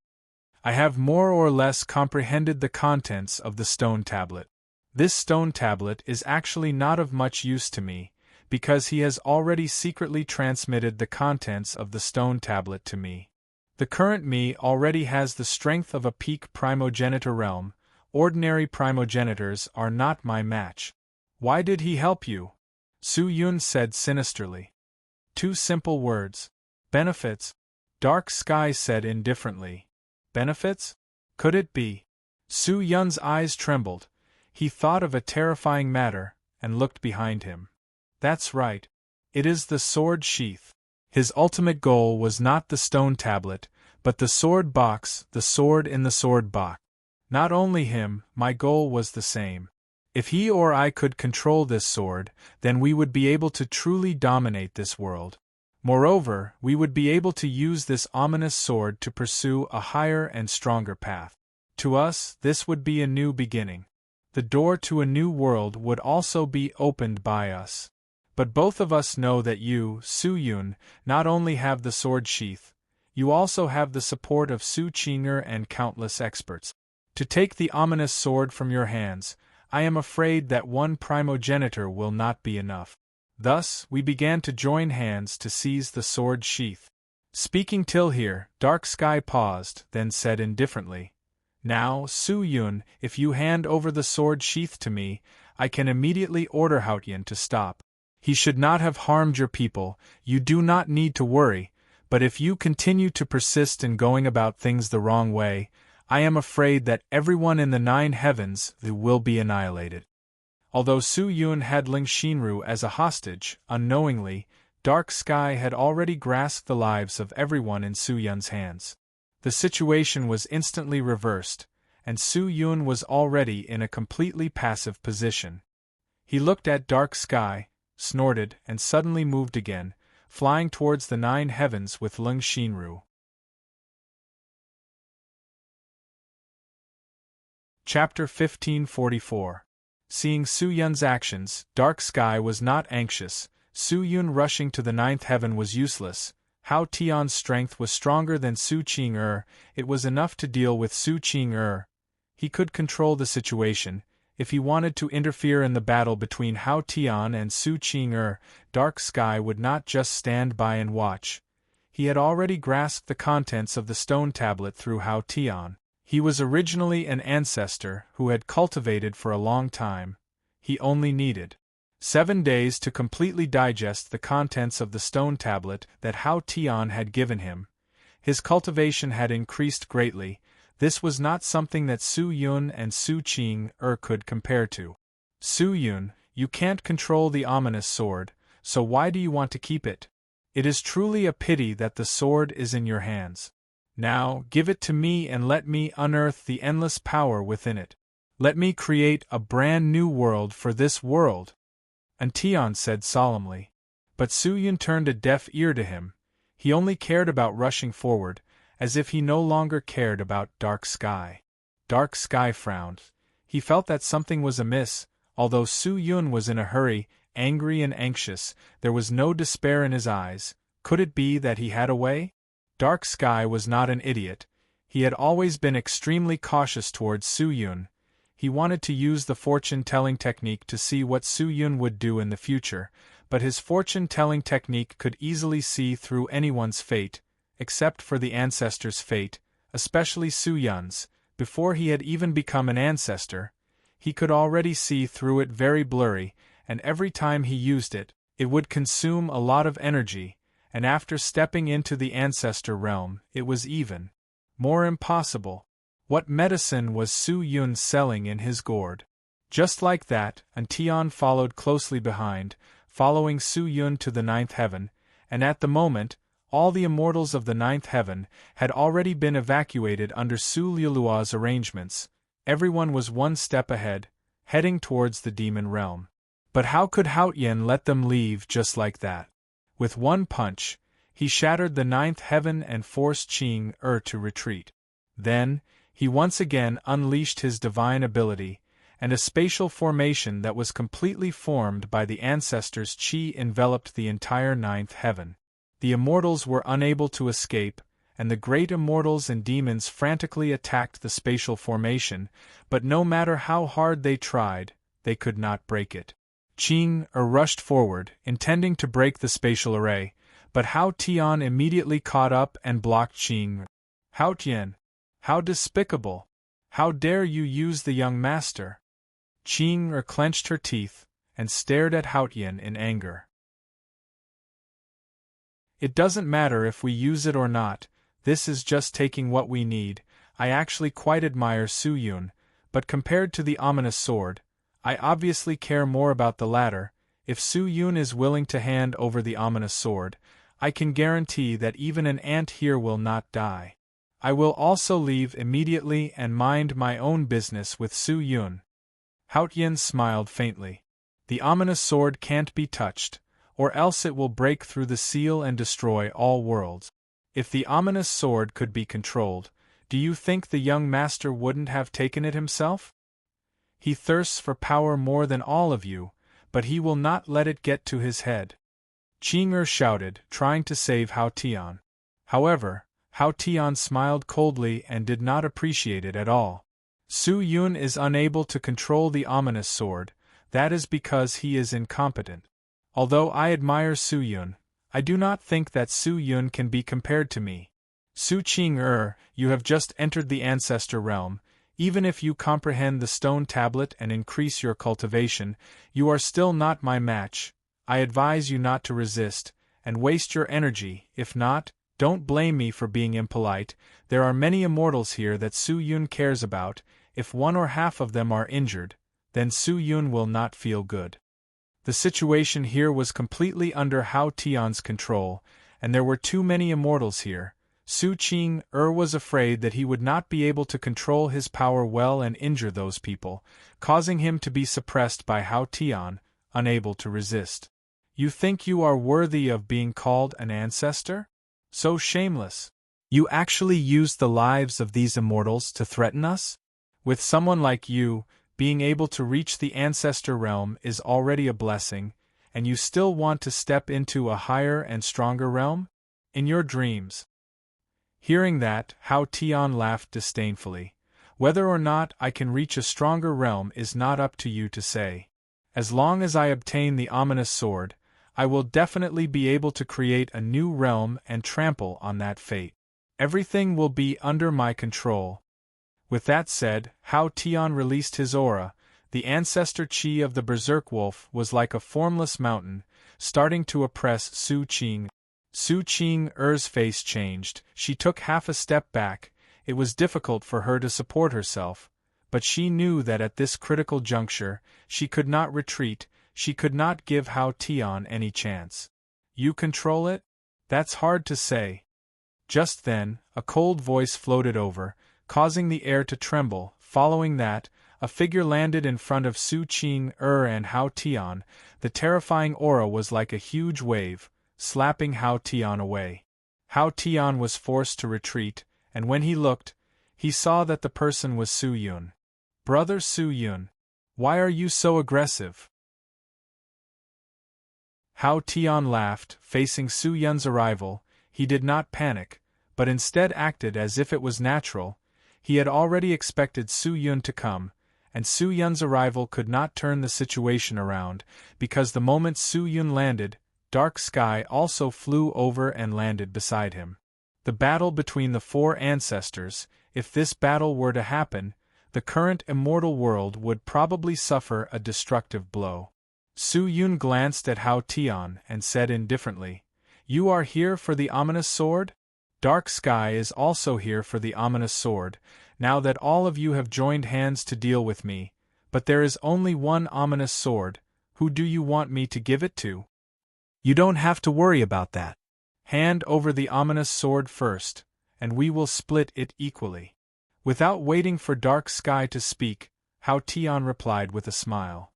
I have more or less comprehended the contents of the stone tablet. This stone tablet is actually not of much use to me, because he has already secretly transmitted the contents of the stone tablet to me. The current me already has the strength of a peak primogenitor realm. Ordinary primogenitors are not my match. Why did he help you? Su Yun said sinisterly. 2 simple words. Benefits. Dark Sky said indifferently. Benefits? Could it be? Su Yun's eyes trembled. He thought of a terrifying matter, and looked behind him. That's right. It is the sword sheath. His ultimate goal was not the stone tablet, but the sword box, the sword in the sword box. Not only him, my goal was the same. If he or I could control this sword, then we would be able to truly dominate this world. Moreover, we would be able to use this ominous sword to pursue a higher and stronger path. To us, this would be a new beginning. The door to a new world would also be opened by us. But both of us know that you, Su Yun, not only have the sword sheath, you also have the support of Su Qing'er and countless experts. To take the ominous sword from your hands, I am afraid that one primogenitor will not be enough. Thus, we began to join hands to seize the sword sheath. Speaking till here, Dark Sky paused, then said indifferently, Now, Su Yun, if you hand over the sword sheath to me, I can immediately order Haotian to stop. He should not have harmed your people, you do not need to worry, but if you continue to persist in going about things the wrong way, I am afraid that everyone in the 9 heavens will be annihilated. Although Su Yun had Ling Xinru as a hostage, unknowingly, Dark Sky had already grasped the lives of everyone in Su Yun's hands. The situation was instantly reversed, and Su Yun was already in a completely passive position. He looked at Dark Sky, snorted, and suddenly moved again, flying towards the 9 heavens with Ling Xinru. Chapter 1544. Seeing Su Yun's actions, Dark Sky was not anxious. Su Yun rushing to the 9th heaven was useless. Hao Tian's strength was stronger than Su Qing'er. It was enough to deal with Su Qing'er. He could control the situation. If he wanted to interfere in the battle between Hao Tian and Su Qing'er, Dark Sky would not just stand by and watch. He had already grasped the contents of the stone tablet through Hao Tian. He was originally an ancestor who had cultivated for a long time. He only needed 7 days to completely digest the contents of the stone tablet that Hao Tian had given him. His cultivation had increased greatly. This was not something that Su Yun and Su Qing'er could compare to. Su Yun, you can't control the ominous sword, so why do you want to keep it? It is truly a pity that the sword is in your hands. Now, give it to me and let me unearth the endless power within it. Let me create a brand new world for this world. Antion said solemnly. But Su Yun turned a deaf ear to him. He only cared about rushing forward, as if he no longer cared about Dark Sky. Dark Sky frowned. He felt that something was amiss. Although Su Yun was in a hurry, angry and anxious, there was no despair in his eyes. Could it be that he had a way? Dark Sky was not an idiot. He had always been extremely cautious towards Su Yun. He wanted to use the fortune-telling technique to see what Su Yun would do in the future, but his fortune-telling technique could easily see through anyone's fate, except for the ancestor's fate, especially Su Yun's. Before he had even become an ancestor, he could already see through it very blurry, and every time he used it, it would consume a lot of energy, and after stepping into the ancestor realm, it was even more impossible. What medicine was Su Yun selling in his gourd? Just like that, Antion followed closely behind, following Su Yun to the 9th heaven, and at the moment, All the immortals of the ninth heaven had already been evacuated under Su Liulua's arrangements. Everyone was one step ahead, heading towards the demon realm. But how could Haotian let them leave just like that? With one punch, he shattered the ninth heaven and forced Qing to retreat. Then, he once again unleashed his divine ability, and a spatial formation that was completely formed by the ancestors' Qi enveloped the entire ninth heaven. The immortals were unable to escape, and the great immortals and demons frantically attacked the spatial formation, but no matter how hard they tried, they could not break it. Qing rushed forward, intending to break the spatial array, but Hao Tian immediately caught up and blocked Qing. Hao Tian! How despicable! How dare you use the young master? Qing clenched her teeth, and stared at Hao Tian in anger. It doesn't matter if we use it or not, this is just taking what we need. I actually quite admire Su Yun, but compared to the ominous sword, I obviously care more about the latter. If Su Yun is willing to hand over the ominous sword, I can guarantee that even an ant here will not die. I will also leave immediately and mind my own business with Su Yun. Hao Tian smiled faintly. The ominous sword can't be touched, or else it will break through the seal and destroy all worlds. If the ominous sword could be controlled, do you think the young master wouldn't have taken it himself? He thirsts for power more than all of you, but he will not let it get to his head. Qing shouted, trying to save Hao Tian. However, Hao Tian smiled coldly and did not appreciate it at all. Su Yun is unable to control the ominous sword, that is because he is incompetent. Although I admire Su Yun, I do not think that Su Yun can be compared to me. Su Qing you have just entered the ancestor realm. Even if you comprehend the stone tablet and increase your cultivation, you are still not my match. I advise you not to resist, and waste your energy. If not, don't blame me for being impolite. There are many immortals here that Su Yun cares about. If one or half of them are injured, then Su Yun will not feel good. The situation here was completely under Hao Tian's control, and there were too many immortals here. Su Qing was afraid that he would not be able to control his power well and injure those people, causing him to be suppressed by Hao Tian, unable to resist. You think you are worthy of being called an ancestor? So shameless. You actually used the lives of these immortals to threaten us? With someone like you, being able to reach the ancestor realm is already a blessing, and you still want to step into a higher and stronger realm? In your dreams. Hearing that, Hao Tian laughed disdainfully. Whether or not I can reach a stronger realm is not up to you to say. As long as I obtain the ominous sword, I will definitely be able to create a new realm and trample on that fate. Everything will be under my control. With that said, Hao Tian released his aura. The ancestor Qi of the Berserk Wolf was like a formless mountain, starting to oppress Su Qing. Su Qing's face changed. She took half a step back. It was difficult for her to support herself, but she knew that at this critical juncture, she could not retreat. She could not give Hao Tian any chance. You control it? That's hard to say. Just then, a cold voice floated over, causing the air to tremble. Following that, a figure landed in front of Su Qing and Hao Tian. The terrifying aura was like a huge wave, slapping Hao Tian away. Hao Tian was forced to retreat, and when he looked, he saw that the person was Su Yun. Brother Su Yun, why are you so aggressive? Hao Tian laughed, facing Su Yun's arrival. He did not panic, but instead acted as if it was natural. He had already expected Su Yun to come, and Su Yun's arrival could not turn the situation around, because the moment Su Yun landed, Dark Sky also flew over and landed beside him. The battle between the four ancestors, if this battle were to happen, the current immortal world would probably suffer a destructive blow. Su Yun glanced at Hao Tian and said indifferently, "You are here for the ominous sword? Dark Sky is also here for the ominous sword, now that all of you have joined hands to deal with me, but there is only one ominous sword. Who do you want me to give it to?" "You don't have to worry about that. Hand over the ominous sword first, and we will split it equally. Without waiting for Dark Sky to speak, Hao Tian replied with a smile.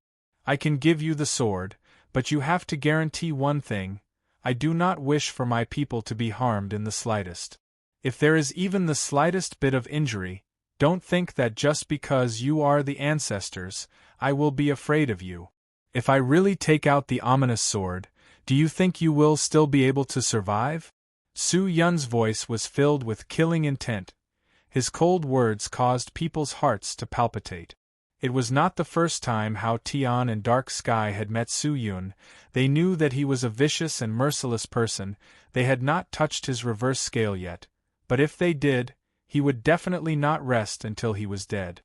I can give you the sword, but you have to guarantee one thing: I do not wish for my people to be harmed in the slightest. If there is even the slightest bit of injury, don't think that just because you are the ancestors, I will be afraid of you. If I really take out the ominous sword, do you think you will still be able to survive? Su Yun's voice was filled with killing intent. His cold words caused people's hearts to palpitate. It was not the first time Hao Tian and Dark Sky had met Su Yun. They knew that he was a vicious and merciless person. They had not touched his reverse scale yet, but if they did, he would definitely not rest until he was dead.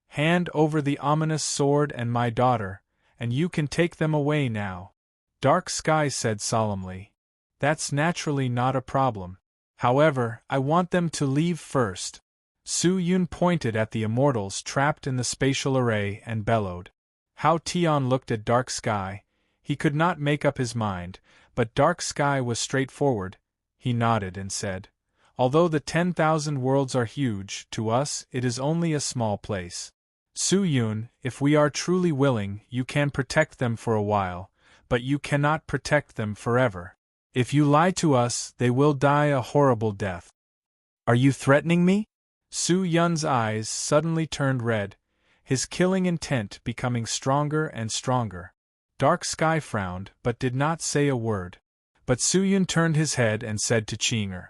Hand over the ominous sword and my daughter, and you can take them away now. Dark Sky said solemnly. That's naturally not a problem. However, I want them to leave first. Su Yun pointed at the immortals trapped in the spatial array and bellowed. Hao Tian looked at Dark Sky. He could not make up his mind, but Dark Sky was straightforward. He nodded and said, although the 10,000 worlds are huge, to us it is only a small place. Su Yun, if we are truly willing, you can protect them for a while, but you cannot protect them forever. If you lie to us, they will die a horrible death. Are you threatening me? Su Yun's eyes suddenly turned red, his killing intent becoming stronger and stronger. Dark Sky frowned but did not say a word. But Su Yun turned his head and said to Qing'er,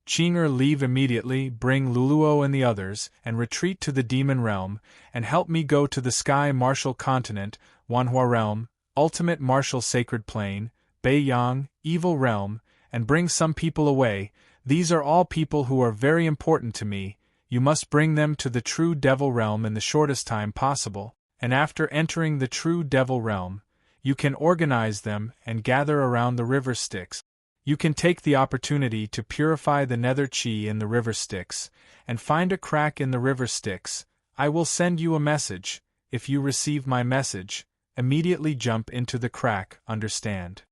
Qing'er, leave immediately, bring Luluo and the others, and retreat to the demon realm, and help me go to the Sky Martial Continent, Wanhua Realm, Ultimate Martial Sacred Plane, Beiyang, Evil Realm, and bring some people away. These are all people who are very important to me. You must bring them to the true Devil Realm in the shortest time possible, and after entering the true Devil Realm, you can organize them and gather around the river Styx. You can take the opportunity to purify the nether chi in the river Styx, and find a crack in the river Styx. I will send you a message. If you receive my message, immediately jump into the crack, understand?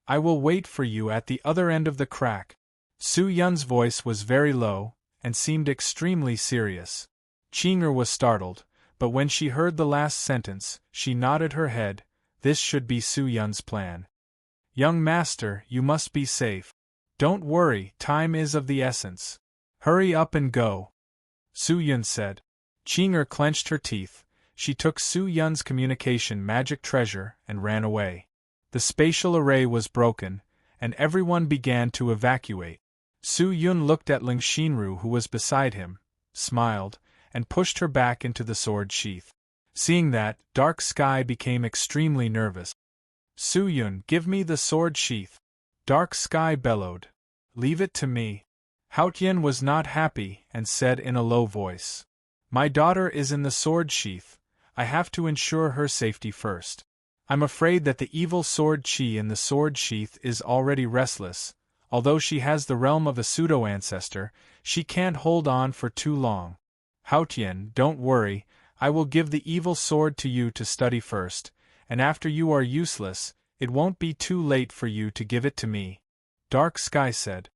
I will wait for you at the other end of the crack. Su Yun's voice was very low, and seemed extremely serious. Qing'er was startled, but when she heard the last sentence, she nodded her head. This should be Su Yun's plan. Young master, you must be safe. Don't worry, time is of the essence. Hurry up and go. Su Yun said. Qing'er clenched her teeth. She took Su Yun's communication magic treasure and ran away. The spatial array was broken, and everyone began to evacuate. Su Yun looked at Ling Xinru, who was beside him, smiled, and pushed her back into the sword sheath. Seeing that, Dark Sky became extremely nervous. Su Yun, give me the sword sheath. Dark Sky bellowed. Leave it to me. Hao Tian was not happy and said in a low voice. My daughter is in the sword sheath. I have to ensure her safety first. I'm afraid that the evil sword chi in the sword sheath is already restless. Although she has the realm of a pseudo-ancestor, she can't hold on for too long. Hao Tian, don't worry, I will give the evil sword to you to study first, and after you are useless, it won't be too late for you to give it to me. Dark Sky said.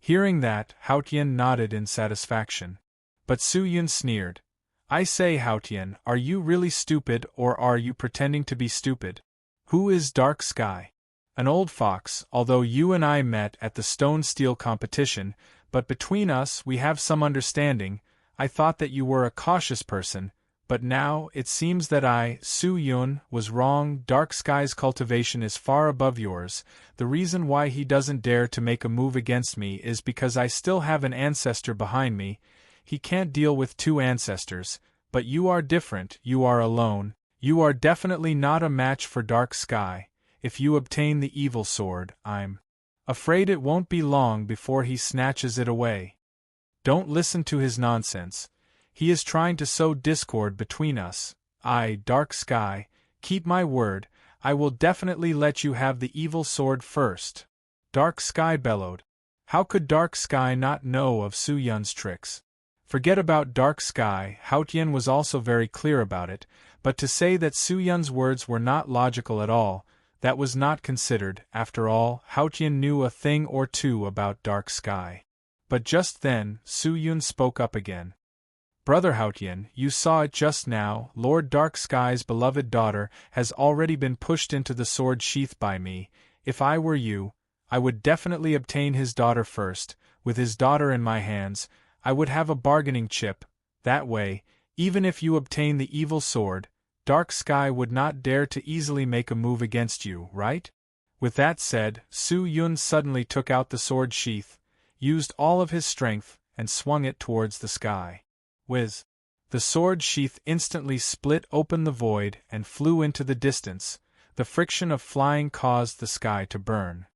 Hearing that, Hao Tian nodded in satisfaction. But Su Yun sneered. I say, Hao Tian, are you really stupid or are you pretending to be stupid? Who is Dark Sky? An old fox, although you and I met at the stone steel competition, but between us we have some understanding. I thought that you were a cautious person, but now it seems that I, Su Yun, was wrong. Dark Sky's cultivation is far above yours. The reason why he doesn't dare to make a move against me is because I still have an ancestor behind me. He can't deal with two ancestors, but you are different, you are alone. You are definitely not a match for Dark Sky. If you obtain the evil sword, I'm afraid it won't be long before he snatches it away. Don't listen to his nonsense. He is trying to sow discord between us. I, Dark Sky, keep my word, I will definitely let you have the evil sword first. Dark Sky bellowed. How could Dark Sky not know of Su Yun's tricks? Forget about Dark Sky, Hao Tian was also very clear about it, but to say that Su Yun's words were not logical at all, That was not considered. After all, Hao Tian knew a thing or two about dark sky. But just then, Su Yun spoke up again. Brother Hao Tian, you saw it just now, Lord Dark Sky's beloved daughter has already been pushed into the sword sheath by me. If I were you, I would definitely obtain his daughter first. With his daughter in my hands, I would have a bargaining chip. That way, even if you obtain the evil sword, Dark Sky would not dare to easily make a move against you, right? With that said, Su Yun suddenly took out the sword sheath, used all of his strength, and swung it towards the sky. Whiz! The sword sheath instantly split open the void and flew into the distance. The friction of flying caused the sky to burn.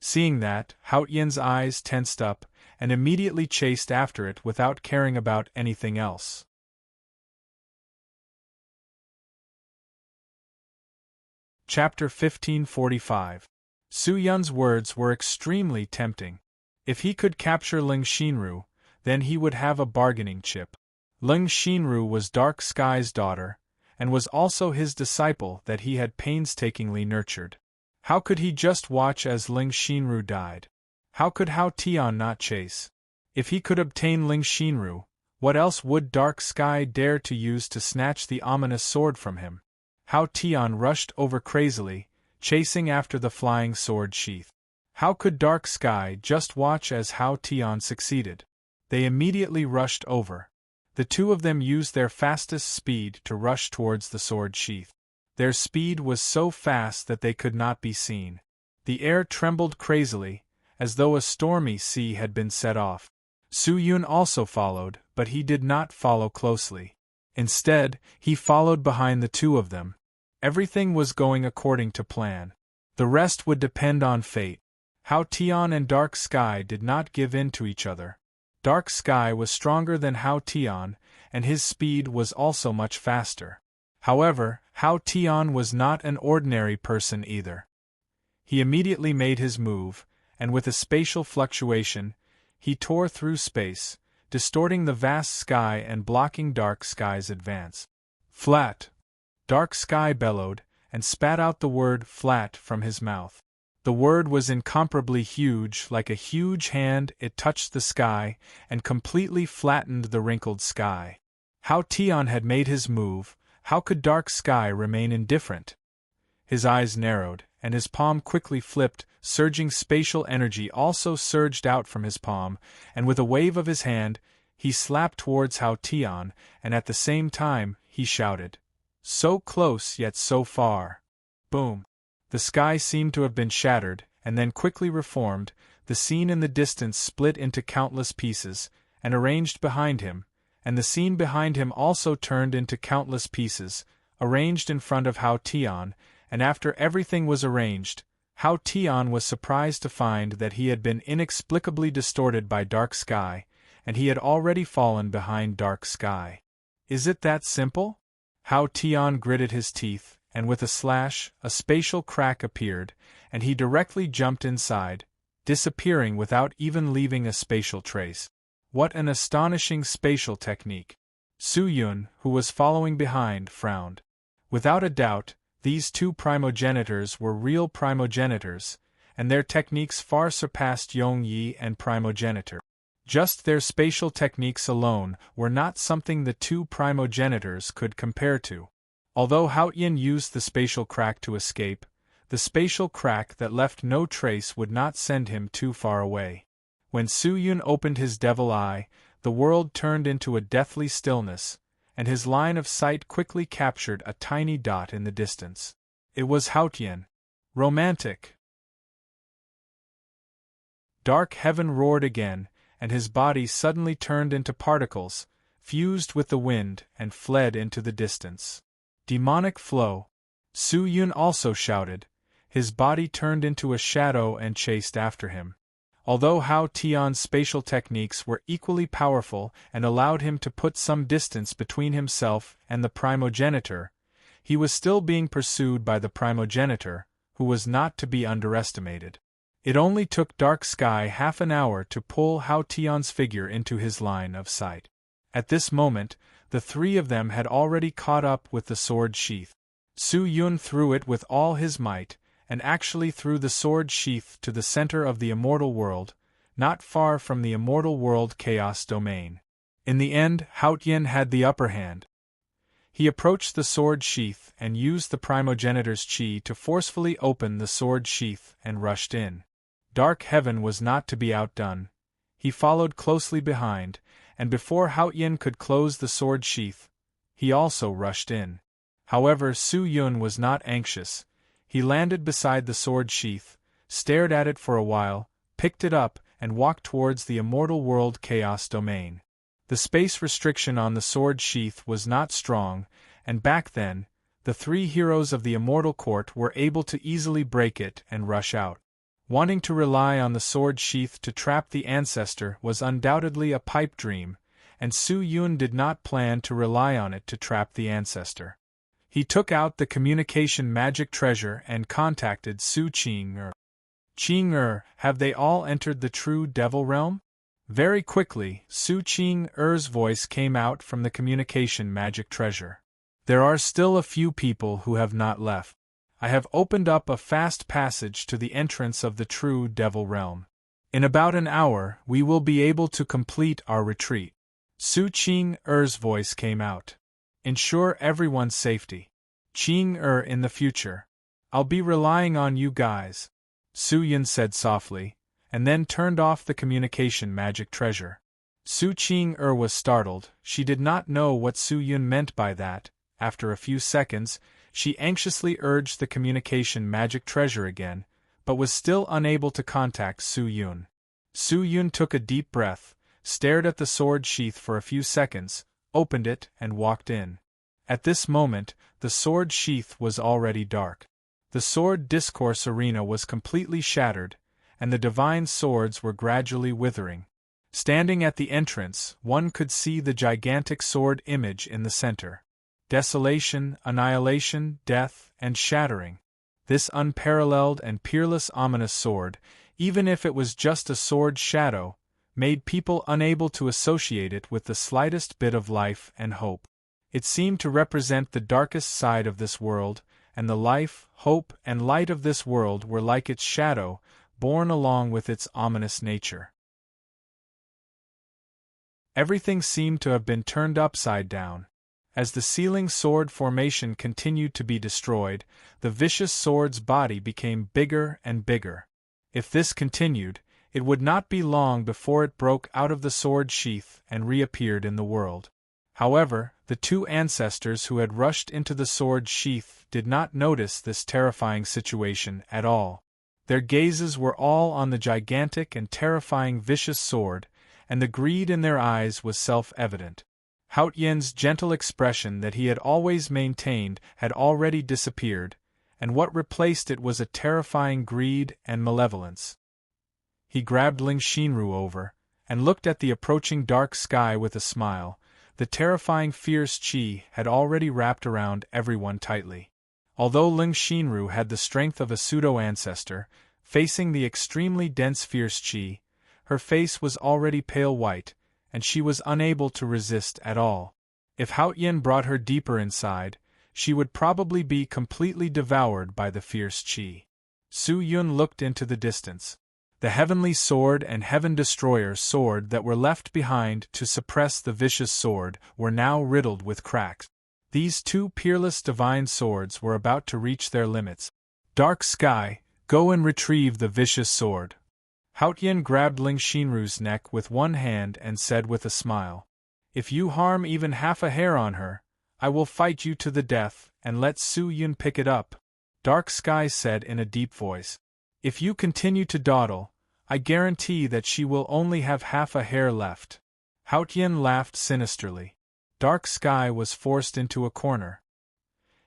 Seeing that, Hao Tian's eyes tensed up, and immediately chased after it without caring about anything else. Chapter 1545. Su Yun's words were extremely tempting. If he could capture Ling Xinru, then he would have a bargaining chip. Ling Xinru was Dark Sky's daughter, and was also his disciple that he had painstakingly nurtured. How could he just watch as Ling Xinru died? How could Hao Tian not chase? If he could obtain Ling Xinru, what else would Dark Sky dare to use to snatch the ominous sword from him? Hao Tian rushed over crazily, chasing after the flying sword sheath. How could Dark Sky just watch as Hao Tian succeeded? They immediately rushed over. The two of them used their fastest speed to rush towards the sword sheath. Their speed was so fast that they could not be seen. The air trembled crazily, as though a stormy sea had been set off. Su Yun also followed, but he did not follow closely. Instead, he followed behind the two of them. Everything was going according to plan. The rest would depend on fate. Hao Tian and Dark Sky did not give in to each other. Dark Sky was stronger than Hao Tian, and his speed was also much faster. However, Hao Tian was not an ordinary person either. He immediately made his move, and with a spatial fluctuation, he tore through space, distorting the vast sky and blocking Dark Sky's advance. Flat! Dark Sky bellowed, and spat out the word flat from his mouth. The word was incomparably huge, like a huge hand. It touched the sky, and completely flattened the wrinkled sky. Hao Tian had made his move. How could Dark Sky remain indifferent? His eyes narrowed, and his palm quickly flipped. Surging spatial energy also surged out from his palm, and with a wave of his hand, he slapped towards Hao Tian, and at the same time, he shouted, "So close yet so far!" Boom! The sky seemed to have been shattered, and then quickly reformed. The scene in the distance split into countless pieces, and arranged behind him, and the scene behind him also turned into countless pieces, arranged in front of Hao Tian, and after everything was arranged, Hao Tian was surprised to find that he had been inexplicably distorted by Dark Sky, and he had already fallen behind Dark Sky. Is it that simple? Hao Tian gritted his teeth, and with a slash, a spatial crack appeared, and he directly jumped inside, disappearing without even leaving a spatial trace. What an astonishing spatial technique! Su Yun, who was following behind, frowned. Without a doubt, these two primogenitors were real primogenitors, and their techniques far surpassed Yong Yi and primogenitor. Just their spatial techniques alone were not something the two primogenitors could compare to. Although Hao Tian used the spatial crack to escape, the spatial crack that left no trace would not send him too far away. When Su Yun opened his devil eye, the world turned into a deathly stillness, and his line of sight quickly captured a tiny dot in the distance. It was Hao Tian. Romantic! Dark heaven roared again, and his body suddenly turned into particles, fused with the wind, and fled into the distance. Demonic flow! Su Yun also shouted. His body turned into a shadow and chased after him. Although Hao Tian's spatial techniques were equally powerful and allowed him to put some distance between himself and the primogenitor, he was still being pursued by the primogenitor, who was not to be underestimated. It only took Dark Sky half an hour to pull Hao Tian's figure into his line of sight. At this moment, the three of them had already caught up with the sword sheath. Su Yun threw it with all his might, and actually threw the sword sheath to the center of the immortal world, not far from the immortal world chaos domain. In the end, Haotian had the upper hand. He approached the sword sheath and used the primogenitor's chi to forcefully open the sword sheath and rushed in. Dark Heaven was not to be outdone. He followed closely behind, and before Haotian could close the sword sheath, he also rushed in. However, Su Yun was not anxious. He landed beside the sword sheath, stared at it for a while, picked it up, and walked towards the immortal world chaos domain. The space restriction on the sword sheath was not strong, and back then, the three heroes of the immortal court were able to easily break it and rush out. Wanting to rely on the sword sheath to trap the ancestor was undoubtedly a pipe dream, and Su Yun did not plan to rely on it to trap the ancestor. He took out the communication magic treasure and contacted Su Qing-er. Qing-er, have they all entered the true devil realm? Very quickly, Su Qing-er's voice came out from the communication magic treasure. There are still a few people who have not left. I have opened up a fast passage to the entrance of the true devil realm. In about an hour, we will be able to complete our retreat. Su Qing-er's voice came out. Ensure everyone's safety. Qing-er in the future. I'll be relying on you guys, Su Yun said softly, and then turned off the communication magic treasure. Su Qing-er was startled. She did not know what Su Yun meant by that. After a few seconds, she anxiously urged the communication magic treasure again, but was still unable to contact Su Yun. Su Yun took a deep breath, stared at the sword sheath for a few seconds, opened it, and walked in. At this moment, the sword sheath was already dark. The sword discourse arena was completely shattered, and the divine swords were gradually withering. Standing at the entrance, one could see the gigantic sword image in the center. Desolation, annihilation, death, and shattering. This unparalleled and peerless ominous sword, even if it was just a sword shadow, made people unable to associate it with the slightest bit of life and hope. It seemed to represent the darkest side of this world, and the life, hope, and light of this world were like its shadow, born along with its ominous nature. Everything seemed to have been turned upside down. As the sealing sword formation continued to be destroyed, the vicious sword's body became bigger and bigger. If this continued, it would not be long before it broke out of the sword sheath and reappeared in the world. However, the two ancestors who had rushed into the sword sheath did not notice this terrifying situation at all. Their gazes were all on the gigantic and terrifying vicious sword, and the greed in their eyes was self-evident. Haotian's gentle expression that he had always maintained had already disappeared, and what replaced it was a terrifying greed and malevolence. He grabbed Ling Xinru over, and looked at the approaching dark sky with a smile. The terrifying fierce qi had already wrapped around everyone tightly. Although Ling Xinru had the strength of a pseudo-ancestor, facing the extremely dense fierce qi, her face was already pale white, and she was unable to resist at all. If Haotian brought her deeper inside, she would probably be completely devoured by the fierce qi. Su Yun looked into the distance. The heavenly sword and heaven destroyer sword that were left behind to suppress the vicious sword were now riddled with cracks. These two peerless divine swords were about to reach their limits. Dark sky, go and retrieve the vicious sword. Haotian grabbed Ling Xinru's neck with one hand and said with a smile, "If you harm even half a hair on her, I will fight you to the death, and let Su Yun pick it up." Dark Sky said in a deep voice, "If you continue to dawdle, I guarantee that she will only have half a hair left." Haotian laughed sinisterly. Dark Sky was forced into a corner.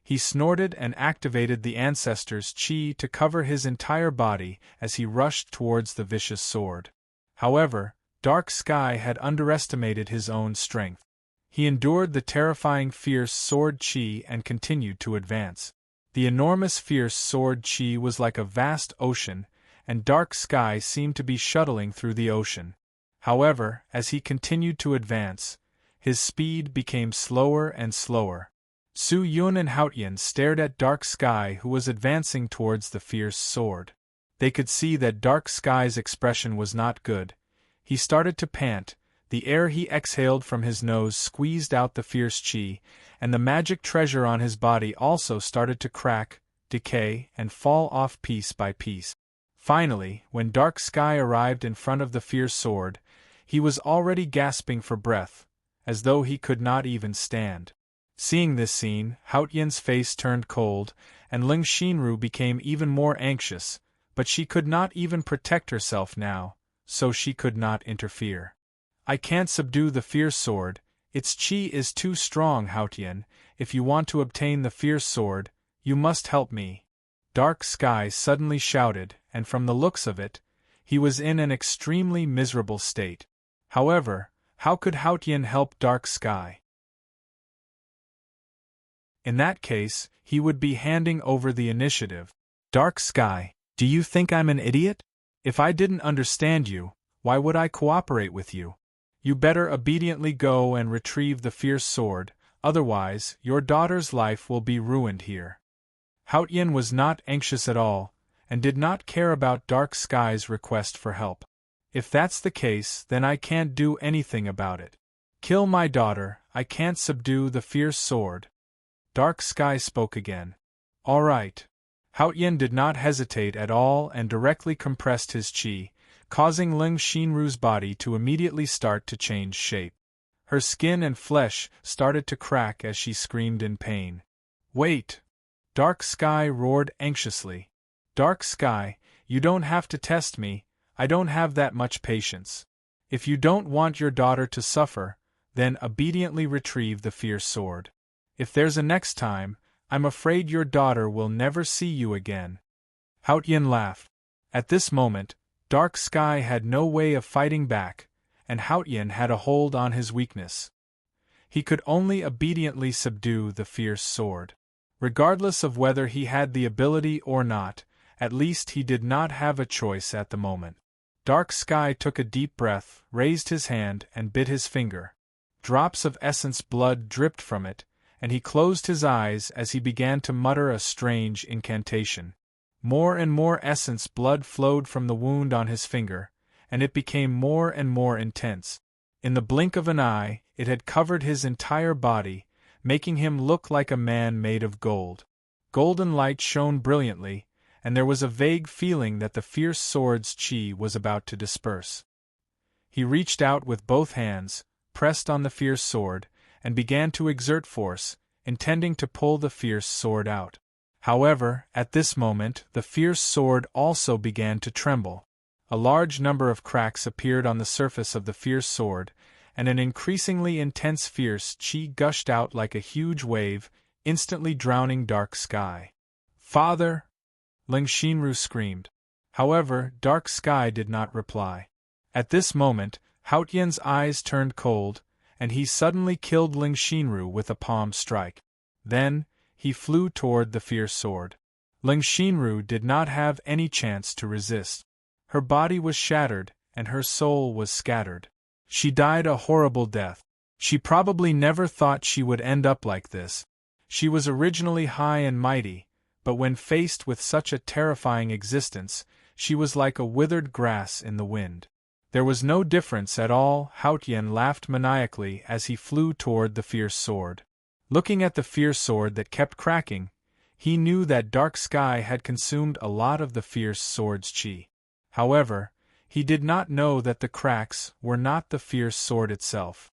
He snorted and activated the ancestor's qi to cover his entire body as he rushed towards the vicious sword. However, Dark Sky had underestimated his own strength. He endured the terrifying fierce sword qi and continued to advance. The enormous fierce sword qi was like a vast ocean, and Dark Sky seemed to be shuttling through the ocean. However, as he continued to advance, his speed became slower and slower. Su Yun and Haotian stared at Dark Sky, who was advancing towards the fierce sword. They could see that Dark Sky's expression was not good. He started to pant, the air he exhaled from his nose squeezed out the fierce chi, and the magic treasure on his body also started to crack, decay, and fall off piece by piece. Finally, when Dark Sky arrived in front of the fierce sword, he was already gasping for breath, as though he could not even stand. Seeing this scene, Haotian's face turned cold, and Ling Xinru became even more anxious, but she could not even protect herself now, so she could not interfere. I can't subdue the fierce sword, its chi is too strong, Haotian. If you want to obtain the fierce sword, you must help me. Dark Sky suddenly shouted, and from the looks of it, he was in an extremely miserable state. However, how could Haotian help Dark Sky? In that case, he would be handing over the initiative. Dark Sky, do you think I'm an idiot? If I didn't understand you, why would I cooperate with you? You better obediently go and retrieve the fierce sword, otherwise your daughter's life will be ruined here. Haotian was not anxious at all, and did not care about Dark Sky's request for help. If that's the case, then I can't do anything about it. Kill my daughter, I can't subdue the fierce sword. Dark Sky spoke again. All right. Haotian did not hesitate at all and directly compressed his chi, causing Ling Xinru's body to immediately start to change shape. Her skin and flesh started to crack as she screamed in pain. Wait! Dark Sky roared anxiously. Dark Sky, you don't have to test me, I don't have that much patience. If you don't want your daughter to suffer, then obediently retrieve the fierce sword. If there's a next time, I'm afraid your daughter will never see you again. Haotian laughed. At this moment, Dark Sky had no way of fighting back, and Haotian had a hold on his weakness. He could only obediently subdue the fierce sword. Regardless of whether he had the ability or not, at least he did not have a choice at the moment. Dark Sky took a deep breath, raised his hand, and bit his finger. Drops of essence blood dripped from it, and he closed his eyes as he began to mutter a strange incantation. More and more essence blood flowed from the wound on his finger, and it became more and more intense. In the blink of an eye, it had covered his entire body, making him look like a man made of gold. Golden light shone brilliantly, and there was a vague feeling that the fierce sword's chi was about to disperse. He reached out with both hands, pressed on the fierce sword, and began to exert force, intending to pull the fierce sword out. However, at this moment, the fierce sword also began to tremble. A large number of cracks appeared on the surface of the fierce sword, and an increasingly intense fierce chi gushed out like a huge wave, instantly drowning Dark Sky. Father! Ling Xinru screamed. However, Dark Sky did not reply. At this moment, Haotian's eyes turned cold, and he suddenly killed Ling Xinru with a palm strike. Then, he flew toward the fierce sword. Ling Xinru did not have any chance to resist. Her body was shattered, and her soul was scattered. She died a horrible death. She probably never thought she would end up like this. She was originally high and mighty, but when faced with such a terrifying existence, she was like a withered grass in the wind. There was no difference at all. Haotian laughed maniacally as he flew toward the fierce sword. Looking at the fierce sword that kept cracking, he knew that Dark Sky had consumed a lot of the fierce sword's chi. However, he did not know that the cracks were not the fierce sword itself.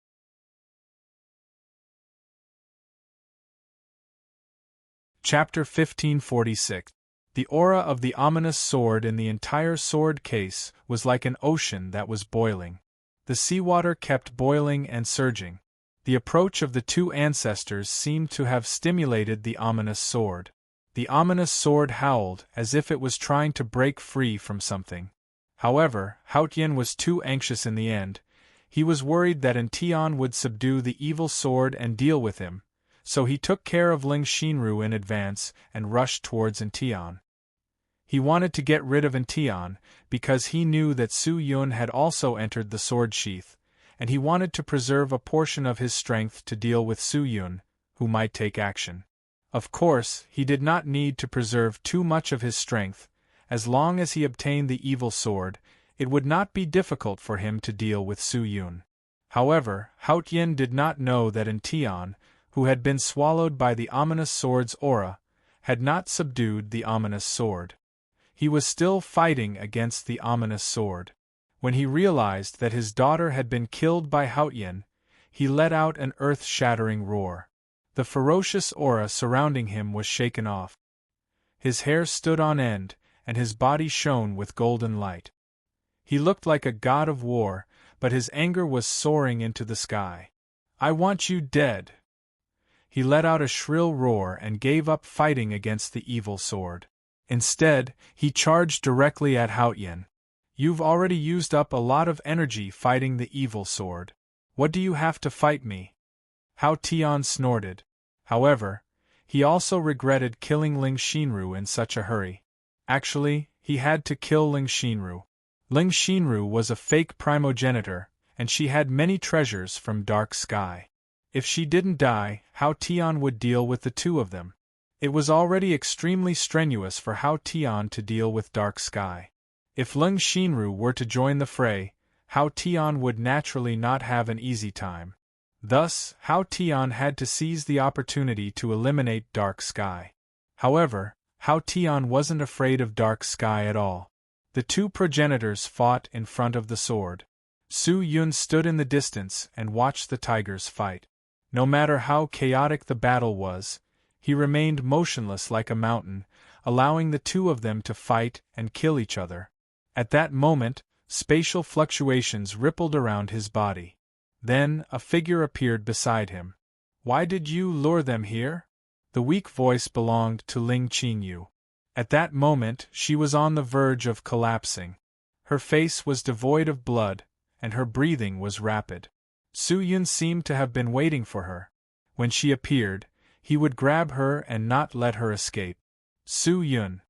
Chapter 1546. The aura of the ominous sword in the entire sword case was like an ocean that was boiling. The seawater kept boiling and surging. The approach of the two ancestors seemed to have stimulated the ominous sword. The ominous sword howled as if it was trying to break free from something. However, Haotian was too anxious in the end. He was worried that Ention would subdue the evil sword and deal with him, so he took care of Ling Xinru in advance and rushed towards Ention. He wanted to get rid of Ention because he knew that Su Yun had also entered the sword sheath, and he wanted to preserve a portion of his strength to deal with Su Yun, who might take action. Of course, he did not need to preserve too much of his strength. As long as he obtained the evil sword, it would not be difficult for him to deal with Su Yun. However, Hao Tian did not know that Tian, who had been swallowed by the ominous sword's aura, had not subdued the ominous sword. He was still fighting against the ominous sword. When he realized that his daughter had been killed by Hao Tian, he let out an earth-shattering roar. The ferocious aura surrounding him was shaken off. His hair stood on end, and his body shone with golden light. He looked like a god of war, but his anger was soaring into the sky. "I want you dead!" He let out a shrill roar and gave up fighting against the evil sword. Instead, he charged directly at Hao Tian. "You've already used up a lot of energy fighting the evil sword. What do you have to fight me?" Hao Tian snorted. However, he also regretted killing Ling Xinru in such a hurry. Actually, he had to kill Ling Xinru. Ling Xinru was a fake primogenitor, and she had many treasures from Dark Sky. If she didn't die, Hao Tian would deal with the two of them. It was already extremely strenuous for Hao Tian to deal with Dark Sky. If Ling Xinru were to join the fray, Hao Tian would naturally not have an easy time. Thus, Hao Tian had to seize the opportunity to eliminate Dark Sky. However, Hao Tian wasn't afraid of Dark Sky at all. The two progenitors fought in front of the sword. Su Yun stood in the distance and watched the tigers fight. No matter how chaotic the battle was, he remained motionless like a mountain, allowing the two of them to fight and kill each other. At that moment, spatial fluctuations rippled around his body. Then, a figure appeared beside him. "Why did you lure them here?" The weak voice belonged to Ling Qingyu. At that moment, she was on the verge of collapsing. Her face was devoid of blood, and her breathing was rapid. Su Yun seemed to have been waiting for her. When she appeared, he would grab her and not let her escape. "Su Yun."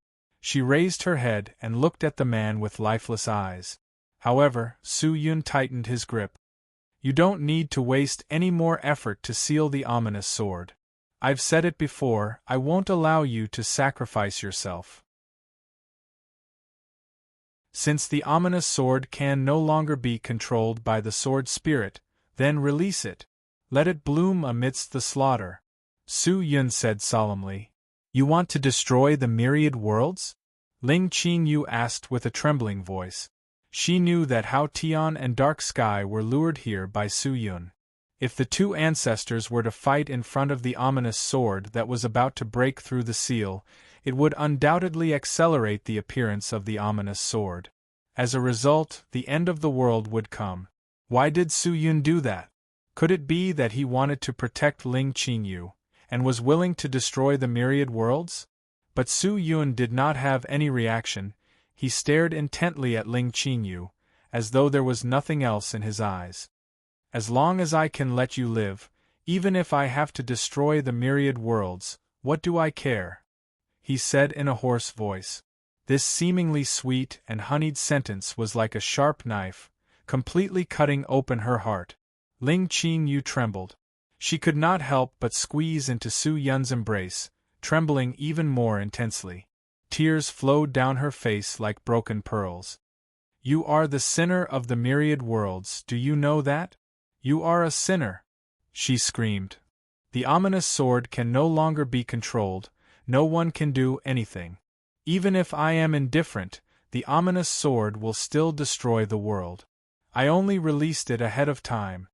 She raised her head and looked at the man with lifeless eyes. However, Su Yun tightened his grip. "You don't need to waste any more effort to seal the ominous sword. I've said it before, I won't allow you to sacrifice yourself. Since the ominous sword can no longer be controlled by the sword spirit, then release it. Let it bloom amidst the slaughter," Su Yun said solemnly. "You want to destroy the myriad worlds?" Ling Qingyu asked with a trembling voice. She knew that Hao Tian and Dark Sky were lured here by Su Yun. If the two ancestors were to fight in front of the ominous sword that was about to break through the seal, it would undoubtedly accelerate the appearance of the ominous sword. As a result, the end of the world would come. Why did Su Yun do that? Could it be that he wanted to protect Ling Qingyu, and was willing to destroy the myriad worlds? But Su Yun did not have any reaction. He stared intently at Ling Qingyu, as though there was nothing else in his eyes. "As long as I can let you live, even if I have to destroy the myriad worlds, what do I care?" he said in a hoarse voice. This seemingly sweet and honeyed sentence was like a sharp knife, completely cutting open her heart. Ling Qingyu trembled. She could not help but squeeze into Su Yun's embrace, trembling even more intensely. Tears flowed down her face like broken pearls. "You are the sinner of the myriad worlds, do you know that? You are a sinner!" she screamed. "The ominous sword can no longer be controlled, no one can do anything. Even if I am indifferent, the ominous sword will still destroy the world. I only released it ahead of time.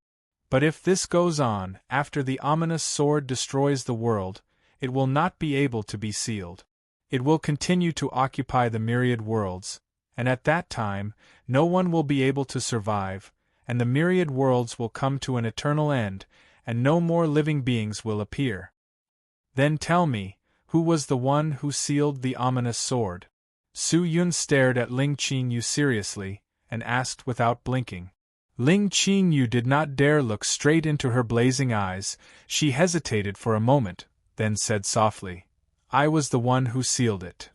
But if this goes on, after the ominous sword destroys the world, it will not be able to be sealed. It will continue to occupy the myriad worlds, and at that time, no one will be able to survive, and the myriad worlds will come to an eternal end, and no more living beings will appear. Then tell me, who was the one who sealed the ominous sword?" Su Yun stared at Ling Qingyu seriously, and asked without blinking. Ling Qingyu did not dare look straight into her blazing eyes. She hesitated for a moment, then said softly, "I was the one who sealed it."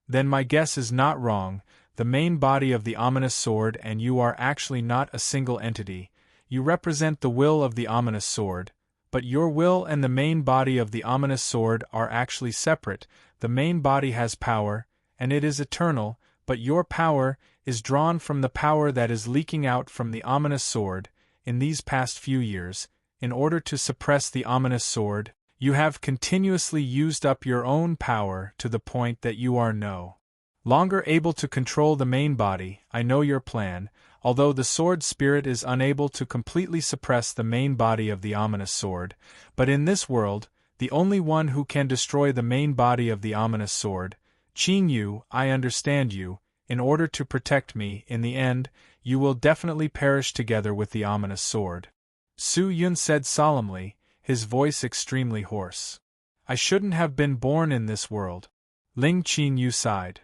"Then my guess is not wrong. The main body of the ominous sword and you are actually not a single entity. You represent the will of the ominous sword, But your will and the main body of the ominous sword are actually separate. The main body has power, and it is eternal, but your power is drawn from the power that is leaking out from the ominous sword. In these past few years, in order to suppress the ominous sword, you have continuously used up your own power to the point that you are no longer able to control the main body. I know your plan. Although the sword spirit is unable to completely suppress the main body of the ominous sword, but in this world, the only one who can destroy the main body of the ominous sword, Qing Yu, I understand you. In order to protect me, in the end, you will definitely perish together with the ominous sword. Su Yun said solemnly, his voice extremely hoarse. I shouldn't have been born in this world. Ling Qing Yu sighed.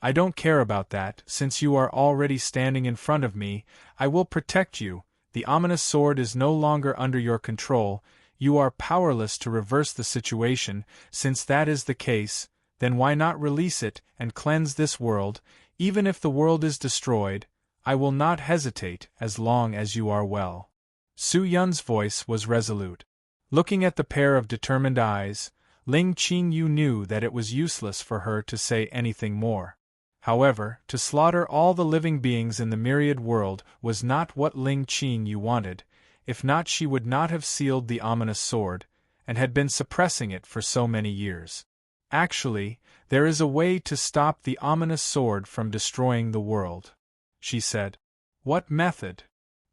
I don't care about that. Since you are already standing in front of me, I will protect you. The ominous sword is no longer under your control. You are powerless to reverse the situation. Since that is the case, then why not release it and cleanse this world? Even if the world is destroyed, I will not hesitate as long as you are well. Su Yun's voice was resolute. Looking at the pair of determined eyes, Ling Qing Yu knew that it was useless for her to say anything more. However, to slaughter all the living beings in the myriad world was not what Ling Qing Yu wanted. If not, she would not have sealed the ominous sword, and had been suppressing it for so many years. Actually, there is a way to stop the ominous sword from destroying the world, she said. What method?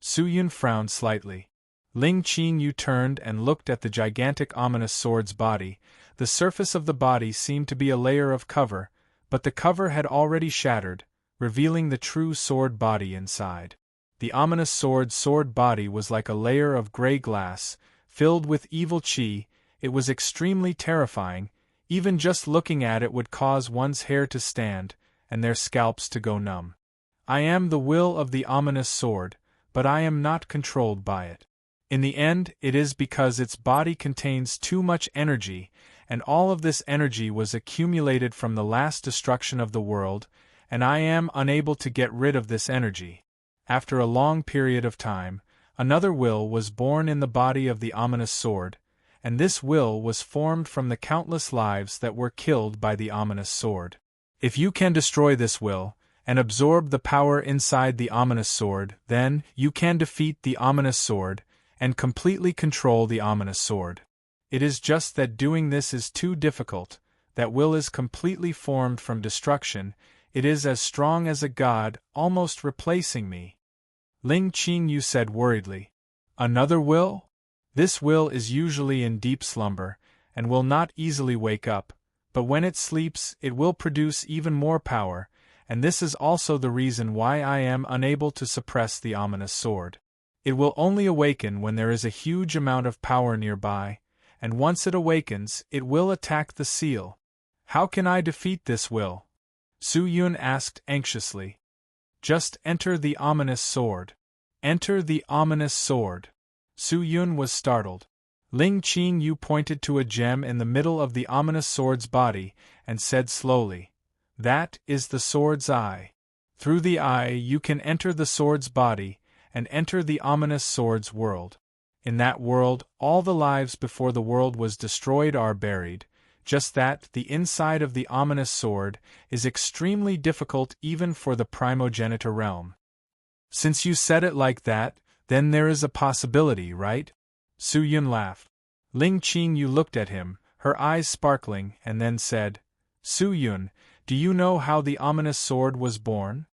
Su Yun frowned slightly. Ling Qing Yu turned and looked at the gigantic ominous sword's body. The surface of the body seemed to be a layer of cover, but the cover had already shattered, revealing the true sword body inside. The ominous sword body was like a layer of gray glass, filled with evil qi. It was extremely terrifying. Even just looking at it would cause one's hair to stand, and their scalps to go numb. I am the will of the ominous sword, but I am not controlled by it. In the end, it is because its body contains too much energy, and all of this energy was accumulated from the last destruction of the world, and I am unable to get rid of this energy. After a long period of time, another will was born in the body of the ominous sword, and this will was formed from the countless lives that were killed by the ominous sword. If you can destroy this will, and absorb the power inside the ominous sword, then you can defeat the ominous sword, and completely control the ominous sword. It is just that doing this is too difficult. That will is completely formed from destruction. It is as strong as a god, almost replacing me. Ling Qing Yu said worriedly. Another will? This will is usually in deep slumber, and will not easily wake up, but when it sleeps it will produce even more power, and this is also the reason why I am unable to suppress the ominous sword. It will only awaken when there is a huge amount of power nearby, and once it awakens, it will attack the seal. How can I defeat this will? Su Yun asked anxiously. Just enter the ominous sword. Enter the ominous sword. Su Yun was startled. Ling Qing Yu pointed to a gem in the middle of the ominous sword's body, and said slowly, That is the sword's eye. Through the eye you can enter the sword's body, and enter the ominous sword's world. In that world, all the lives before the world was destroyed are buried. Just that, the inside of the ominous sword is extremely difficult even for the primogenitor realm. Since you said it like that, then there is a possibility, right? Su Yun laughed. Ling Qing Yu looked at him, her eyes sparkling, and then said, Su Yun, do you know how the ominous sword was born?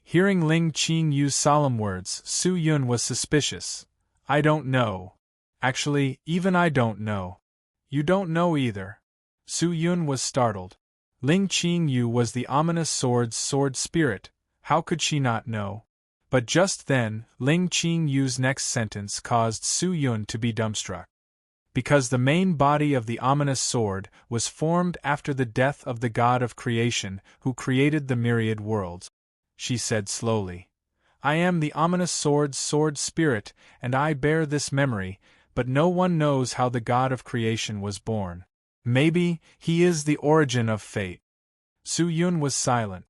Hearing Ling Qing Yu's solemn words, Su Yun was suspicious. I don't know. Actually, even I don't know. You don't know either. Su Yun was startled. Ling Qing Yu was the ominous sword's sword spirit. How could she not know? But just then, Ling Qing Yu's next sentence caused Su Yun to be dumbstruck. Because the main body of the ominous sword was formed after the death of the god of creation who created the myriad worlds. She said slowly. I am the ominous sword's sword spirit, and I bear this memory, but no one knows how the god of creation was born. Maybe he is the origin of fate. Su Yun was silent.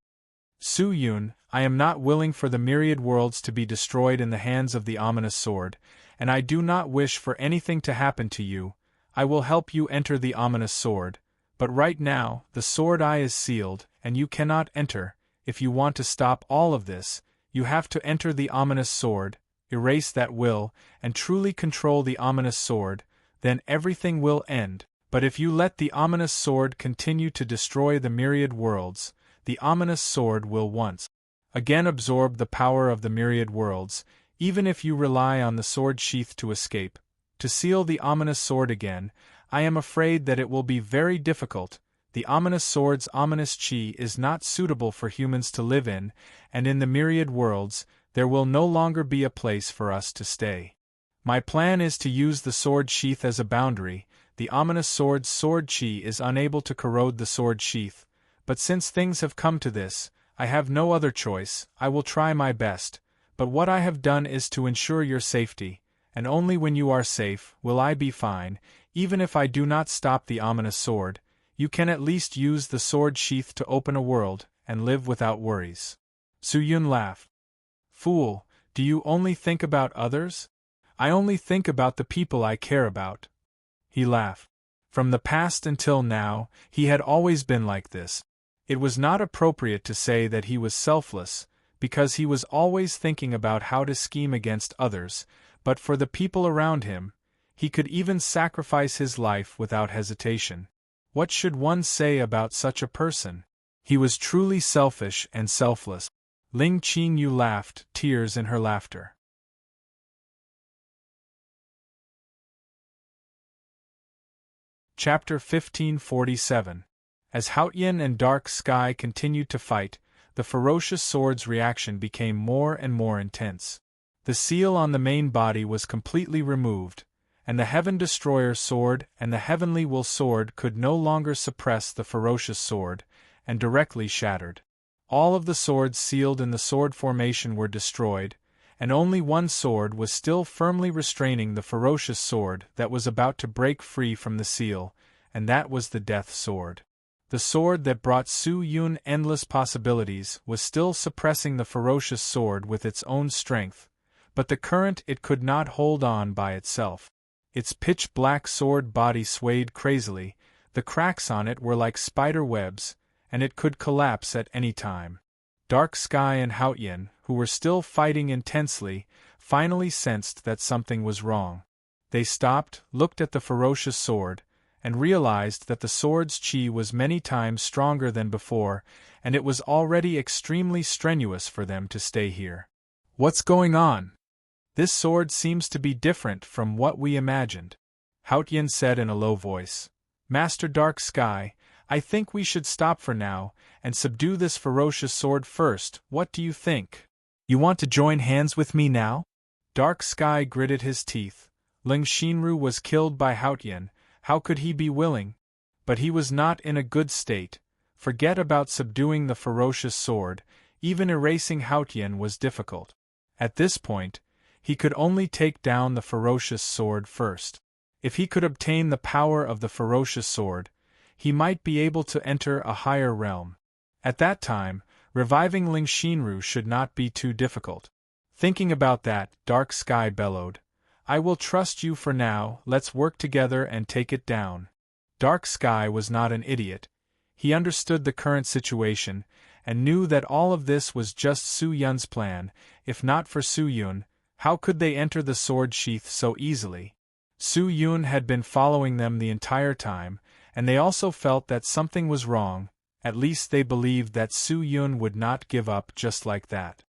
Su Yun, I am not willing for the myriad worlds to be destroyed in the hands of the ominous sword, and I do not wish for anything to happen to you. I will help you enter the ominous sword, but right now, the sword eye is sealed, and you cannot enter. If you want to stop all of this, you have to enter the ominous sword, erase that will, and truly control the ominous sword, then everything will end. But if you let the ominous sword continue to destroy the myriad worlds, the ominous sword will once again absorb the power of the myriad worlds, even if you rely on the sword sheath to escape. To seal the ominous sword again, I am afraid that it will be very difficult. The ominous sword's ominous chi is not suitable for humans to live in, and in the myriad worlds, there will no longer be a place for us to stay. My plan is to use the sword sheath as a boundary. The ominous sword's sword chi is unable to corrode the sword sheath, but since things have come to this, I have no other choice. I will try my best, but what I have done is to ensure your safety, and only when you are safe will I be fine. Even if I do not stop the ominous sword, you can at least use the sword sheath to open a world, and live without worries. Su-Yun laughed. Fool, do you only think about others? I only think about the people I care about. He laughed. From the past until now, he had always been like this. It was not appropriate to say that he was selfless, because he was always thinking about how to scheme against others, but for the people around him, he could even sacrifice his life without hesitation. What should one say about such a person? He was truly selfish and selfless. Ling Qingyu laughed, tears in her laughter. Chapter 1547. As Haotian and Dark Sky continued to fight, the ferocious sword's reaction became more and more intense. The seal on the main body was completely removed, and the Heaven Destroyer sword and the Heavenly Will sword could no longer suppress the ferocious sword, and directly shattered. All of the swords sealed in the sword formation were destroyed, and only one sword was still firmly restraining the ferocious sword that was about to break free from the seal, and that was the Death Sword. The sword that brought Su-Yun endless possibilities was still suppressing the ferocious sword with its own strength, but the current it could not hold on by itself. Its pitch-black sword body swayed crazily, the cracks on it were like spider webs, and it could collapse at any time. Dark Sky and Haotian, who were still fighting intensely, finally sensed that something was wrong. They stopped, looked at the ferocious sword, and realized that the sword's chi was many times stronger than before, and it was already extremely strenuous for them to stay here. What's going on? This sword seems to be different from what we imagined, Haotian said in a low voice. Master Dark Sky, I think we should stop for now, and subdue this ferocious sword first. What do you think? You want to join hands with me now? Dark Sky gritted his teeth. Ling Xinru was killed by Haotian. How could he be willing? But he was not in a good state. Forget about subduing the ferocious sword, even erasing Haotian was difficult. At this point, he could only take down the ferocious sword first. If he could obtain the power of the ferocious sword, he might be able to enter a higher realm. At that time, reviving Ling Xinru should not be too difficult. Thinking about that, Dark Sky bellowed. I will trust you for now, let's work together and take it down. Dark Sky was not an idiot. He understood the current situation, and knew that all of this was just Su-Yun's plan. If not for Su-Yun, how could they enter the sword sheath so easily? Su-Yun had been following them the entire time, and they also felt that something was wrong. At least they believed that Su-Yun would not give up just like that.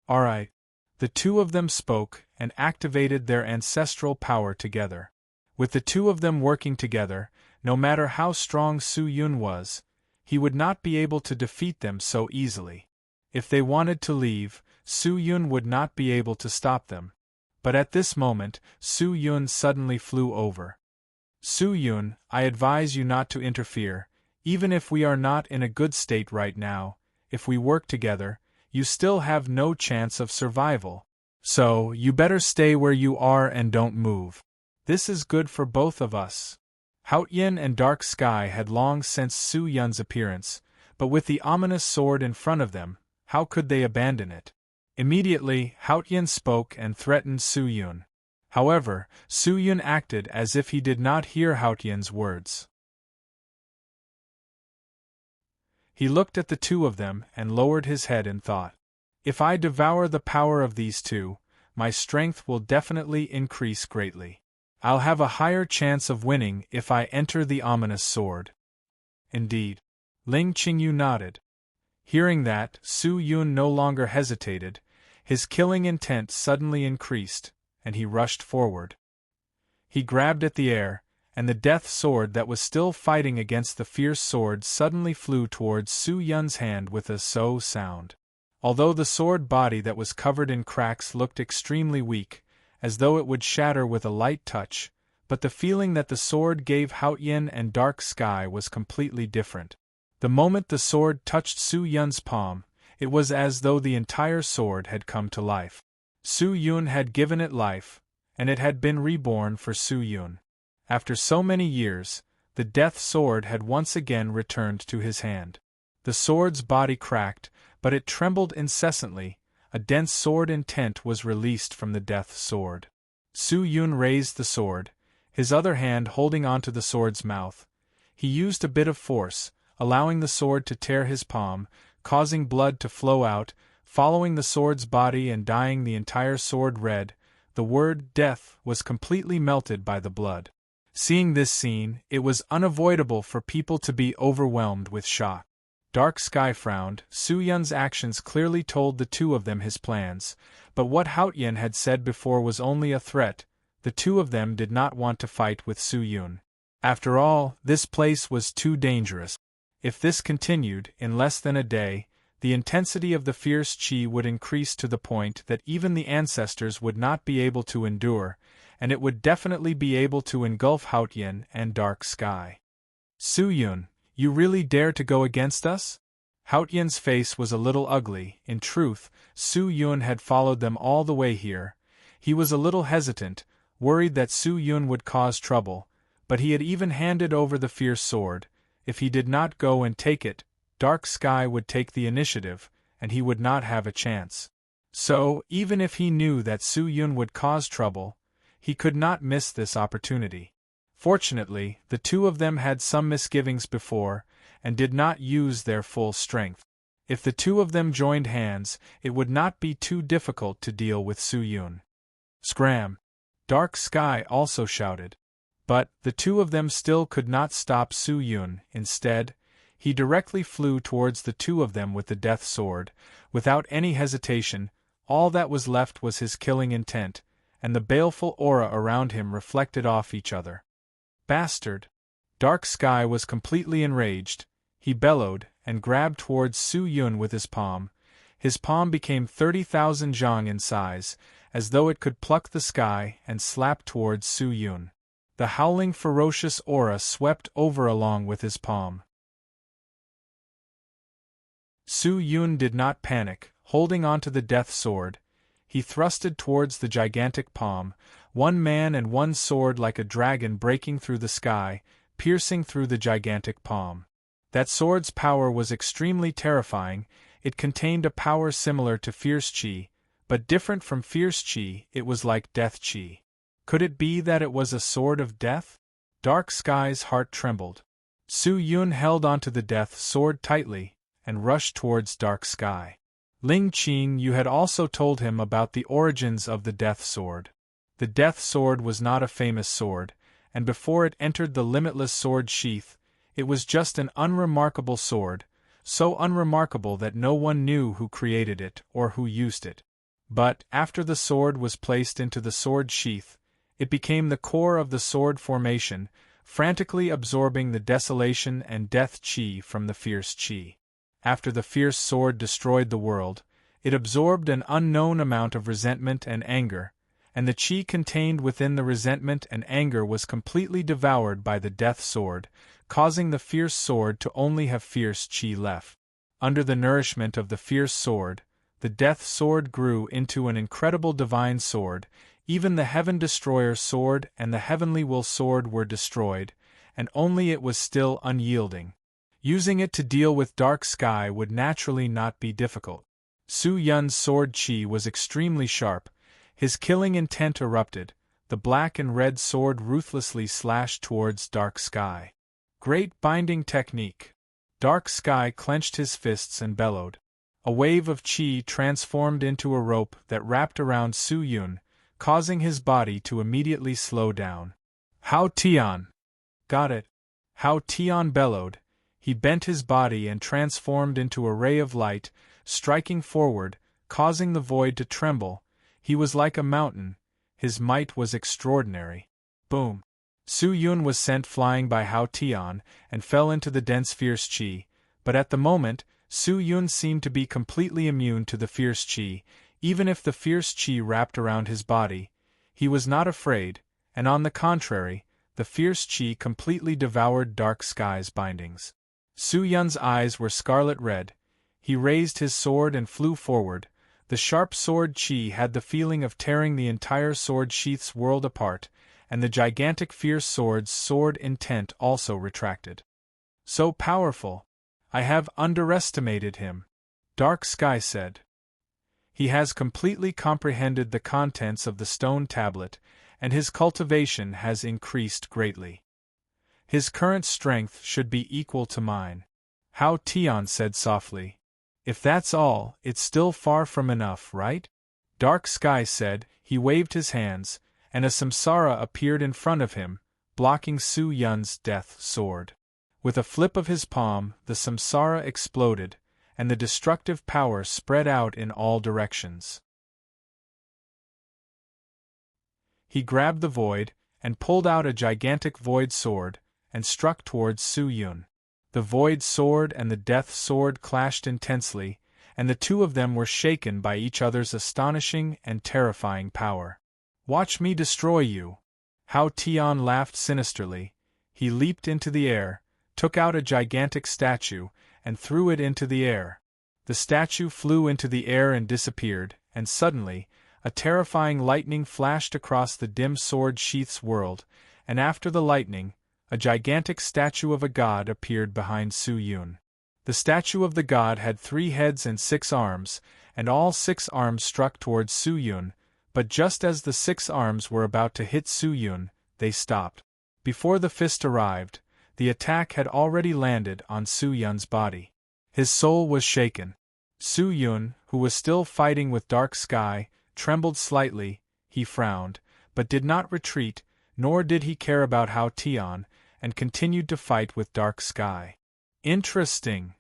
All right. The two of them spoke, and activated their ancestral power together. With the two of them working together, no matter how strong Su-Yun was, he would not be able to defeat them so easily. If they wanted to leave, Su-Yun would not be able to stop them. But at this moment, Su-Yun suddenly flew over. Su-Yun, I advise you not to interfere, even if we are not in a good state right now. If we work together, you still have no chance of survival. So, you better stay where you are and don't move. This is good for both of us. Haotian and Dark Sky had long sensed Su-Yun's appearance, but with the ominous sword in front of them, How could they abandon it? Immediately, Haotian spoke and threatened Su Yun. However, Su Yun acted as if he did not hear Haotian's words. He looked at the two of them and lowered his head in thought. If I devour the power of these two, my strength will definitely increase greatly. I'll have a higher chance of winning if I enter the ominous sword. Indeed. Ling Qingyu nodded. Hearing that, Su Yun no longer hesitated. His killing intent suddenly increased, and he rushed forward. He grabbed at the air, and the death sword that was still fighting against the fierce sword suddenly flew towards Su Yun's hand with a so sound. Although the sword body that was covered in cracks looked extremely weak, as though it would shatter with a light touch, but the feeling that the sword gave Haotian and Dark Sky was completely different. The moment the sword touched Su Yun's palm, it was as though the entire sword had come to life. Su Yun had given it life, and it had been reborn for Su Yun. After so many years, the death sword had once again returned to his hand. The sword's body cracked, but it trembled incessantly. A dense sword intent was released from the death sword. Su Yun raised the sword, his other hand holding onto the sword's mouth. He used a bit of force, allowing the sword to tear his palm, causing blood to flow out, following the sword's body and dyeing the entire sword red. The word death was completely melted by the blood. Seeing this scene, it was unavoidable for people to be overwhelmed with shock. Dark Sky frowned. Su Yun's actions clearly told the two of them his plans, but what Haotian had said before was only a threat. The two of them did not want to fight with Su Yun. After all, this place was too dangerous. If this continued, in less than a day, the intensity of the fierce qi would increase to the point that even the ancestors would not be able to endure, and it would definitely be able to engulf Haotian and Dark Sky. Su Yun, you really dare to go against us? Haotian's face was a little ugly. In truth, Su Yun had followed them all the way here. He was a little hesitant, worried that Su Yun would cause trouble, but he had even handed over the fierce sword. If he did not go and take it, Dark Sky would take the initiative, and he would not have a chance. So, even if he knew that Su Yun would cause trouble, he could not miss this opportunity. Fortunately, the two of them had some misgivings before, and did not use their full strength. If the two of them joined hands, it would not be too difficult to deal with Su Yun. Scram! Dark Sky also shouted. But, the two of them still could not stop Su Yun. Instead, he directly flew towards the two of them with the death sword. Without any hesitation, all that was left was his killing intent, and the baleful aura around him reflected off each other. Bastard! Dark Sky was completely enraged. He bellowed, and grabbed towards Su Yun with his palm. His palm became 30,000 zhang in size, as though it could pluck the sky and slap towards Su Yun. The howling ferocious aura swept over along with his palm. Su Yun did not panic, holding onto the death sword. He thrusted towards the gigantic palm, one man and one sword like a dragon breaking through the sky, piercing through the gigantic palm. That sword's power was extremely terrifying. It contained a power similar to fierce qi, but different from fierce qi. It was like death qi. Could it be that it was a sword of death? Dark Sky's heart trembled. Su Yun held onto the death sword tightly, and rushed towards Dark Sky. Ling Qing, you had also told him about the origins of the death sword. The death sword was not a famous sword, and before it entered the Limitless sword sheath, it was just an unremarkable sword, so unremarkable that no one knew who created it or who used it. But, after the sword was placed into the sword sheath, it became the core of the sword formation, frantically absorbing the desolation and death qi from the fierce qi. After the fierce sword destroyed the world, it absorbed an unknown amount of resentment and anger, and the qi contained within the resentment and anger was completely devoured by the death sword, causing the fierce sword to only have fierce qi left. Under the nourishment of the fierce sword, the death sword grew into an incredible divine sword. Even the Heaven Destroyer sword and the Heavenly Will sword were destroyed, and only it was still unyielding. Using it to deal with Dark Sky would naturally not be difficult. Su Yun's sword chi was extremely sharp, his killing intent erupted, the black and red sword ruthlessly slashed towards Dark Sky. Great binding technique. Dark Sky clenched his fists and bellowed. A wave of chi transformed into a rope that wrapped around Su Yun, causing his body to immediately slow down. Hao Tian! Got it! Hao Tian bellowed. He bent his body and transformed into a ray of light, striking forward, causing the void to tremble. He was like a mountain. His might was extraordinary. Boom! Su Yun was sent flying by Hao Tian and fell into the dense fierce chi, but at the moment, Su Yun seemed to be completely immune to the fierce chi. Even if the fierce chi wrapped around his body, he was not afraid, and on the contrary, the fierce chi completely devoured Dark Sky's bindings. Su Yun's eyes were scarlet red. He raised his sword and flew forward. The sharp sword chi had the feeling of tearing the entire sword sheath's world apart, and the gigantic fierce sword's sword intent also retracted. So powerful! I have underestimated him, Dark Sky said. He has completely comprehended the contents of the stone tablet, and his cultivation has increased greatly. His current strength should be equal to mine. Hao Tian said softly. If that's all, it's still far from enough, right? Dark Sky said. He waved his hands, and a samsara appeared in front of him, blocking Su Yun's death sword. With a flip of his palm, the samsara exploded, and the destructive power spread out in all directions. He grabbed the void, and pulled out a gigantic void sword, and struck towards Su Yun. The void sword and the death sword clashed intensely, and the two of them were shaken by each other's astonishing and terrifying power. Watch me destroy you! Hao Tian laughed sinisterly. He leaped into the air, took out a gigantic statue, and threw it into the air. The statue flew into the air and disappeared, and suddenly, a terrifying lightning flashed across the dim sword sheath's world, and after the lightning, a gigantic statue of a god appeared behind Su Yun. The statue of the god had 3 heads and 6 arms, and all 6 arms struck towards Su Yun, but just as the 6 arms were about to hit Su Yun, they stopped. Before the fist arrived, the attack had already landed on Su Yun's body. His soul was shaken. Su Yun, who was still fighting with Dark Sky, trembled slightly. He frowned, but did not retreat, nor did he care about Hao Tian, and continued to fight with Dark Sky. Interesting.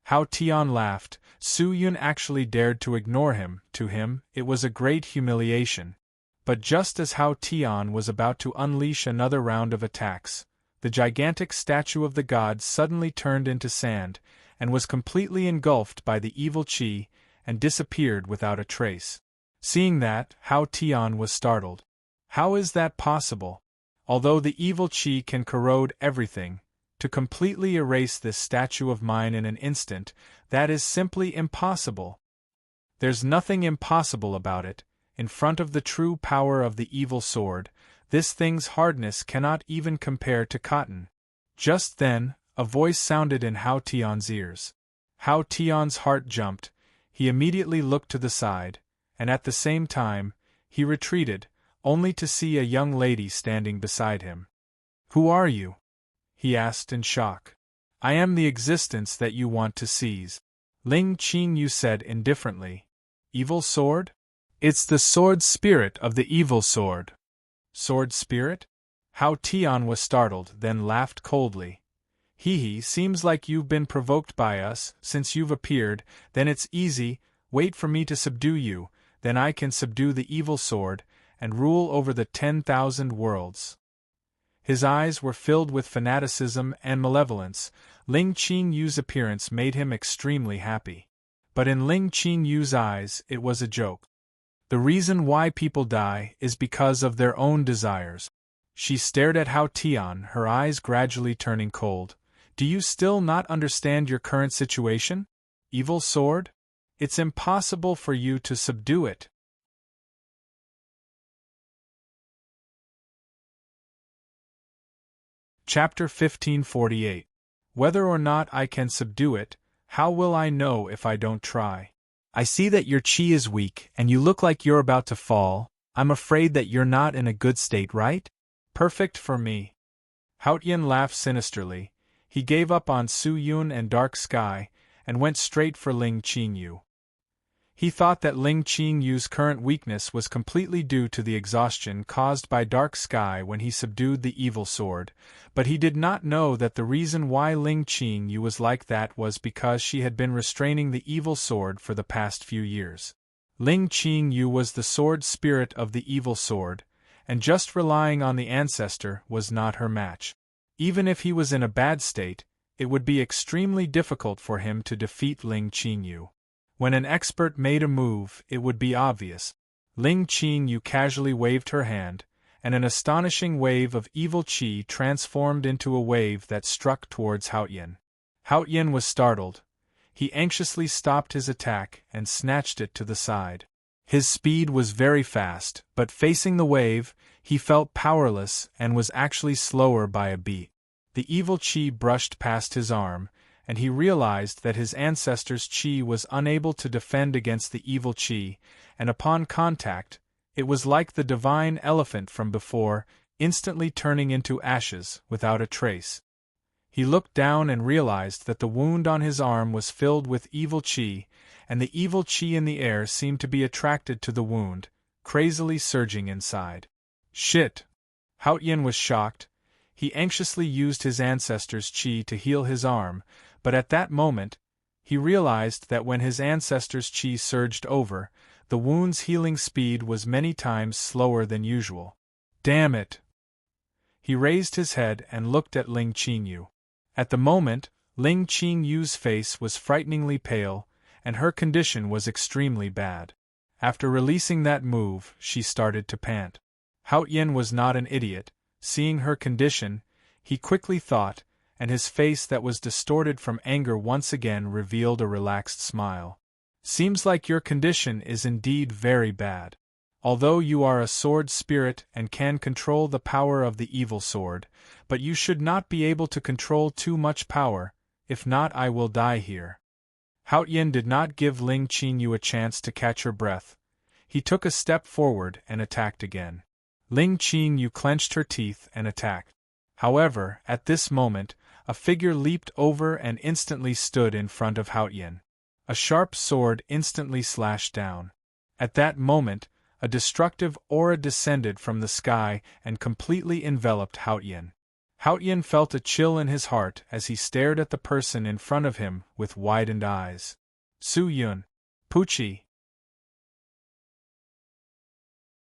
Hao Tian laughed. Su Yun actually dared to ignore him. To him, it was a great humiliation. But just as Hao Tian was about to unleash another round of attacks, the gigantic statue of the god suddenly turned into sand, and was completely engulfed by the evil chi, and disappeared without a trace. Seeing that, Hao Tian was startled. How is that possible? Although the evil chi can corrode everything, to completely erase this statue of mine in an instant, that is simply impossible. There's nothing impossible about it. In front of the true power of the evil sword, this thing's hardness cannot even compare to cotton. Just then, a voice sounded in Hao Tian's ears. Hao Tian's heart jumped. He immediately looked to the side, and at the same time, he retreated, only to see a young lady standing beside him. Who are you? He asked in shock. I am the existence that you want to seize. Ling Qing Yu said indifferently. Evil sword? It's the sword spirit of the evil sword. Sword spirit? Hao Tian was startled, then laughed coldly. Hee, seems like you've been provoked by us. Since you've appeared, then it's easy. Wait for me to subdue you, then I can subdue the evil sword, and rule over the 10,000 worlds. His eyes were filled with fanaticism and malevolence. Ling Qing Yu's appearance made him extremely happy. But in Ling Qing Yu's eyes, it was a joke. The reason why people die is because of their own desires. She stared at Hao Tian, her eyes gradually turning cold. Do you still not understand your current situation? Evil sword? It's impossible for you to subdue it. Chapter 1548. Whether or not I can subdue it, how will I know if I don't try? I see that your chi is weak and you look like you're about to fall. I'm afraid that you're not in a good state, right? Perfect for me. Haotian laughed sinisterly. He gave up on Su Yun and Dark Sky, and went straight for Ling Qingyu. He thought that Ling Qingyu's current weakness was completely due to the exhaustion caused by Dark Sky when he subdued the evil sword, but he did not know that the reason why Ling Qingyu was like that was because she had been restraining the evil sword for the past few years. Ling Qingyu was the sword spirit of the evil sword, and just relying on the ancestor was not her match. Even if he was in a bad state, it would be extremely difficult for him to defeat Ling Qingyu. When an expert made a move, it would be obvious. Ling Qingyu casually waved her hand, and an astonishing wave of evil qi transformed into a wave that struck towards Haotian. Haotian was startled. He anxiously stopped his attack and snatched it to the side. His speed was very fast, but facing the wave, he felt powerless and was actually slower by a beat. The evil qi brushed past his arm, and he realized that his ancestor's qi was unable to defend against the evil qi, and upon contact, it was like the divine elephant from before, instantly turning into ashes without a trace. He looked down and realized that the wound on his arm was filled with evil qi, and the evil qi in the air seemed to be attracted to the wound, crazily surging inside. Shit! Haotian was shocked. He anxiously used his ancestor's qi to heal his arm, but at that moment, he realized that when his ancestor's qi surged over, the wound's healing speed was many times slower than usual. Damn it! He raised his head and looked at Ling Qingyu. At the moment, Ling Qingyu's face was frighteningly pale, and her condition was extremely bad. After releasing that move, she started to pant. Haotian was not an idiot. Seeing her condition, he quickly thought, and his face that was distorted from anger once again revealed a relaxed smile. Seems like your condition is indeed very bad. Although you are a sword spirit and can control the power of the evil sword, but you should not be able to control too much power, if not I will die here. Haotian did not give Ling Qingyu a chance to catch her breath. He took a step forward and attacked again. Ling Qingyu clenched her teeth and attacked. However, at this moment, a figure leaped over and instantly stood in front of Haotian. A sharp sword instantly slashed down. At that moment, a destructive aura descended from the sky and completely enveloped Haotian. Haotian felt a chill in his heart as he stared at the person in front of him with widened eyes. Su Yun. Pucci.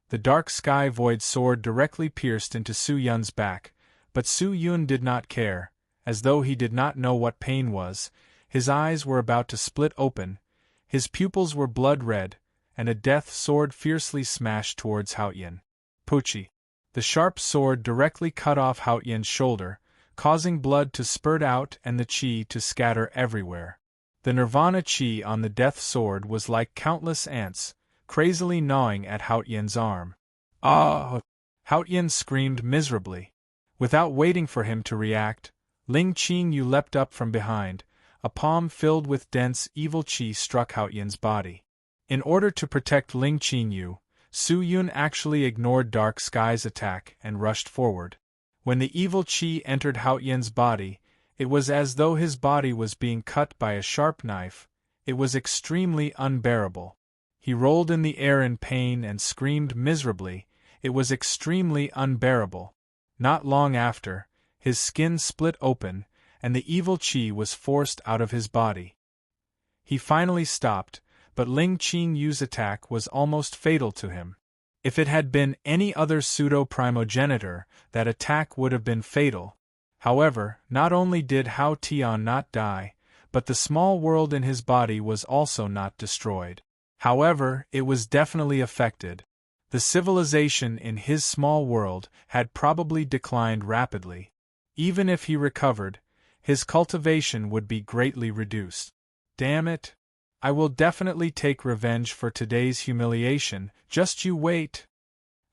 The dark sky void sword directly pierced into Su Yun's back, but Su Yun did not care. As though he did not know what pain was, his eyes were about to split open, his pupils were blood-red, and a death sword fiercely smashed towards Haotian. Pucci. The sharp sword directly cut off Haotian's shoulder, causing blood to spurt out and the qi to scatter everywhere. The nirvana qi on the death sword was like countless ants, crazily gnawing at Haotian's arm. Ah! Haotian screamed miserably. Without waiting for him to react, Ling Qingyu leapt up from behind. A palm filled with dense evil qi struck Haotian's body. In order to protect Ling Qingyu, Su Yun actually ignored Dark Sky's attack and rushed forward. When the evil qi entered Haotian's body, it was as though his body was being cut by a sharp knife. It was extremely unbearable. He rolled in the air in pain and screamed miserably. It was extremely unbearable. Not long after, his skin split open, and the evil qi was forced out of his body. He finally stopped, but Ling Qingyu's attack was almost fatal to him. If it had been any other pseudo-primogenitor, that attack would have been fatal. However, not only did Hao Tian not die, but the small world in his body was also not destroyed. However, it was definitely affected. The civilization in his small world had probably declined rapidly. Even if he recovered, his cultivation would be greatly reduced. Damn it! I will definitely take revenge for today's humiliation, just you wait.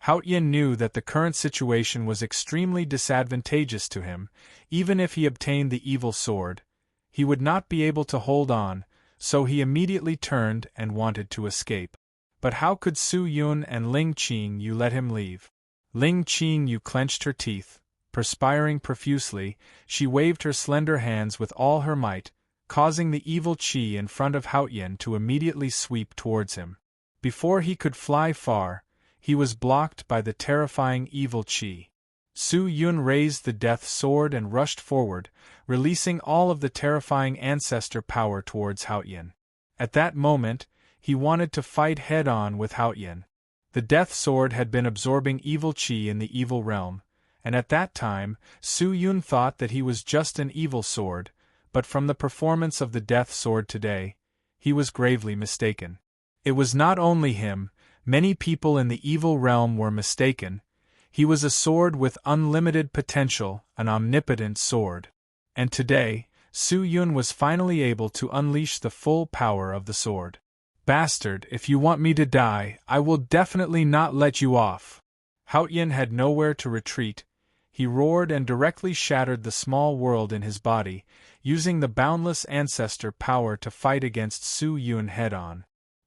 Haotian knew that the current situation was extremely disadvantageous to him. Even if he obtained the evil sword, he would not be able to hold on, so he immediately turned and wanted to escape. But how could Su Yun and Ling Qingyu let him leave? Ling Qingyu clenched her teeth. Perspiring profusely, she waved her slender hands with all her might, causing the evil qi in front of Haoyan to immediately sweep towards him. Before he could fly far, he was blocked by the terrifying evil qi. Su Yun raised the death sword and rushed forward, releasing all of the terrifying ancestor power towards Haoyan. At that moment, he wanted to fight head-on with Haoyan. The death sword had been absorbing evil qi in the evil realm, and at that time, Su Yun thought that he was just an evil sword, but from the performance of the death sword today, he was gravely mistaken. It was not only him, many people in the evil realm were mistaken. He was a sword with unlimited potential, an omnipotent sword. And today, Su Yun was finally able to unleash the full power of the sword. "Bastard, if you want me to die, I will definitely not let you off." Haoyan had nowhere to retreat. He roared and directly shattered the small world in his body, using the boundless ancestor power to fight against Su Yun head-on.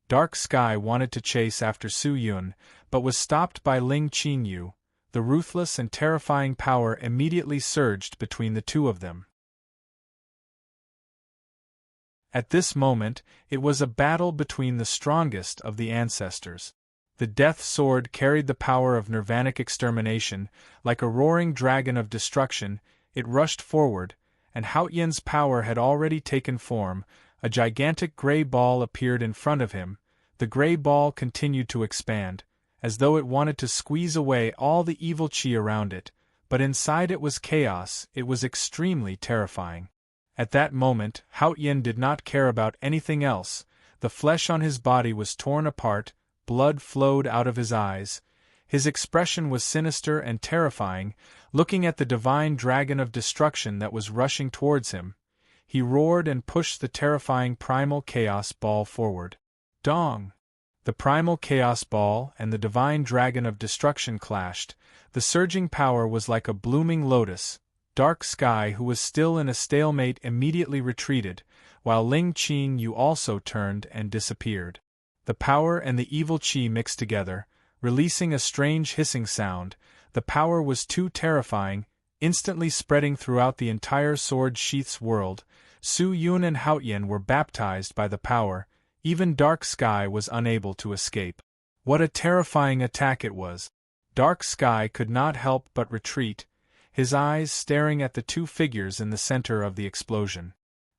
Dark Sky wanted to chase after Su Yun, but was stopped by Ling Qingyu. The ruthless and terrifying power immediately surged between the two of them. At this moment, it was a battle between the strongest of the ancestors. The death sword carried the power of nirvanic extermination. Like a roaring dragon of destruction, it rushed forward, and Haoyan's power had already taken form. A gigantic gray ball appeared in front of him. The gray ball continued to expand, as though it wanted to squeeze away all the evil qi around it, but inside it was chaos. It was extremely terrifying. At that moment, Haoyan did not care about anything else. The flesh on his body was torn apart, blood flowed out of his eyes. His expression was sinister and terrifying, looking at the divine dragon of destruction that was rushing towards him. He roared and pushed the terrifying primal chaos ball forward. Dong! The primal chaos ball and the divine dragon of destruction clashed. The surging power was like a blooming lotus. Dark Sky, who was still in a stalemate, immediately retreated, while Ling Qingyu also turned and disappeared. The power and the evil qi mixed together, releasing a strange hissing sound. The power was too terrifying, instantly spreading throughout the entire sword sheath's world. Su Yun and Haoyan were baptized by the power. Even Dark Sky was unable to escape. What a terrifying attack it was! Dark Sky could not help but retreat, his eyes staring at the two figures in the center of the explosion.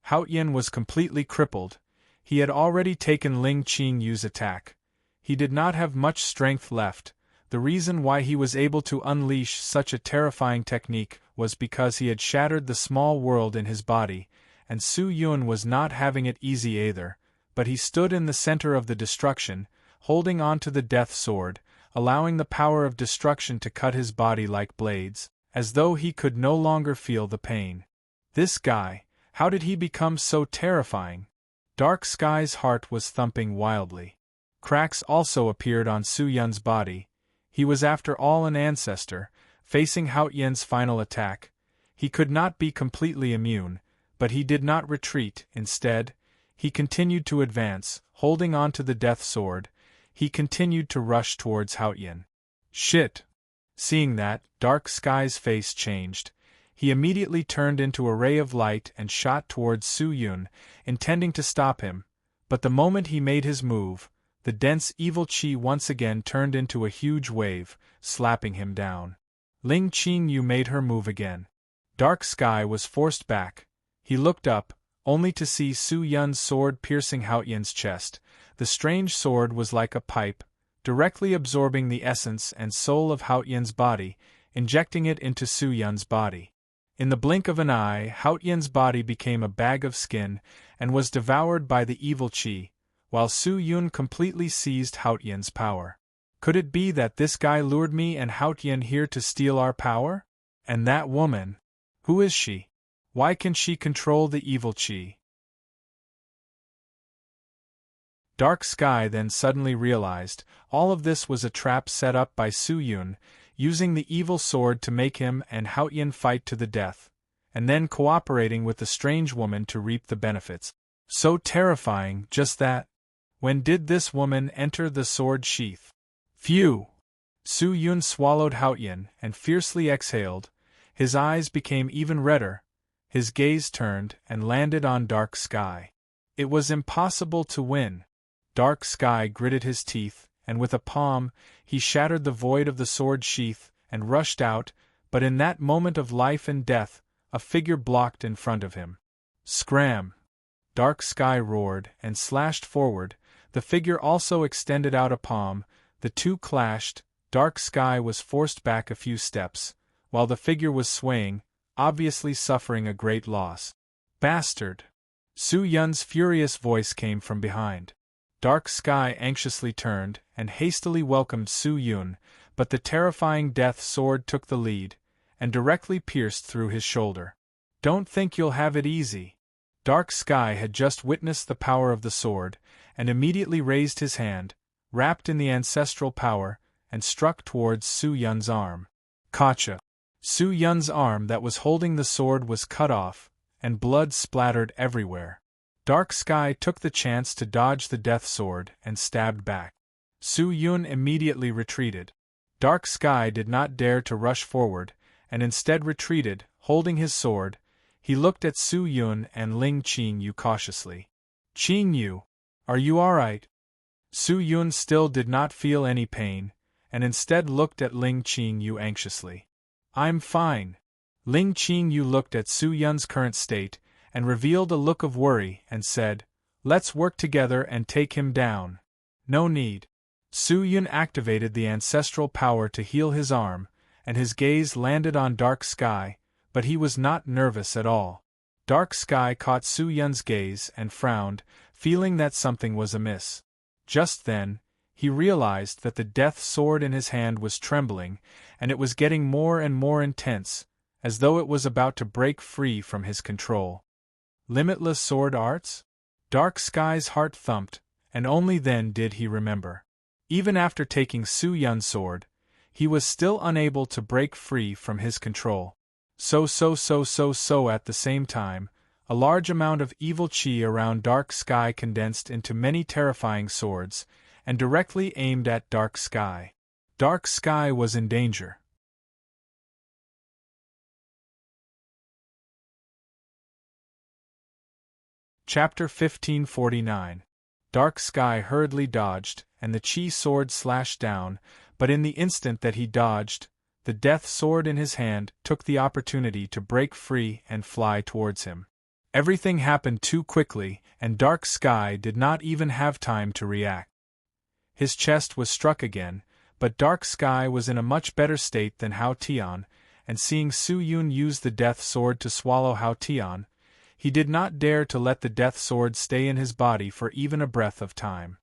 Haoyan was completely crippled. He had already taken Ling Qingyu's attack. He did not have much strength left. The reason why he was able to unleash such a terrifying technique was because he had shattered the small world in his body, and Su Yun was not having it easy either, but he stood in the center of the destruction, holding on to the death sword, allowing the power of destruction to cut his body like blades, as though he could no longer feel the pain. This guy, how did he become so terrifying? Dark Sky's heart was thumping wildly. Cracks also appeared on Su Yun's body. He was after all an ancestor, facing Haoyan's final attack. He could not be completely immune, but he did not retreat. Instead, he continued to advance, holding on to the death sword. He continued to rush towards Haoyan. Shit! Seeing that, Dark Sky's face changed. He immediately turned into a ray of light and shot towards Su Yun, intending to stop him. But the moment he made his move, the dense evil qi once again turned into a huge wave, slapping him down. Ling Qingyu made her move again. Dark Sky was forced back. He looked up, only to see Su Yun's sword piercing Haoyan's chest. The strange sword was like a pipe, directly absorbing the essence and soul of Haoyan's body, injecting it into Su Yun's body. In the blink of an eye, Haoyan's body became a bag of skin and was devoured by the evil qi, while Su Yun completely seized Haoyan's power. Could it be that this guy lured me and Haoyan here to steal our power? And that woman? Who is she? Why can she control the evil qi? Dark Sky then suddenly realized all of this was a trap set up by Su Yun, using the evil sword to make him and Haoyan fight to the death, and then cooperating with the strange woman to reap the benefits. So terrifying, just that. When did this woman enter the sword sheath? Phew! Su Yun swallowed Haotian and fiercely exhaled. His eyes became even redder. His gaze turned and landed on Dark Sky. It was impossible to win. Dark Sky gritted his teeth, and with a palm, he shattered the void of the sword sheath and rushed out, but in that moment of life and death, a figure blocked in front of him. Scram! Dark Sky roared and slashed forward. The figure also extended out a palm. The two clashed. Dark Sky was forced back a few steps, while the figure was swaying, obviously suffering a great loss. Bastard! Su Yun's furious voice came from behind. Dark Sky anxiously turned and hastily welcomed Su Yun, but the terrifying death sword took the lead, and directly pierced through his shoulder. Don't think you'll have it easy. Dark Sky had just witnessed the power of the sword, and immediately raised his hand, wrapped in the ancestral power, and struck towards Su Yun's arm. Gotcha! Su Yun's arm that was holding the sword was cut off, and blood splattered everywhere. Dark Sky took the chance to dodge the death sword and stabbed back. Su Yun immediately retreated. Dark Sky did not dare to rush forward, and instead retreated, holding his sword. He looked at Su Yun and Ling Qingyu cautiously. Qingyu, are you alright? Su Yun still did not feel any pain, and instead looked at Ling Qingyu anxiously. I'm fine. Ling Qingyu looked at Su Yun's current state, and revealed a look of worry and said, Let's work together and take him down. No need. Su Yun activated the ancestral power to heal his arm, and his gaze landed on Dark Sky, but he was not nervous at all. Dark Sky caught Su Yun's gaze and frowned, feeling that something was amiss. Just then, he realized that the death sword in his hand was trembling, and it was getting more and more intense, as though it was about to break free from his control. Limitless sword arts? Dark Sky's heart thumped, and only then did he remember. Even after taking Su Yun's sword, he was still unable to break free from his control. So at the same time, a large amount of evil chi around Dark Sky condensed into many terrifying swords, and directly aimed at Dark Sky. Dark Sky was in danger. Chapter 1549. Dark Sky hurriedly dodged, and the chi sword slashed down, but in the instant that he dodged, the death sword in his hand took the opportunity to break free and fly towards him. Everything happened too quickly, and Dark Sky did not even have time to react. His chest was struck again, but Dark Sky was in a much better state than Hao Tian, and seeing Su Yun use the death sword to swallow Hao Tian, he did not dare to let the death sword stay in his body for even a breath of time.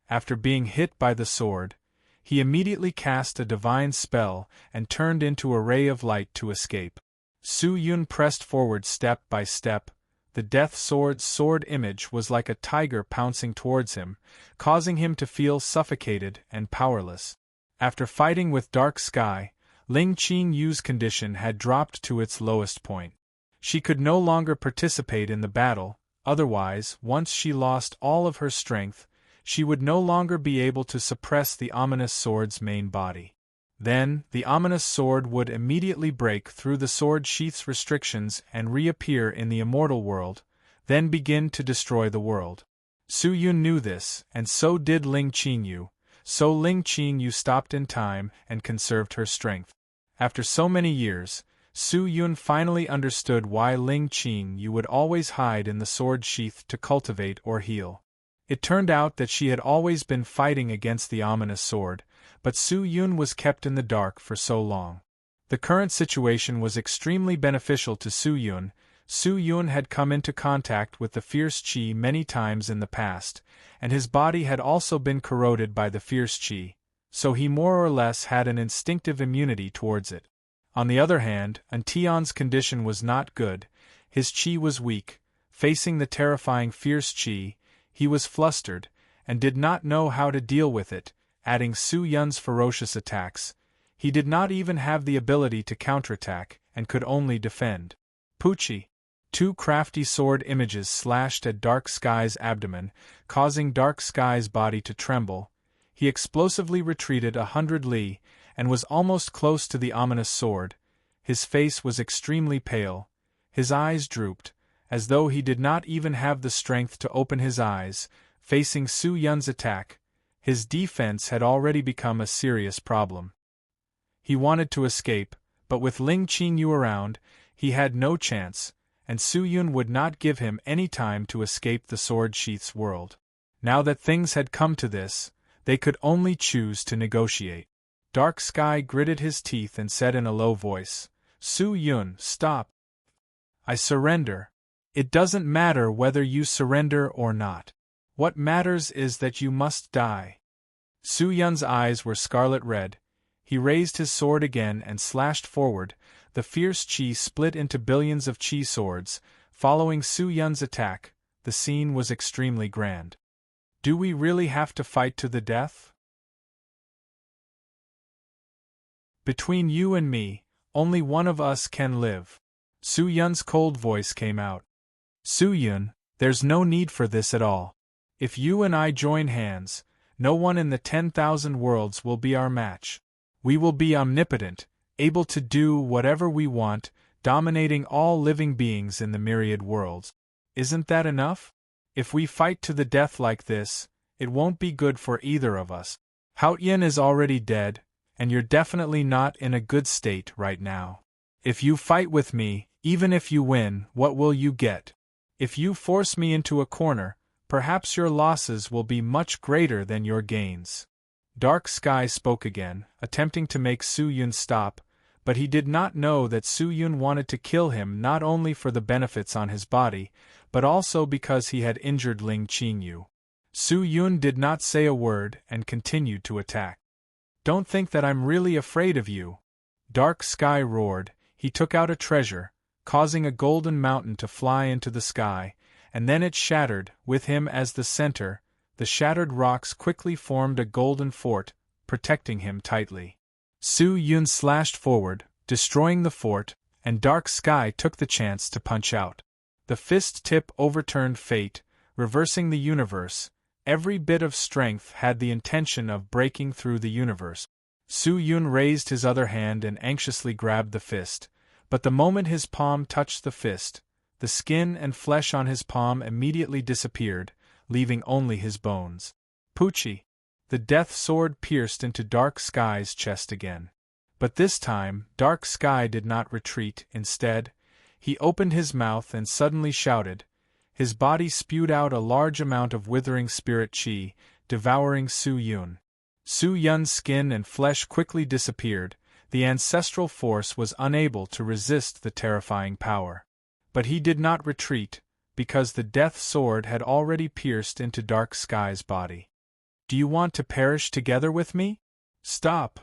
After being hit by the sword, he immediately cast a divine spell and turned into a ray of light to escape. Su Yun pressed forward step by step. The death sword's sword image was like a tiger pouncing towards him, causing him to feel suffocated and powerless. After fighting with Dark Sky, Ling Qingyu's condition had dropped to its lowest point. She could no longer participate in the battle, otherwise, once she lost all of her strength, she would no longer be able to suppress the ominous sword's main body. Then, the ominous sword would immediately break through the sword sheath's restrictions and reappear in the immortal world, then begin to destroy the world. Su Yun knew this, and so did Ling Qingyu, so Ling Qingyu stopped in time and conserved her strength. After so many years, Su Yun finally understood why Ling Qingyu would always hide in the sword sheath to cultivate or heal. It turned out that she had always been fighting against the ominous sword, but Su Yun was kept in the dark for so long. The current situation was extremely beneficial to Su Yun. Su Yun had come into contact with the fierce qi many times in the past, and his body had also been corroded by the fierce qi, so he more or less had an instinctive immunity towards it. On the other hand, Tian's condition was not good. His qi was weak. Facing the terrifying fierce qi, he was flustered, and did not know how to deal with it. Adding Su Yun's ferocious attacks, he did not even have the ability to counterattack, and could only defend. Pucci! Two crafty sword images slashed at Dark Sky's abdomen, causing Dark Sky's body to tremble. He explosively retreated 100 li, and was almost close to the ominous sword. His face was extremely pale. His eyes drooped, as though he did not even have the strength to open his eyes, facing Su Yun's attack. His defense had already become a serious problem. He wanted to escape, but with Ling Qingyu around, he had no chance, and Su Yun would not give him any time to escape the sword sheath's world. Now that things had come to this, they could only choose to negotiate. Dark Sky gritted his teeth and said in a low voice, "Su Yun, stop. I surrender. It doesn't matter whether you surrender or not. What matters is that you must die." Su Yun's eyes were scarlet red. He raised his sword again and slashed forward. The fierce qi split into billions of qi swords. Following Su Yun's attack, the scene was extremely grand. Do we really have to fight to the death? Between you and me, only one of us can live. Su Yun's cold voice came out. Su Yun, there's no need for this at all. If you and I join hands, no one in the 10,000 worlds will be our match. We will be omnipotent, able to do whatever we want, dominating all living beings in the myriad worlds. Isn't that enough? If we fight to the death like this, it won't be good for either of us. Haotian is already dead, and you're definitely not in a good state right now. If you fight with me, even if you win, what will you get? If you force me into a corner, perhaps your losses will be much greater than your gains. Dark Sky spoke again, attempting to make Su Yun stop, but he did not know that Su Yun wanted to kill him not only for the benefits on his body, but also because he had injured Ling Qingyu. Su Yun did not say a word and continued to attack. Don't think that I'm really afraid of you. Dark Sky roared. He took out a treasure, causing a golden mountain to fly into the sky, and then it shattered, with him as the center. The shattered rocks quickly formed a golden fort, protecting him tightly. Su Yun slashed forward, destroying the fort, and Dark Sky took the chance to punch out. The fist tip overturned fate, reversing the universe. Every bit of strength had the intention of breaking through the universe. Su Yun raised his other hand and anxiously grabbed the fist, but the moment his palm touched the fist, the skin and flesh on his palm immediately disappeared, leaving only his bones. Pucci! The death sword pierced into Dark Sky's chest again. But this time, Dark Sky did not retreat. Instead, he opened his mouth and suddenly shouted. His body spewed out a large amount of withering spirit qi, devouring Su Yun. Su Yun's skin and flesh quickly disappeared. The ancestral force was unable to resist the terrifying power. But he did not retreat, because the death sword had already pierced into Dark Sky's body. Do you want to perish together with me? Stop!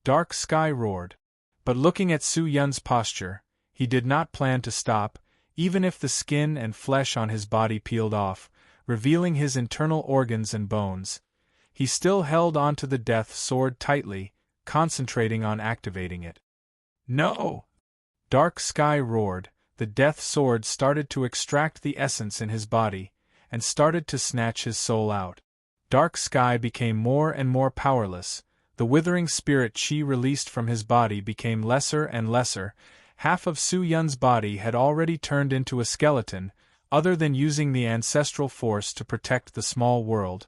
Dark Sky roared. But looking at Su Yun's posture, he did not plan to stop, even if the skin and flesh on his body peeled off, revealing his internal organs and bones. He still held onto the death sword tightly, concentrating on activating it. No! Dark Sky roared. The death sword started to extract the essence in his body, and started to snatch his soul out. Dark Sky became more and more powerless. The withering spirit qi released from his body became lesser and lesser. Half of Su Yun's body had already turned into a skeleton. Other than using the ancestral force to protect the small world,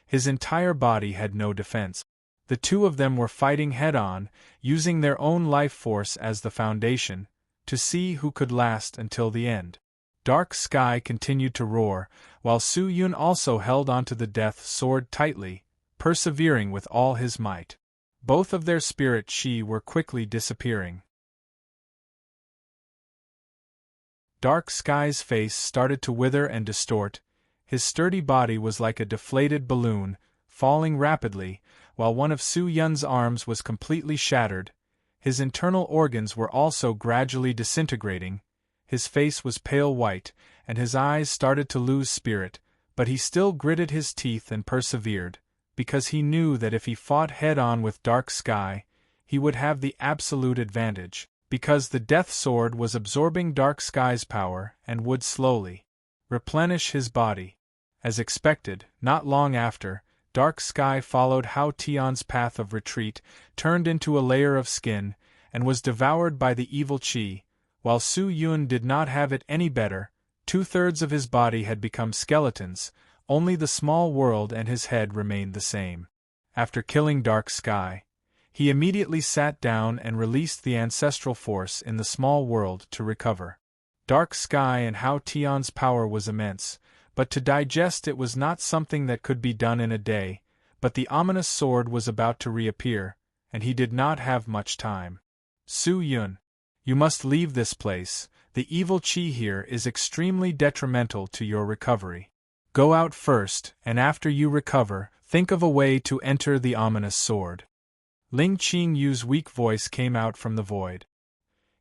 his entire body had no defense. The two of them were fighting head-on, using their own life force as the foundation, to see who could last until the end. Dark Sky continued to roar, while Su Yun also held onto the death sword tightly, persevering with all his might. Both of their spirit qi were quickly disappearing. Dark Sky's face started to wither and distort. His sturdy body was like a deflated balloon, falling rapidly, while one of Su Yun's arms was completely shattered. His internal organs were also gradually disintegrating. His face was pale white, and his eyes started to lose spirit, but he still gritted his teeth and persevered, because he knew that if he fought head-on with Dark Sky, he would have the absolute advantage. because the Death Sword was absorbing Dark Sky's power and would slowly replenish his body. As expected, not long after, Dark Sky followed Hao Tian's path of retreat, turned into a layer of skin, and was devoured by the evil qi. While Su Yun did not have it any better, 2/3 of his body had become skeletons, only the small world and his head remained the same. After killing Dark Sky, he immediately sat down and released the ancestral force in the small world to recover. Dark Sky and Hao Tian's power was immense, but to digest it was not something that could be done in a day, but the ominous sword was about to reappear, and he did not have much time. Su Yun, you must leave this place, the evil qi here is extremely detrimental to your recovery. Go out first, and after you recover, think of a way to enter the ominous sword. Ling Qingyu's weak voice came out from the void.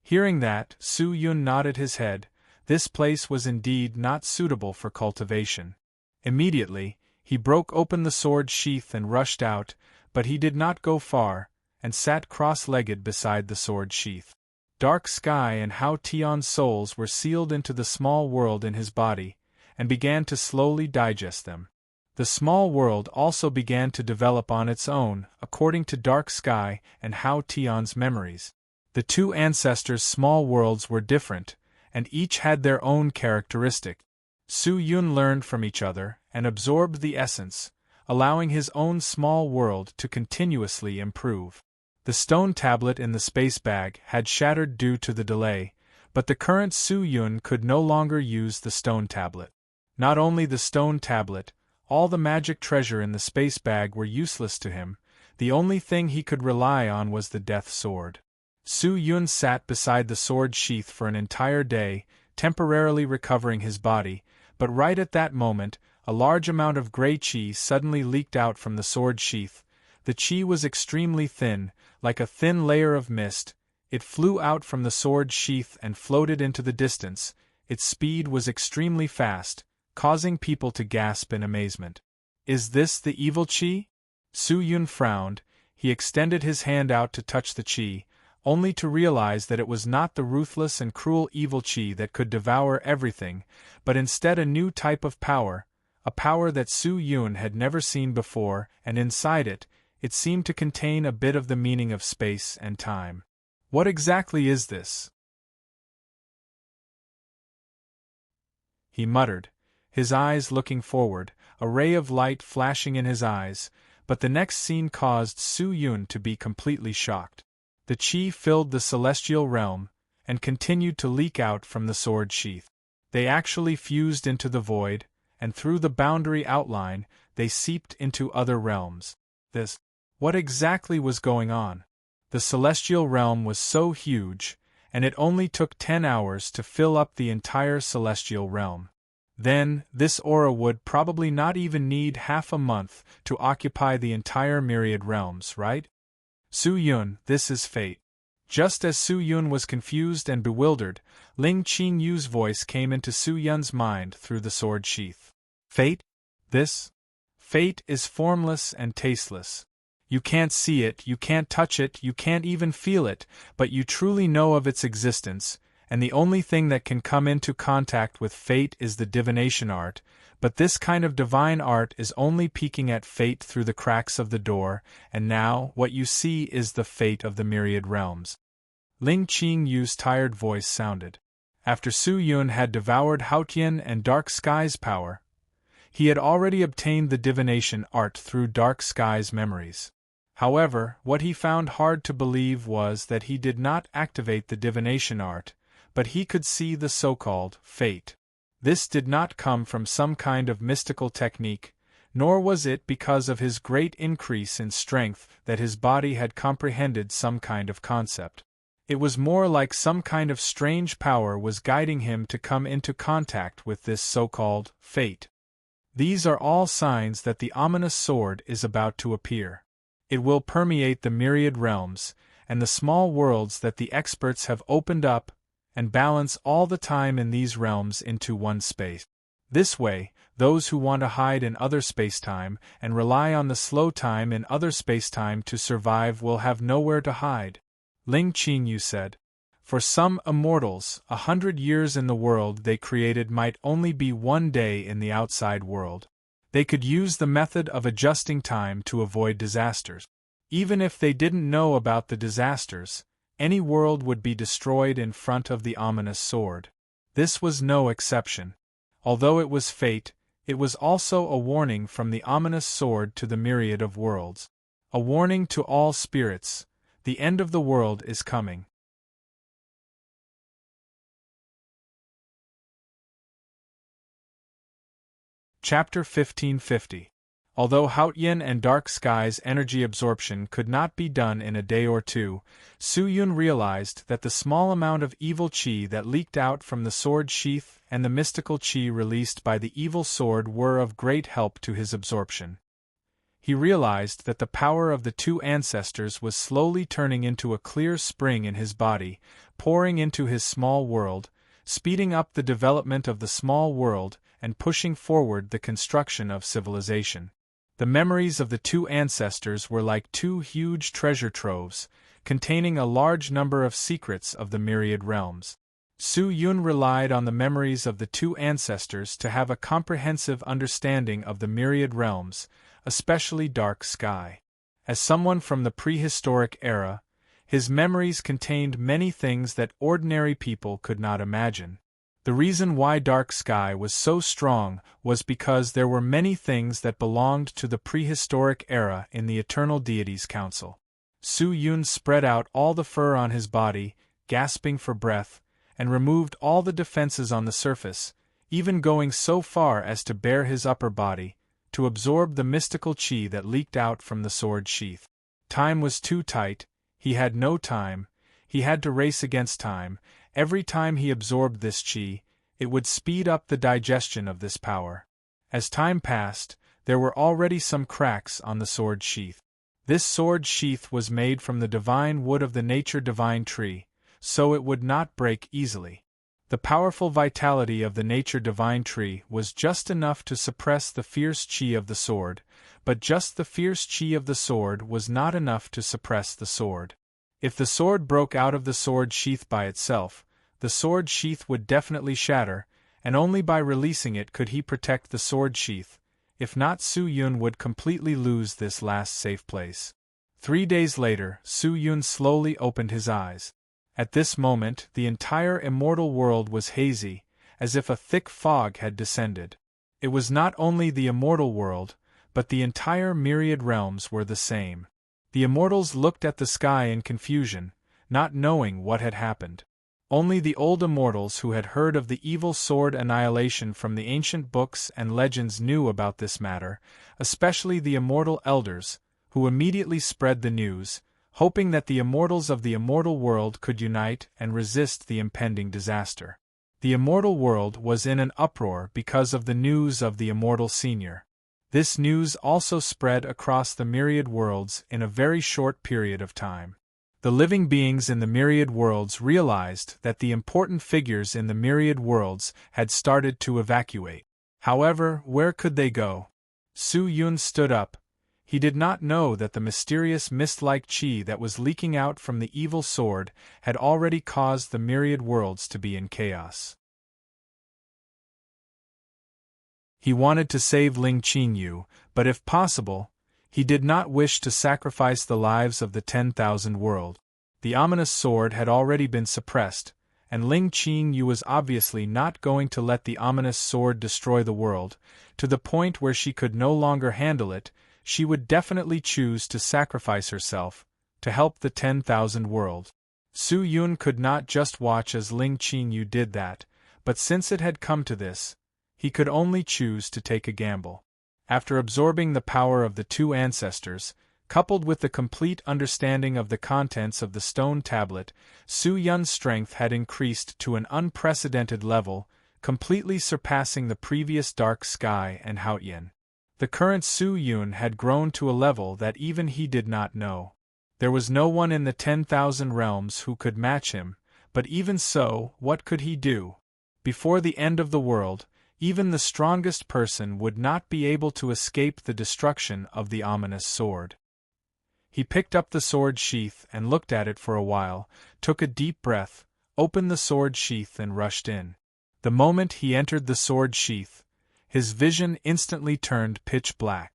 Hearing that, Su Yun nodded his head. This place was indeed not suitable for cultivation. Immediately, he broke open the sword sheath and rushed out, but he did not go far, and sat cross-legged beside the sword sheath. Dark Sky and Hao Tian's souls were sealed into the small world in his body, and began to slowly digest them. The small world also began to develop on its own, according to Dark Sky and Hao Tian's memories. The two ancestors' small worlds were different, and each had their own characteristic. Su Yun learned from each other and absorbed the essence, allowing his own small world to continuously improve. The stone tablet in the space bag had shattered due to the delay, but the current Su Yun could no longer use the stone tablet. Not only the stone tablet, all the magic treasure in the space bag were useless to him. The only thing he could rely on was the Death Sword. Su Yun sat beside the sword sheath for an entire day, temporarily recovering his body, but right at that moment, a large amount of gray qi suddenly leaked out from the sword sheath. The qi was extremely thin, like a thin layer of mist. It flew out from the sword sheath and floated into the distance. Its speed was extremely fast, causing people to gasp in amazement. Is this the evil qi? Su Yun frowned. He extended his hand out to touch the qi, only to realize that it was not the ruthless and cruel evil qi that could devour everything, but instead a new type of power, a power that Su Yun had never seen before, and inside it, it seemed to contain a bit of the meaning of space and time. What exactly is this? He muttered, his eyes looking forward, a ray of light flashing in his eyes, but the next scene caused Su Yun to be completely shocked. The qi filled the celestial realm, and continued to leak out from the sword sheath. They actually fused into the void, and through the boundary outline, they seeped into other realms. What exactly was going on? The celestial realm was so huge, and it only took 10 hours to fill up the entire celestial realm. Then, this aura would probably not even need half a month to occupy the entire myriad realms, right? Su Yun, this is fate. Just as Su Yun was confused and bewildered, Ling Qingyu's voice came into Su Yun's mind through the sword sheath. Fate? This? Fate is formless and tasteless. You can't see it, you can't touch it, you can't even feel it, but you truly know of its existence, and the only thing that can come into contact with fate is the divination art, but this kind of divine art is only peeking at fate through the cracks of the door, and now what you see is the fate of the myriad realms. Ling Qingyu's tired voice sounded. After Su Yun had devoured Haotian and Dark Sky's power, he had already obtained the divination art through Dark Sky's memories. However, what he found hard to believe was that he did not activate the divination art, but he could see the so-called fate. This did not come from some kind of mystical technique, nor was it because of his great increase in strength that his body had comprehended some kind of concept. It was more like some kind of strange power was guiding him to come into contact with this so-called fate. These are all signs that the ominous sword is about to appear. It will permeate the myriad realms, and the small worlds that the experts have opened up, and balance all the time in these realms into one space. This way, those who want to hide in other spacetime and rely on the slow time in other spacetime to survive will have nowhere to hide. Ling Qingyu said. For some immortals, 100 years in the world they created might only be one day in the outside world. They could use the method of adjusting time to avoid disasters. Even if they didn't know about the disasters, any world would be destroyed in front of the ominous sword. This was no exception. Although it was fate, it was also a warning from the ominous sword to the myriad of worlds. A warning to all spirits: the end of the world is coming. Chapter 1550. Although Haotian and Dark Sky's energy absorption could not be done in a day or two, Su-Yun realized that the small amount of evil qi that leaked out from the sword sheath and the mystical qi released by the evil sword were of great help to his absorption. He realized that the power of the two ancestors was slowly turning into a clear spring in his body, pouring into his small world, speeding up the development of the small world and pushing forward the construction of civilization. The memories of the two ancestors were like two huge treasure troves, containing a large number of secrets of the myriad realms. Su-Yun relied on the memories of the two ancestors to have a comprehensive understanding of the myriad realms, especially Dark Sky. As someone from the prehistoric era, his memories contained many things that ordinary people could not imagine. The reason why Dark Sky was so strong was because there were many things that belonged to the prehistoric era in the Eternal Deities Council. Su-Yun spread out all the fur on his body, gasping for breath, and removed all the defenses on the surface, even going so far as to bare his upper body, to absorb the mystical qi that leaked out from the sword sheath. Time was too tight, he had no time, he had to race against time. Every time he absorbed this qi, it would speed up the digestion of this power. As time passed, there were already some cracks on the sword sheath. This sword sheath was made from the divine wood of the nature divine tree, so it would not break easily. The powerful vitality of the nature divine tree was just enough to suppress the fierce qi of the sword, but just the fierce qi of the sword was not enough to suppress the sword. If the sword broke out of the sword sheath by itself, the sword sheath would definitely shatter, and only by releasing it could he protect the sword sheath. If not, Su-Yun would completely lose this last safe place. 3 days later, Su-Yun slowly opened his eyes. At this moment, the entire immortal world was hazy, as if a thick fog had descended. It was not only the immortal world, but the entire myriad realms were the same. The immortals looked at the sky in confusion, not knowing what had happened. Only the old immortals who had heard of the evil sword annihilation from the ancient books and legends knew about this matter, especially the immortal elders, who immediately spread the news, hoping that the immortals of the immortal world could unite and resist the impending disaster. The immortal world was in an uproar because of the news of the immortal senior. This news also spread across the myriad worlds in a very short period of time. The living beings in the myriad worlds realized that the important figures in the myriad worlds had started to evacuate. However, where could they go? Su-Yun stood up. He did not know that the mysterious mist-like qi that was leaking out from the evil sword had already caused the myriad worlds to be in chaos. He wanted to save Ling Qingyu, but if possible, he did not wish to sacrifice the lives of the 10,000 world. The ominous sword had already been suppressed, and Ling Qingyu was obviously not going to let the ominous sword destroy the world. To the point where she could no longer handle it, she would definitely choose to sacrifice herself, to help the 10,000 world. Su-Yun could not just watch as Ling Qingyu did that, but since it had come to this, he could only choose to take a gamble. After absorbing the power of the two ancestors, coupled with the complete understanding of the contents of the stone tablet, Su-Yun's strength had increased to an unprecedented level, completely surpassing the previous Dark Sky and Haotian. The current Su-Yun had grown to a level that even he did not know. There was no one in the 10,000 realms who could match him, but even so, what could he do? Before the end of the world, even the strongest person would not be able to escape the destruction of the ominous sword. He picked up the sword sheath and looked at it for a while, took a deep breath, opened the sword sheath and rushed in. The moment he entered the sword sheath, his vision instantly turned pitch black.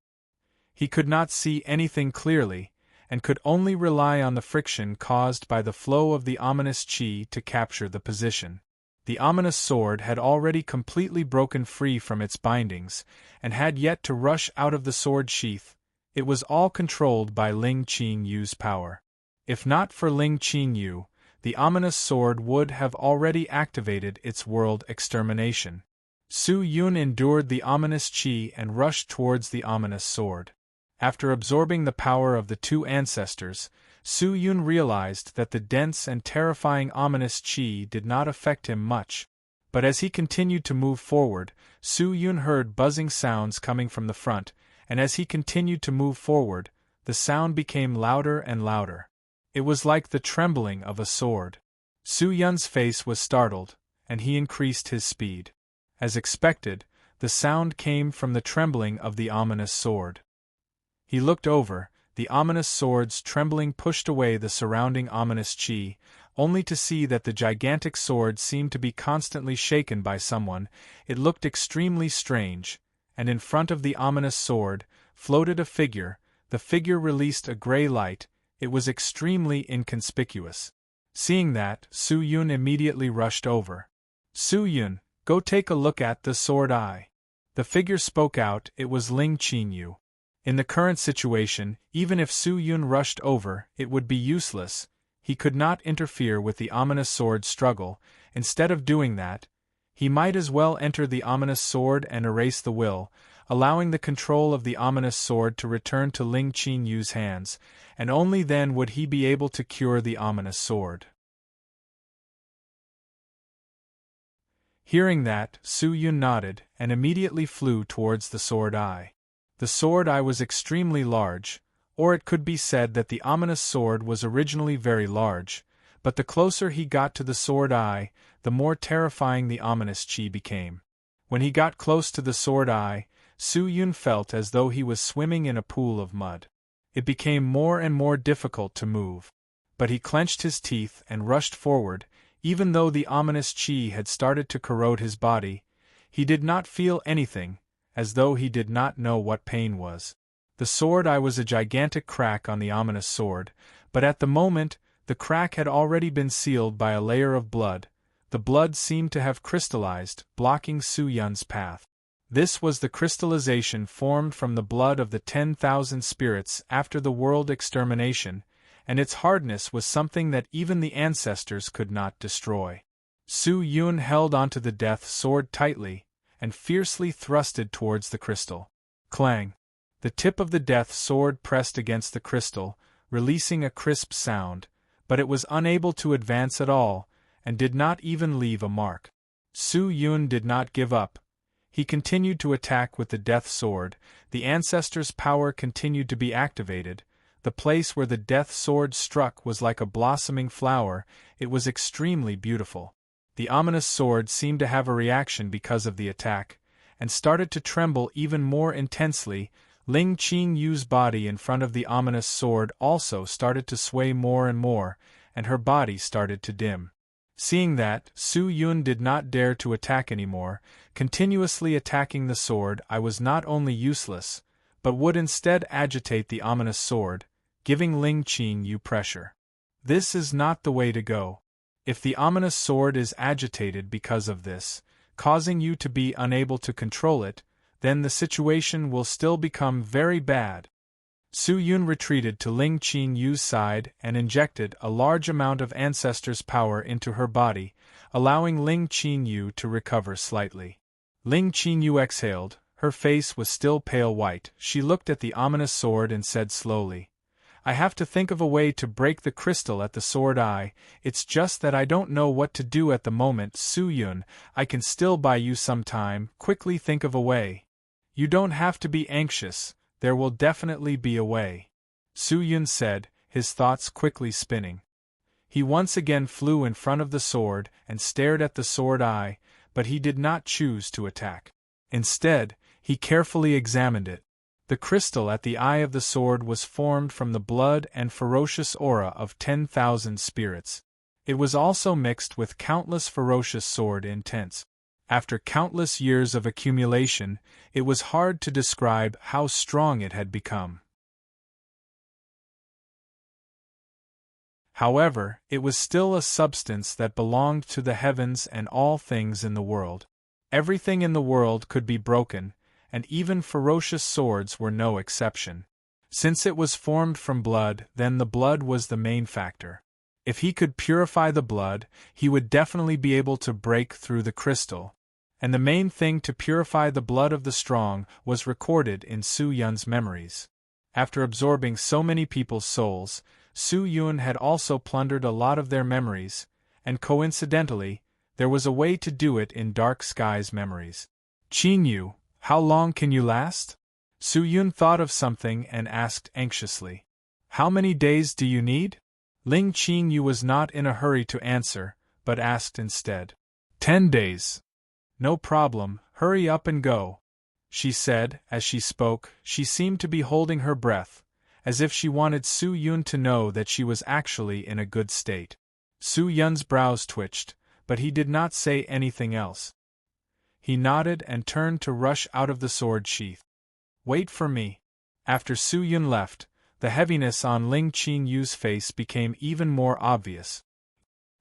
He could not see anything clearly, and could only rely on the friction caused by the flow of the ominous chi to capture the position. The ominous sword had already completely broken free from its bindings, and had yet to rush out of the sword sheath. It was all controlled by Ling Qingyu's power. If not for Ling Qingyu, the ominous sword would have already activated its world extermination. Su Yun endured the ominous chi and rushed towards the ominous sword. After absorbing the power of the two ancestors, Su Yun realized that the dense and terrifying ominous chi did not affect him much. But as he continued to move forward, Su Yun heard buzzing sounds coming from the front, and as he continued to move forward, the sound became louder and louder. It was like the trembling of a sword. Su Yun's face was startled, and he increased his speed. As expected, the sound came from the trembling of the ominous sword. He looked over, the ominous sword's trembling pushed away the surrounding ominous chi, only to see that the gigantic sword seemed to be constantly shaken by someone. It looked extremely strange, and in front of the ominous sword floated a figure. The figure released a gray light. It was extremely inconspicuous. Seeing that, Su Yun immediately rushed over. "Su Yun, go take a look at the sword eye." The figure spoke out. It was Ling Qingyu. In the current situation, even if Su Yun rushed over, it would be useless. He could not interfere with the ominous sword struggle. Instead of doing that, he might as well enter the ominous sword and erase the will, allowing the control of the ominous sword to return to Ling Qinyu's hands, and only then would he be able to cure the ominous sword. Hearing that, Su Yun nodded, and immediately flew towards the sword eye. The sword eye was extremely large, or it could be said that the ominous sword was originally very large, but the closer he got to the sword eye, the more terrifying the ominous chi became. When he got close to the sword eye, Su Yun felt as though he was swimming in a pool of mud. It became more and more difficult to move. But he clenched his teeth and rushed forward. Even though the ominous chi had started to corrode his body, he did not feel anything, as though he did not know what pain was. The sword eye was a gigantic crack on the ominous sword, but at the moment, the crack had already been sealed by a layer of blood. The blood seemed to have crystallized, blocking Su Yun's path. This was the crystallization formed from the blood of the 10,000 spirits after the world extermination, and its hardness was something that even the ancestors could not destroy. Su Yun held onto the death sword tightly, and fiercely thrusted towards the crystal. Clang! The tip of the death sword pressed against the crystal, releasing a crisp sound, but it was unable to advance at all, and did not even leave a mark. Su Yun did not give up. He continued to attack with the death sword. The ancestors' power continued to be activated. The place where the death sword struck was like a blossoming flower. It was extremely beautiful. The ominous sword seemed to have a reaction because of the attack, and started to tremble even more intensely. Ling Qinyu's body in front of the ominous sword also started to sway more and more, and her body started to dim. Seeing that, Su Yun did not dare to attack anymore. Continuously attacking the sword eye was not only useless, but would instead agitate the ominous sword, giving Ling Qingyu pressure. This is not the way to go. If the ominous sword is agitated because of this, causing you to be unable to control it, then the situation will still become very bad. Su Yun retreated to Ling Qinyu's side and injected a large amount of ancestors' power into her body, allowing Ling Qinyu to recover slightly. Ling Qinyu exhaled. Her face was still pale white. She looked at the ominous sword and said slowly, "I have to think of a way to break the crystal at the sword eye. It's just that I don't know what to do at the moment." "Su Yun, I can still buy you some time. Quickly think of a way. You don't have to be anxious. There will definitely be a way," Su Yun said, his thoughts quickly spinning. He once again flew in front of the sword and stared at the sword eye, but he did not choose to attack. Instead, he carefully examined it. The crystal at the eye of the sword was formed from the blood and ferocious aura of 10,000 spirits. It was also mixed with countless ferocious sword intents. After countless years of accumulation, it was hard to describe how strong it had become. However, it was still a substance that belonged to the heavens and all things in the world. Everything in the world could be broken, and even ferocious swords were no exception. Since it was formed from blood, then the blood was the main factor. If he could purify the blood, he would definitely be able to break through the crystal. And the main thing to purify the blood of the strong was recorded in Su Yun's memories. After absorbing so many people's souls, Su Yun had also plundered a lot of their memories, and coincidentally, there was a way to do it in Dark Sky's memories. Qin Yu, how long can you last? Su Yun thought of something and asked anxiously. How many days do you need? Ling Qin Yu was not in a hurry to answer, but asked instead. 10 days. No problem, hurry up and go, she said. As she spoke, she seemed to be holding her breath, as if she wanted Su Yun to know that she was actually in a good state. Su Yun's brows twitched, but he did not say anything else. He nodded and turned to rush out of the sword sheath. Wait for me. After Su Yun left, the heaviness on Ling Qin Yu's face became even more obvious.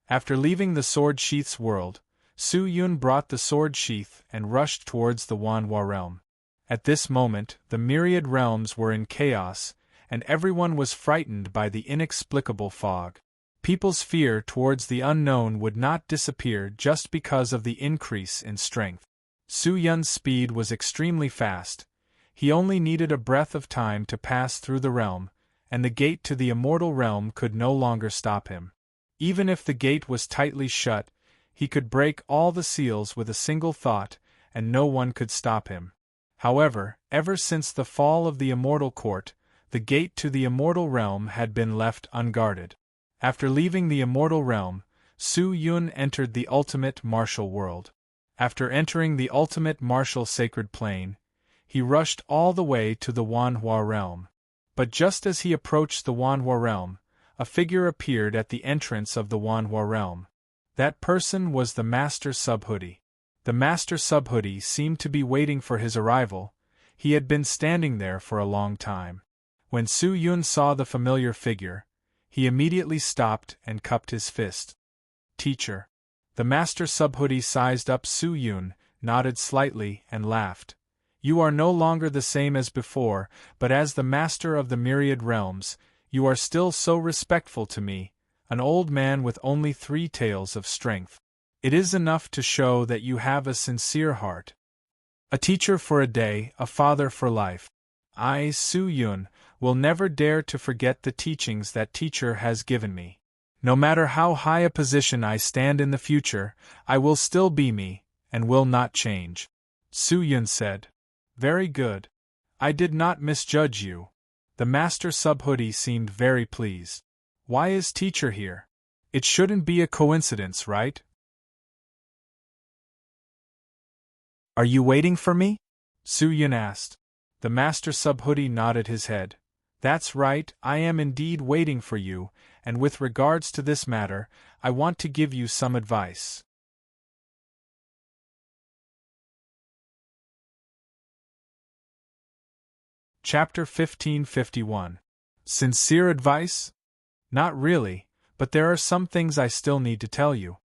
After leaving the sword sheath's world, Su Yun brought the sword sheath and rushed towards the Wanhua realm. At this moment, the myriad realms were in chaos, and everyone was frightened by the inexplicable fog. People's fear towards the unknown would not disappear just because of the increase in strength. Su Yun's speed was extremely fast. He only needed a breath of time to pass through the realm, and the gate to the immortal realm could no longer stop him. Even if the gate was tightly shut, he could break all the seals with a single thought, and no one could stop him. However, ever since the fall of the immortal court, the gate to the immortal realm had been left unguarded. After leaving the immortal realm, Su Yun entered the ultimate martial world. After entering the ultimate martial sacred plane, he rushed all the way to the Wanhua realm. But just as he approached the Wanhua realm, a figure appeared at the entrance of the Wanhua realm. That person was the Master Subhoodie. The Master Subhoodie seemed to be waiting for his arrival. He had been standing there for a long time. When Su Yun saw the familiar figure, he immediately stopped and cupped his fist. Teacher. The Master Subhoodie sized up Su Yun, nodded slightly, and laughed. You are no longer the same as before, but as the Master of the Myriad Realms, you are still so respectful to me, an old man with only 3 taels of strength. It is enough to show that you have a sincere heart. A teacher for a day, a father for life. I, Su Yun, will never dare to forget the teachings that teacher has given me. No matter how high a position I stand in the future, I will still be me, and will not change. Su Yun said. Very good. I did not misjudge you. The Master Subhoodie seemed very pleased. Why is teacher here? It shouldn't be a coincidence, right? Are you waiting for me? Su Yun asked. The Master Subhoodie nodded his head. That's right, I am indeed waiting for you, and with regards to this matter, I want to give you some advice. Chapter 1551. Sincere advice? Not really, but there are some things I still need to tell you.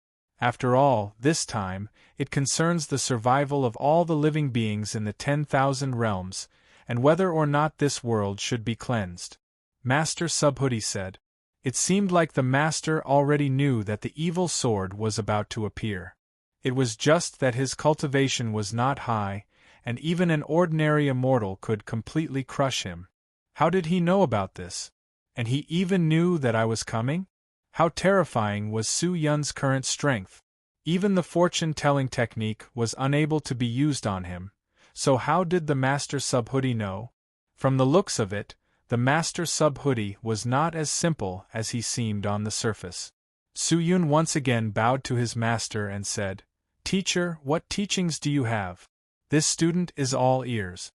After all, this time, it concerns the survival of all the living beings in the 10,000 realms, and whether or not this world should be cleansed. Master Subhoodie said. It seemed like the Master already knew that the evil sword was about to appear. It was just that his cultivation was not high, and even an ordinary immortal could completely crush him. How did he know about this? And he even knew that I was coming? How terrifying was Su Yun's current strength? Even the fortune-telling technique was unable to be used on him. So how did the Master Subhoodie know? From the looks of it, the Master Subhoodie was not as simple as he seemed on the surface. Su Yun once again bowed to his master and said, Teacher, what teachings do you have? This student is all ears.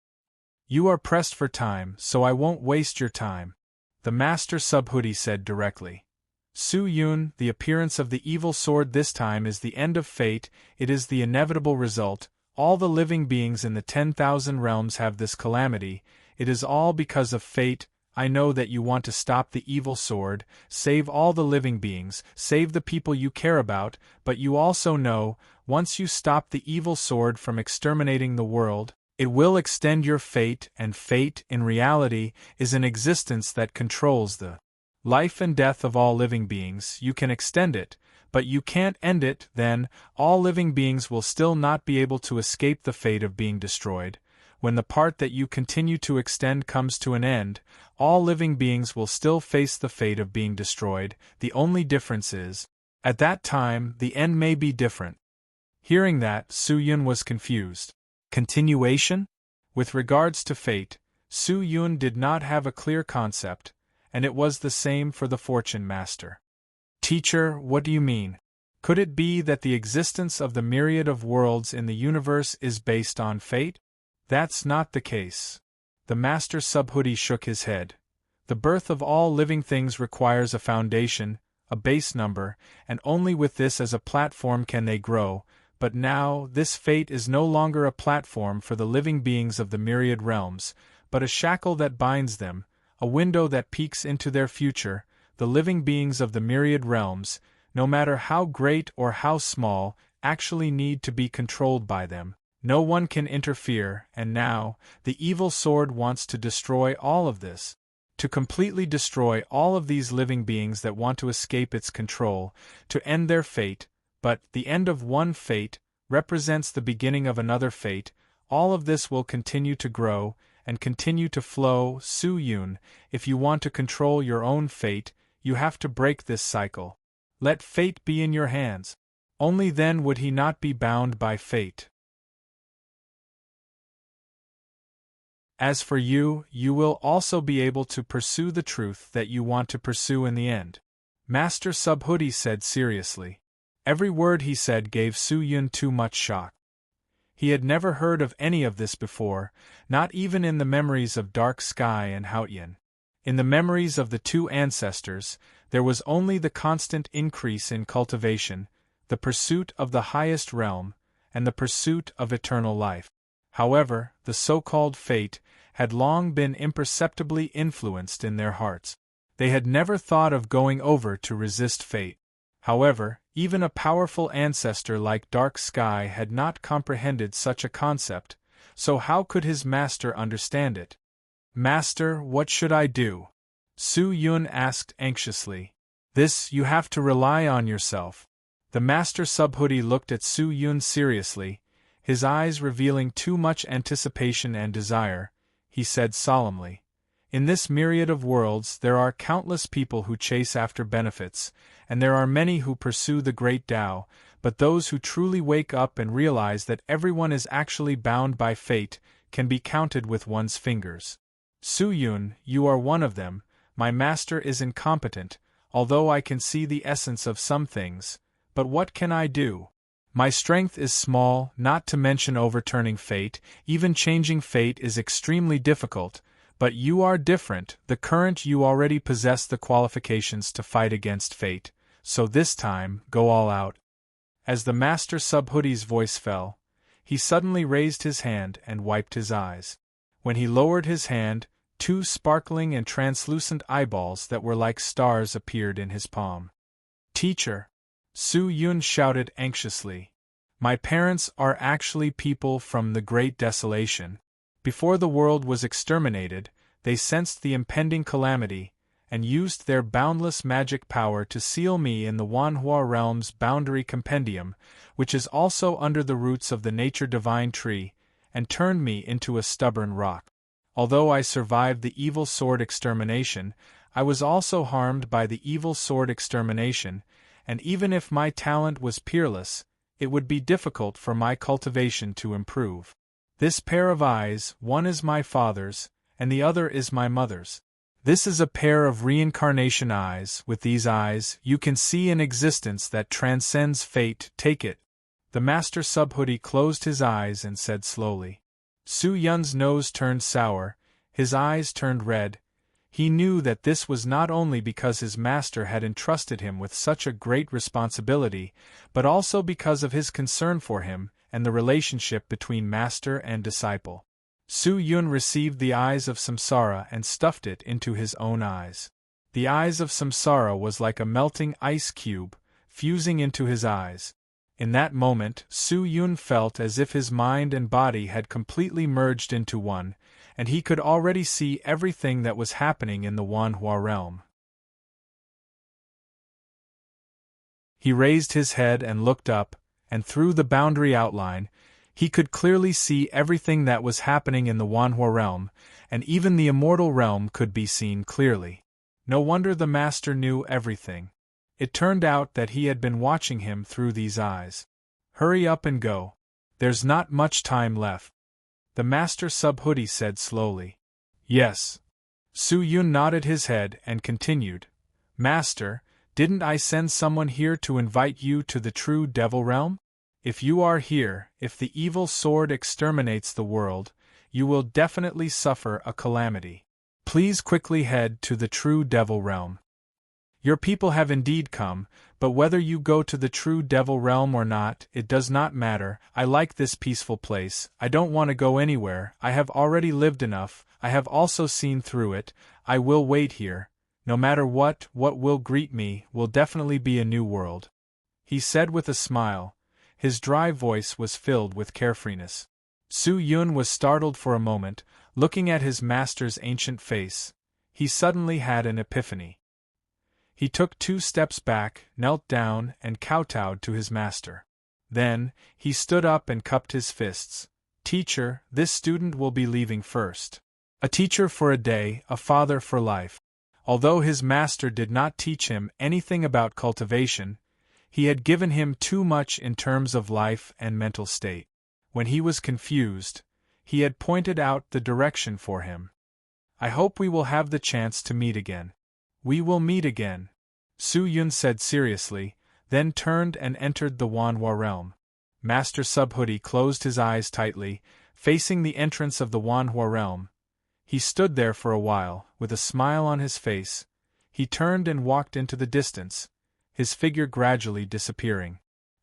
You are pressed for time, so I won't waste your time. The Master Subhoodie said directly. Su Yun, the appearance of the evil sword this time is the end of fate, it is the inevitable result. All the living beings in the 10,000 realms have this calamity, it is all because of fate. I know that you want to stop the evil sword, save all the living beings, save the people you care about, but you also know, once you stop the evil sword from exterminating the world, it will extend your fate, and fate, in reality, is an existence that controls the life and death of all living beings. You can extend it, but you can't end it. Then, all living beings will still not be able to escape the fate of being destroyed. When the part that you continue to extend comes to an end, all living beings will still face the fate of being destroyed. The only difference is, at that time, the end may be different. Hearing that, Su Yun was confused. Continuation? With regards to fate, Su Yun did not have a clear concept, and it was the same for the Fortune Master. Teacher, what do you mean? Could it be that the existence of the myriad of worlds in the universe is based on fate? That's not the case. The Master Subhuti shook his head. The birth of all living things requires a foundation, a base number, and only with this as a platform can they grow. But now, this fate is no longer a platform for the living beings of the myriad realms, but a shackle that binds them, a window that peeks into their future. The living beings of the myriad realms, no matter how great or how small, actually need to be controlled by them. No one can interfere, and now, the evil sword wants to destroy all of this. To completely destroy all of these living beings that want to escape its control, to end their fate, but the end of one fate represents the beginning of another fate. All of this will continue to grow, and continue to flow. Su Yun, if you want to control your own fate, you have to break this cycle. Let fate be in your hands. Only then would he not be bound by fate. As for you, you will also be able to pursue the truth that you want to pursue in the end. Master Subhuti said seriously. Every word he said gave Su Yun too much shock. He had never heard of any of this before, not even in the memories of Dark Sky and Haotian. In the memories of the two ancestors, there was only the constant increase in cultivation, the pursuit of the highest realm, and the pursuit of eternal life. However, the so-called fate had long been imperceptibly influenced in their hearts. They had never thought of going over to resist fate. However, even a powerful ancestor like Dark Sky had not comprehended such a concept, so how could his master understand it? Master, what should I do? Su Yun asked anxiously. This, you have to rely on yourself. The Master Subhuti looked at Su Yun seriously, his eyes revealing too much anticipation and desire. He said solemnly, in this myriad of worlds there are countless people who chase after benefits, and there are many who pursue the great Tao, but those who truly wake up and realize that everyone is actually bound by fate can be counted with one's fingers. Su Yun, you are one of them. My master is incompetent, although I can see the essence of some things, but what can I do? My strength is small, not to mention overturning fate. Even changing fate is extremely difficult, but you are different. The current you already possess the qualifications to fight against fate, so this time, go all out. As the Master Subhuti's voice fell, he suddenly raised his hand and wiped his eyes. When he lowered his hand, two sparkling and translucent eyeballs that were like stars appeared in his palm. Teacher! Su Yun shouted anxiously. My parents are actually people from the Great Desolation. Before the world was exterminated, they sensed the impending calamity, and used their boundless magic power to seal me in the Wanhua Realm's boundary compendium, which is also under the roots of the nature divine tree, and turned me into a stubborn rock. Although I survived the evil sword extermination, I was also harmed by the evil sword extermination, and even if my talent was peerless, it would be difficult for my cultivation to improve. This pair of eyes, one is my father's, and the other is my mother's. This is a pair of reincarnation eyes. With these eyes, you can see an existence that transcends fate. Take it. The Master Subhuti closed his eyes and said slowly. Su Yun's nose turned sour, his eyes turned red. He knew that this was not only because his master had entrusted him with such a great responsibility, but also because of his concern for him and the relationship between master and disciple. Su Yun received the eyes of Samsara and stuffed it into his own eyes. The eyes of Samsara was like a melting ice cube, fusing into his eyes. In that moment, Su Yun felt as if his mind and body had completely merged into one, and he could already see everything that was happening in the Wanhua realm. He raised his head and looked up, and through the boundary outline, he could clearly see everything that was happening in the Wanhua realm, and even the immortal realm could be seen clearly. No wonder the master knew everything. It turned out that he had been watching him through these eyes. Hurry up and go. There's not much time left. The master Subhuti said slowly. Yes. Su Yun nodded his head and continued. Master, didn't I send someone here to invite you to the true devil realm? If you are here, if the evil sword exterminates the world, you will definitely suffer a calamity. Please quickly head to the true devil realm. Your people have indeed come, but whether you go to the true devil realm or not, it does not matter. I like this peaceful place. I don't want to go anywhere. I have already lived enough. I have also seen through it. I will wait here. No matter what will greet me will definitely be a new world. He said with a smile. His dry voice was filled with carefreeness. Su Yun was startled for a moment, looking at his master's ancient face. He suddenly had an epiphany. He took 2 steps back, knelt down, and kowtowed to his master. Then, he stood up and cupped his fists. Teacher, this student will be leaving first. A teacher for a day, a father for life. Although his master did not teach him anything about cultivation, he had given him too much in terms of life and mental state. When he was confused, he had pointed out the direction for him. I hope we will have the chance to meet again. We will meet again, Su Yun said seriously, then turned and entered the Wanhua realm. Master Subhuti closed his eyes tightly, facing the entrance of the Wanhua realm. He stood there for a while, with a smile on his face. He turned and walked into the distance, his figure gradually disappearing.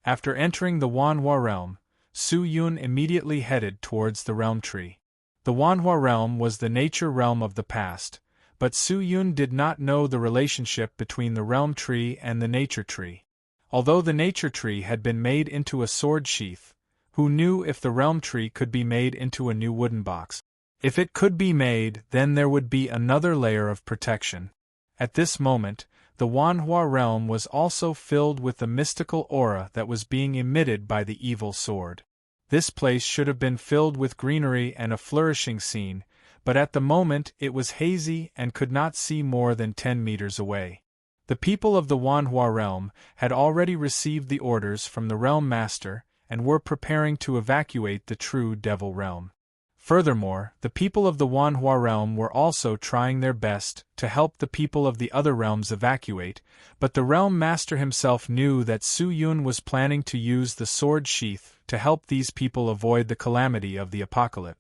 After entering the Wanhua realm, Su Yun immediately headed towards the realm tree. The Wanhua realm was the nature realm of the past, but Su Yun did not know the relationship between the realm tree and the nature tree. Although the nature tree had been made into a sword sheath, who knew if the realm tree could be made into a new wooden box? If it could be made, then there would be another layer of protection. At this moment, the Wanhua realm was also filled with the mystical aura that was being emitted by the evil sword. This place should have been filled with greenery and a flourishing scene, but at the moment it was hazy and could not see more than 10 meters away. The people of the Wanhua realm had already received the orders from the realm master and were preparing to evacuate the true devil realm. Furthermore, the people of the Wanhua realm were also trying their best to help the people of the other realms evacuate, but the realm master himself knew that Su Yun was planning to use the sword sheath to help these people avoid the calamity of the apocalypse.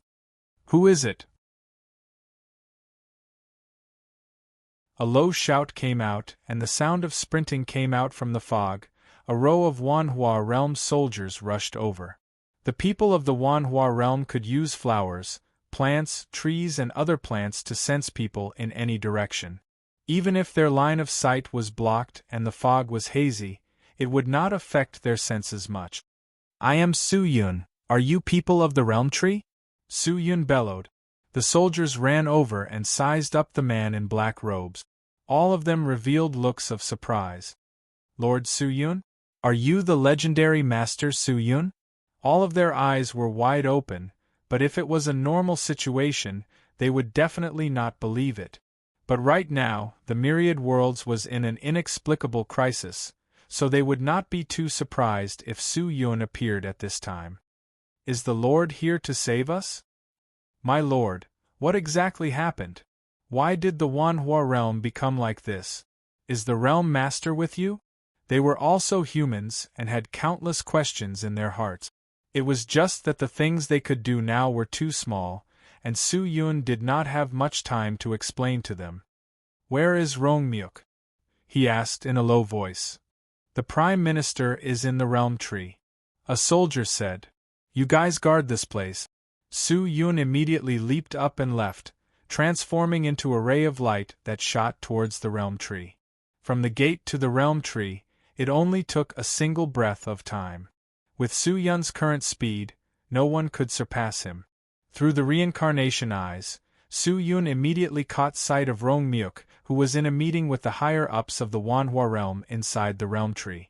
Who is it? A low shout came out, and the sound of sprinting came out from the fog. A row of Wanhua realm soldiers rushed over. The people of the Wanhua realm could use flowers, plants, trees and other plants to sense people in any direction. Even if their line of sight was blocked and the fog was hazy, it would not affect their senses much. I am Su Yun. Are you people of the realm tree? Su Yun bellowed. The soldiers ran over and sized up the man in black robes. All of them revealed looks of surprise. Lord Su Yun? Are you the legendary Master Su Yun? All of their eyes were wide open, but if it was a normal situation, they would definitely not believe it. But right now, the myriad worlds was in an inexplicable crisis, so they would not be too surprised if Su Yun appeared at this time. Is the Lord here to save us? My lord, what exactly happened? Why did the Wanhua realm become like this? Is the realm master with you? They were also humans and had countless questions in their hearts. It was just that the things they could do now were too small, and Su Yun did not have much time to explain to them. "Where is Rongmyuk?" he asked in a low voice. "The Prime Minister is in the Realm Tree," a soldier said. "You guys guard this place." Su Yun immediately leaped up and left, transforming into a ray of light that shot towards the Realm Tree. From the gate to the Realm Tree, it only took a single breath of time. With Su Yun's current speed, no one could surpass him. Through the reincarnation eyes, Su Yun immediately caught sight of Rongmyuk, who was in a meeting with the higher-ups of the Wanhua realm inside the Realm Tree.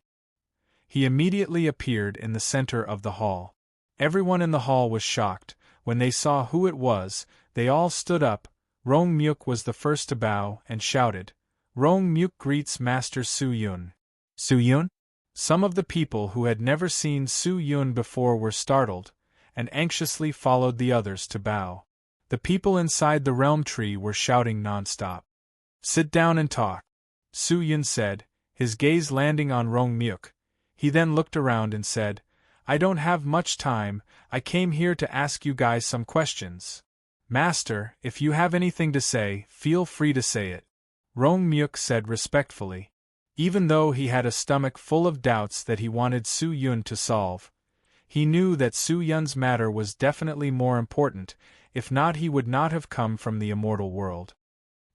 He immediately appeared in the center of the hall. Everyone in the hall was shocked. When they saw who it was, they all stood up. Rongmyuk was the first to bow and shouted, "Rongmyuk greets Master Su Yun." "Su Yun?" Some of the people who had never seen Su Yun before were startled, and anxiously followed the others to bow. The people inside the Realm Tree were shouting non-stop. "Sit down and talk," Su Yun said, his gaze landing on Rongmyuk. He then looked around and said, "I don't have much time, I came here to ask you guys some questions. Master, if you have anything to say, feel free to say it," Rongmyuk said respectfully. Even though he had a stomach full of doubts that he wanted Su Yun to solve, he knew that Su Yun's matter was definitely more important, if not he would not have come from the immortal world.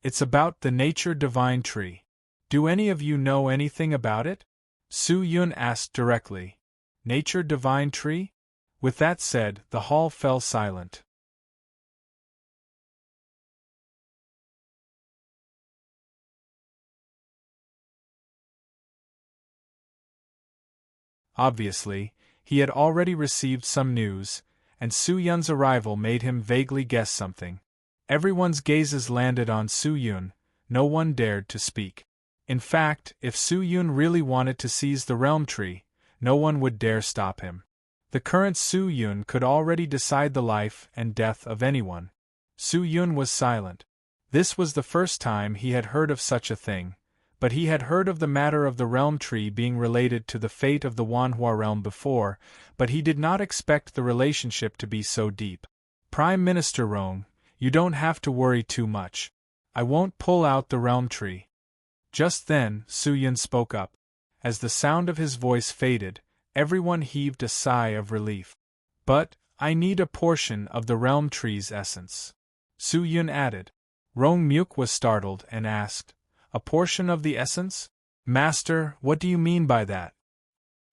"It's about the Nature Divine Tree. Do any of you know anything about it?" Su Yun asked directly. "Nature Divine Tree?" With that said, the hall fell silent. Obviously, he had already received some news, and Su Yun's arrival made him vaguely guess something. Everyone's gazes landed on Su Yun, no one dared to speak. In fact, if Su Yun really wanted to seize the Realm Tree, no one would dare stop him. The current Su Yun could already decide the life and death of anyone. Su Yun was silent. This was the first time he had heard of such a thing, but he had heard of the matter of the Realm Tree being related to the fate of the Wanhua realm before, but he did not expect the relationship to be so deep. "Prime Minister Rong, you don't have to worry too much. I won't pull out the Realm Tree." Just then, Su Yun spoke up. As the sound of his voice faded, everyone heaved a sigh of relief. "But, I need a portion of the Realm Tree's essence," Su Yun added. Rongmyuk was startled and asked, "A portion of the essence? Master, what do you mean by that?"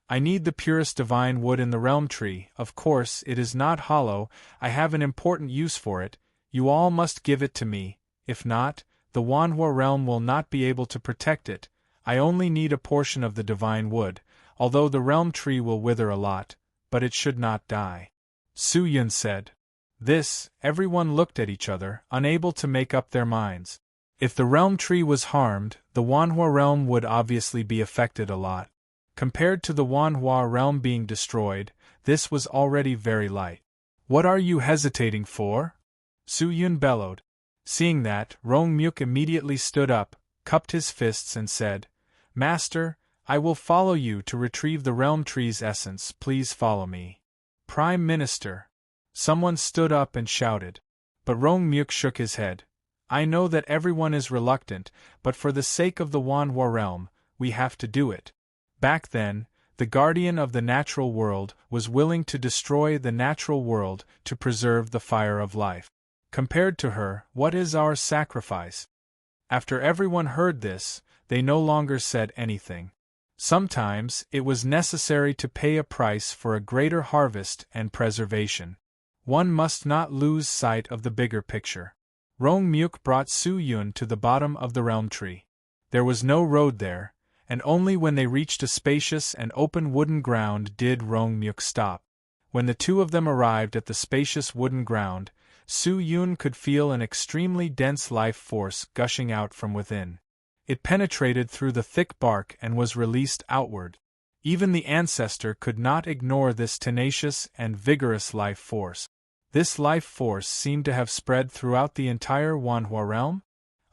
"I need the purest divine wood in the Realm Tree. Of course, it is not hollow, I have an important use for it. You all must give it to me, if not, the Wanhua realm will not be able to protect it. I only need a portion of the divine wood, although the Realm Tree will wither a lot, but it should not die," Su Yun said. This, everyone looked at each other, unable to make up their minds. If the Realm Tree was harmed, the Wanhua realm would obviously be affected a lot. Compared to the Wanhua realm being destroyed, this was already very light. "What are you hesitating for?" Su Yun bellowed. Seeing that, Rongmyuk immediately stood up, cupped his fists and said, "Master, I will follow you to retrieve the Realm Tree's essence, please follow me." "Prime Minister!" Someone stood up and shouted. But Rongmyuk shook his head. "I know that everyone is reluctant, but for the sake of the Wanhua realm, we have to do it." Back then, the guardian of the natural world was willing to destroy the natural world to preserve the fire of life. Compared to her, what is our sacrifice? After everyone heard this, they no longer said anything. Sometimes, it was necessary to pay a price for a greater harvest and preservation. One must not lose sight of the bigger picture. Rongmyuk brought Su Yun to the bottom of the Realm Tree. There was no road there, and only when they reached a spacious and open wooden ground did Rongmyuk stop. When the two of them arrived at the spacious wooden ground, Su Yun could feel an extremely dense life force gushing out from within. It penetrated through the thick bark and was released outward. Even the ancestor could not ignore this tenacious and vigorous life force. This life force seemed to have spread throughout the entire Wanhua realm.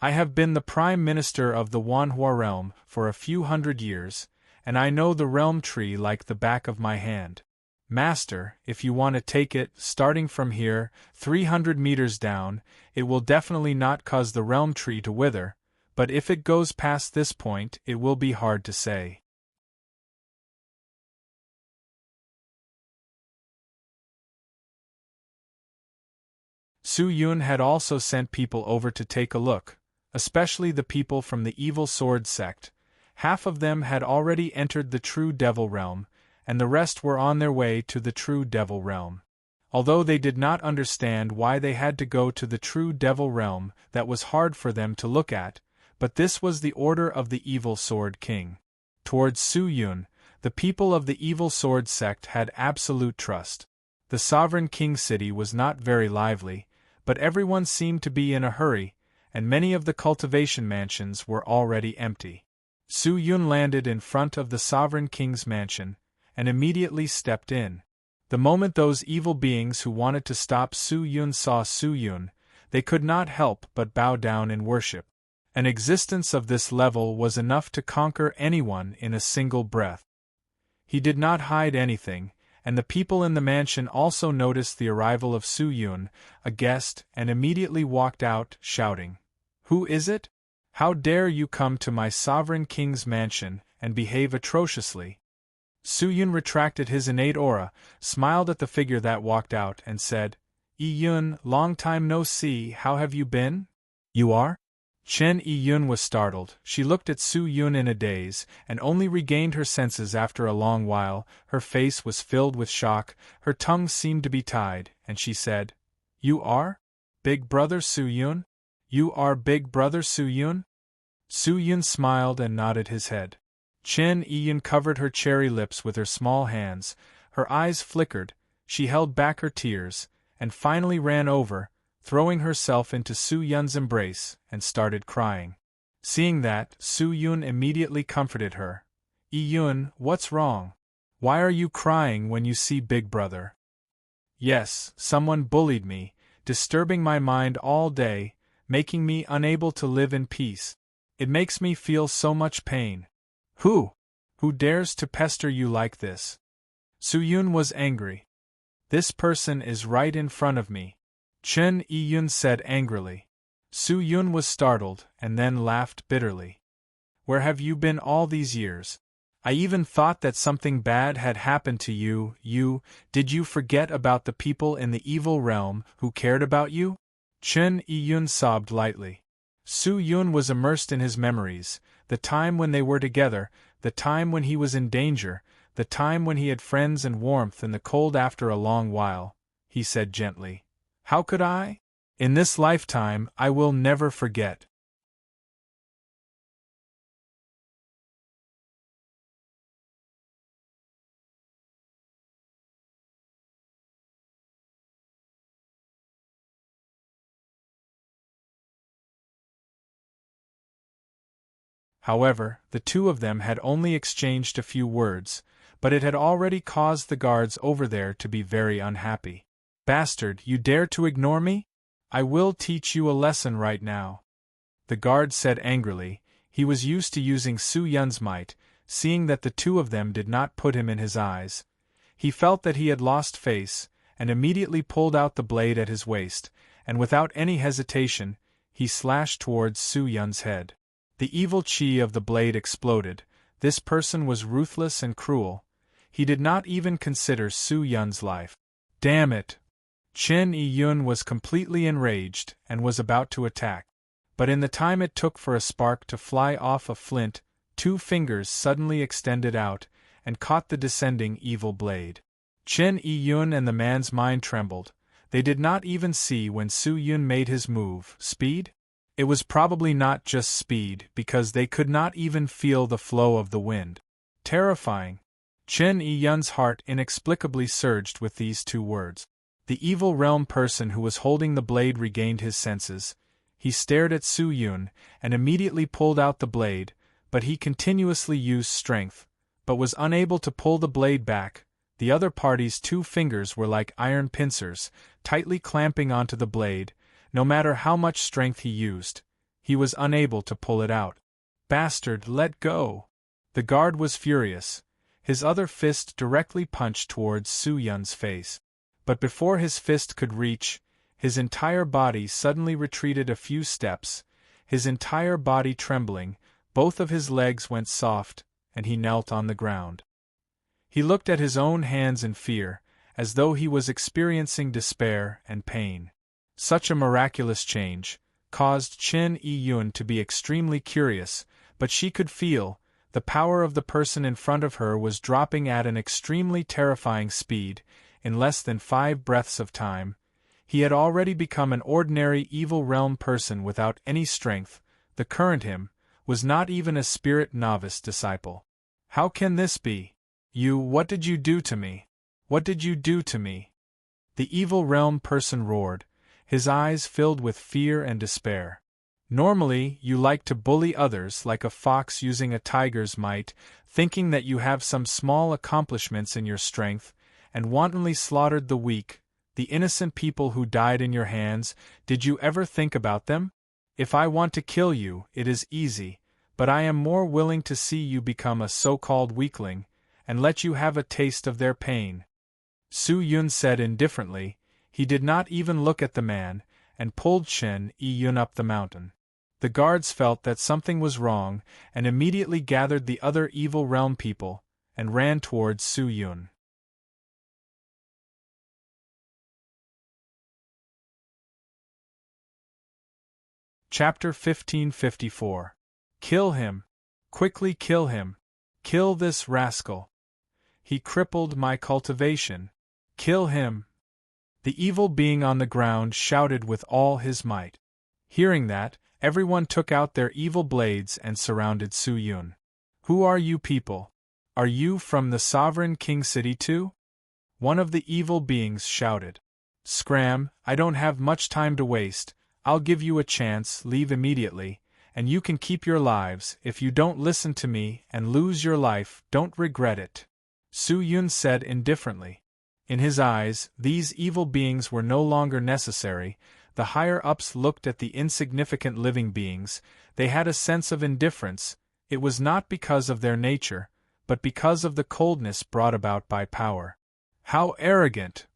"I have been the Prime Minister of the Wanhua realm for a few hundred years, and I know the Realm Tree like the back of my hand. Master, if you want to take it, starting from here, 300 meters down, it will definitely not cause the Realm Tree to wither, but if it goes past this point, it will be hard to say. Su Yun had also sent people over to take a look, especially the people from the evil sword sect. Half of them had already entered the true devil realm, and the rest were on their way to the true devil realm. Although they did not understand why they had to go to the true devil realm, that was hard for them to look at, but this was the order of the evil sword king. Towards Su Yun, the people of the evil sword sect had absolute trust. The sovereign king city was not very lively, but everyone seemed to be in a hurry, and many of the cultivation mansions were already empty. Su Yun landed in front of the sovereign king's mansion, and immediately stepped in. The moment those evil beings who wanted to stop Su Yun saw Su Yun, they could not help but bow down in worship. An existence of this level was enough to conquer anyone in a single breath. He did not hide anything, and the people in the mansion also noticed the arrival of Su Yun, a guest, and immediately walked out, shouting, "Who is it? How dare you come to my sovereign king's mansion and behave atrociously?" Su Yun retracted his innate aura, smiled at the figure that walked out, and said, "Yi-Yun, long time no see, how have you been? You are?" Chen Yi-Yun was startled. She looked at Su Yun in a daze, and only regained her senses after a long while. Her face was filled with shock, her tongue seemed to be tied, and she said, "You are? Big brother Su Yun? You are big brother Su Yun?" Su Yun smiled and nodded his head. Chen Yi-Yun covered her cherry lips with her small hands, her eyes flickered, she held back her tears, and finally ran over, throwing herself into Su Yun's embrace, and started crying. Seeing that, Su Yun immediately comforted her. "Yi-Yun, what's wrong? Why are you crying when you see Big Brother?" "Yes, someone bullied me, disturbing my mind all day, making me unable to live in peace. It makes me feel so much pain." "Who? Who dares to pester you like this?" Su Yun was angry. "This person is right in front of me," Chen Yi-Yun said angrily. Su Yun was startled, and then laughed bitterly. "Where have you been all these years? I even thought that something bad had happened to you. Did you forget about the people in the evil realm who cared about you?" Chen Yi-Yun sobbed lightly. Su Yun was immersed in his memories, the time when they were together, the time when he was in danger, the time when he had friends and warmth in the cold after a long while. He said gently, "How could I? In this lifetime I will never forget." However, the two of them had only exchanged a few words, but it had already caused the guards over there to be very unhappy. "Bastard, you dare to ignore me? I will teach you a lesson right now," the guard said angrily. He was used to using Su Yun's might, seeing that the two of them did not put him in his eyes. He felt that he had lost face, and immediately pulled out the blade at his waist, and without any hesitation, he slashed towards Su Yun's head. The evil chi of the blade exploded. This person was ruthless and cruel. He did not even consider Su Yun's life. "Damn it!" Chen Yi-Yun was completely enraged, and was about to attack. But in the time it took for a spark to fly off a flint, two fingers suddenly extended out, and caught the descending evil blade. Chen Yi-Yun and the man's mind trembled. They did not even see when Su Yun made his move. Speed? It was probably not just speed, because they could not even feel the flow of the wind. Terrifying. Chen Yi-Yun's heart inexplicably surged with these two words. The evil realm person who was holding the blade regained his senses. He stared at Su Yun, and immediately pulled out the blade, but he continuously used strength, but was unable to pull the blade back. The other party's two fingers were like iron pincers, tightly clamping onto the blade. No matter how much strength he used, he was unable to pull it out. "Bastard, let go!" The guard was furious. His other fist directly punched towards Su Yun's face. But before his fist could reach, his entire body suddenly retreated a few steps. his entire body trembling, both of his legs went soft, and he knelt on the ground. He looked at his own hands in fear, as though he was experiencing despair and pain. Such a miraculous change caused Chen Yiyun to be extremely curious, but she could feel the power of the person in front of her was dropping at an extremely terrifying speed. In less than 5 breaths of time, he had already become an ordinary evil realm person without any strength. The current him was not even a spirit novice disciple. How can this be? What did you do to me? What did you do to me? The evil realm person roared, his eyes filled with fear and despair. Normally, you like to bully others like a fox using a tiger's might, thinking that you have some small accomplishments in your strength, and wantonly slaughtered the weak, the innocent people who died in your hands. Did you ever think about them? If I want to kill you, it is easy, but I am more willing to see you become a so-called weakling, and let you have a taste of their pain. Su Yun said indifferently. He did not even look at the man, and pulled Chen Yiyun up the mountain. The guards felt that something was wrong, and immediately gathered the other evil realm people, and ran towards Su Yun. Chapter 1554. Kill him! Quickly kill him! Kill this rascal! He crippled my cultivation! Kill him! The evil being on the ground shouted with all his might. Hearing that, everyone took out their evil blades and surrounded Su Yun. Who are you people? Are you from the sovereign king city too? One of the evil beings shouted. Scram, I don't have much time to waste. I'll give you a chance, leave immediately, and you can keep your lives. If you don't listen to me and lose your life, don't regret it. Su Yun said indifferently. In his eyes, these evil beings were no longer necessary. The higher-ups looked at the insignificant living beings. They had a sense of indifference. It was not because of their nature, but because of the coldness brought about by power. How arrogant!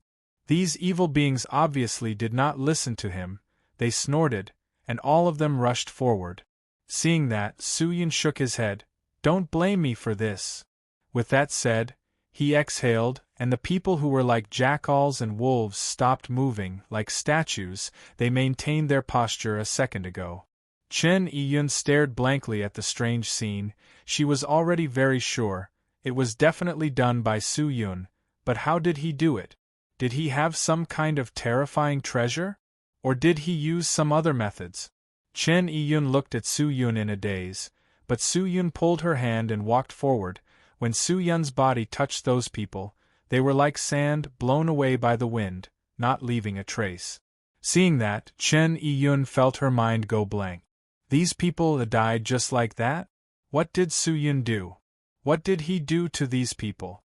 These evil beings obviously did not listen to him. They snorted, and all of them rushed forward. Seeing that, Su Yun shook his head. Don't blame me for this. With that said, he exhaled, and the people who were like jackals and wolves stopped moving. Like statues, they maintained their posture a second ago. Chen Yiyun stared blankly at the strange scene. She was already very sure. It was definitely done by Su Yun, but how did he do it? Did he have some kind of terrifying treasure? Or did he use some other methods? Chen Yiyun looked at Su Yun in a daze, but Su Yun pulled her hand and walked forward. When Su Yun's body touched those people, they were like sand blown away by the wind, not leaving a trace. Seeing that, Chen Yiyun felt her mind go blank. These people died just like that? What did Su Yun do? What did he do to these people?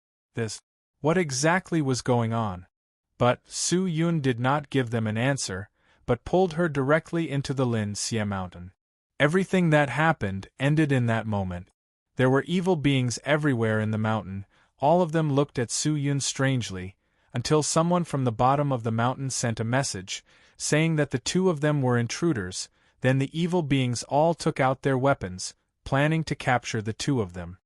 What exactly was going on? But Su Yun did not give them an answer, but pulled her directly into the Lin Xie mountain. Everything that happened ended in that moment. There were evil beings everywhere in the mountain. All of them looked at Su Yun strangely, until someone from the bottom of the mountain sent a message, saying that the two of them were intruders. Then the evil beings all took out their weapons, planning to capture the two of them.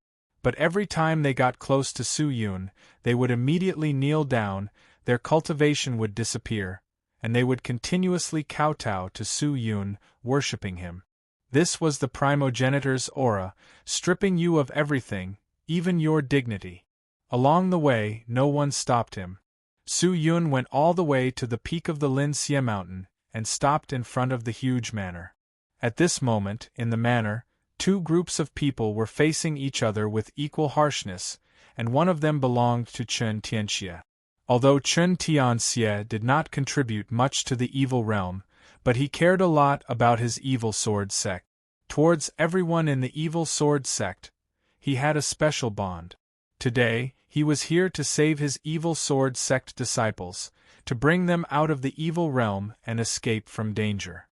But every time they got close to Su Yun, they would immediately kneel down, their cultivation would disappear, and they would continuously kowtow to Su Yun, worshipping him. This was the primogenitor's aura, stripping you of everything, even your dignity. Along the way, no one stopped him. Su Yun went all the way to the peak of the Lin Xie mountain, and stopped in front of the huge manor. At this moment, in the manor, two groups of people were facing each other with equal harshness, and one of them belonged to Chen Tianxie. Although Chen Tianxie did not contribute much to the evil realm, but he cared a lot about his evil sword sect. Towards everyone in the evil sword sect, he had a special bond. Today, he was here to save his evil sword sect disciples, to bring them out of the evil realm and escape from danger.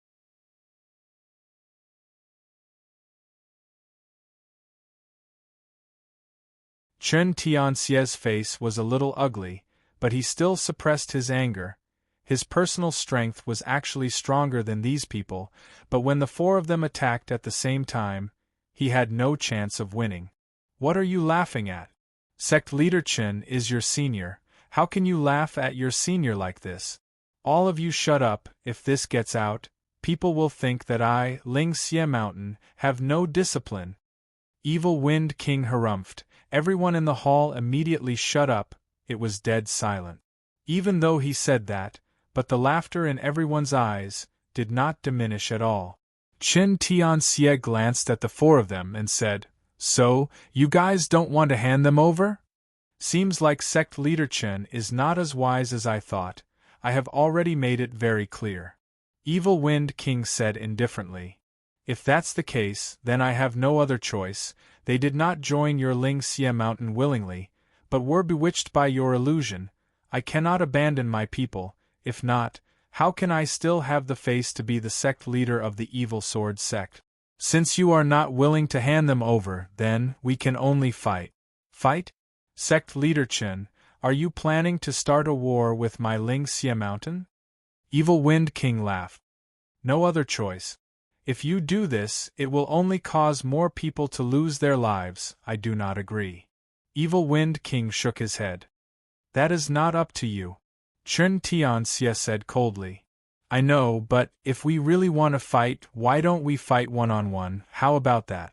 Chen Tianxie's face was a little ugly, but he still suppressed his anger. His personal strength was actually stronger than these people, but when the four of them attacked at the same time, he had no chance of winning. What are you laughing at? Sect leader Chen is your senior. How can you laugh at your senior like this? All of you shut up. If this gets out, people will think that I, Ling Xie Mountain, have no discipline. Evil Wind King harumphed. Everyone in the hall immediately shut up. It was dead silent. Even though he said that, but the laughter in everyone's eyes did not diminish at all. Chen Tianxie glanced at the four of them and said, "So, you guys don't want to hand them over? Seems like sect leader Chen is not as wise as I thought. I have already made it very clear." Evil Wind King said indifferently, "If that's the case, then I have no other choice. They did not join your Ling Xie Mountain willingly, but were bewitched by your illusion. I cannot abandon my people. If not, how can I still have the face to be the sect leader of the evil sword sect? Since you are not willing to hand them over, then we can only fight." "Fight? Sect leader Chen, are you planning to start a war with my Ling Xie Mountain?" Evil Wind King laughed. "No other choice. If you do this, it will only cause more people to lose their lives. I do not agree." Evil Wind King shook his head. "That is not up to you," Chen Tianxie said coldly. "I know, but if we really want to fight, why don't we fight one-on-one? How about that?"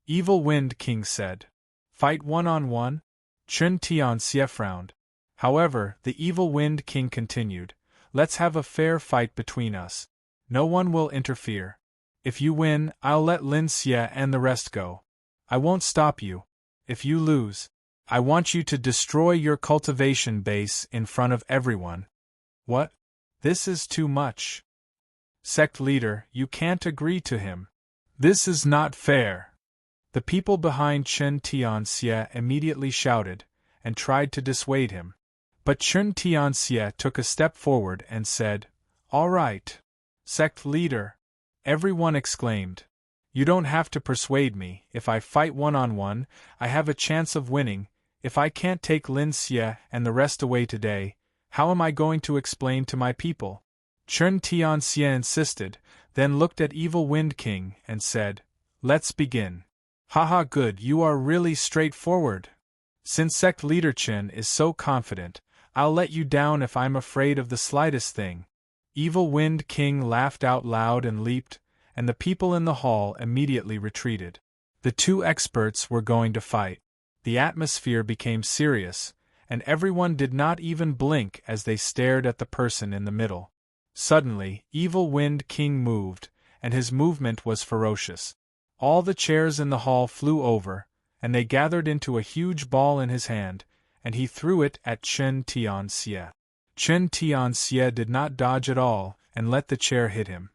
Evil Wind King said. "Fight one-on-one?" Chen Tianxie frowned. However, the Evil Wind King continued, "Let's have a fair fight between us. No one will interfere. If you win, I'll let Lin Xie and the rest go. I won't stop you. If you lose, I want you to destroy your cultivation base in front of everyone." "What? This is too much. Sect leader, you can't agree to him. This is not fair." The people behind Chen Tianxie immediately shouted, and tried to dissuade him. But Chen Tianxie took a step forward and said, "All right. Sect leader," everyone exclaimed. "You don't have to persuade me. If I fight one-on-one, I have a chance of winning. If I can't take Lin Xie and the rest away today, how am I going to explain to my people?" Chen Tianxie insisted, then looked at Evil Wind King and said, "Let's begin." "Haha, good, you are really straightforward. Since sect leader Chen is so confident, I'll let you down if I'm afraid of the slightest thing." Evil Wind King laughed out loud and leaped, and the people in the hall immediately retreated. The two experts were going to fight. The atmosphere became serious, and everyone did not even blink as they stared at the person in the middle. Suddenly, Evil Wind King moved, and his movement was ferocious. All the chairs in the hall flew over, and they gathered into a huge ball in his hand, and he threw it at Chen Tianxie. Chen Tianxie did not dodge at all, and let the chair hit him.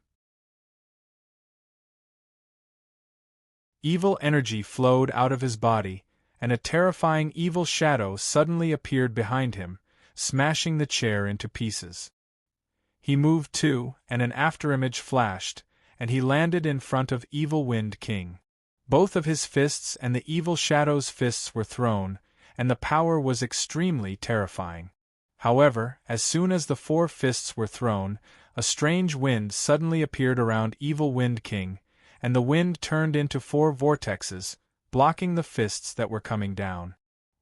Evil energy flowed out of his body, and a terrifying evil shadow suddenly appeared behind him, smashing the chair into pieces. He moved too, and an afterimage flashed, and he landed in front of Evil Wind King. Both of his fists and the evil shadow's fists were thrown, and the power was extremely terrifying. However, as soon as the four fists were thrown, a strange wind suddenly appeared around Evil Wind King, and the wind turned into four vortexes, blocking the fists that were coming down.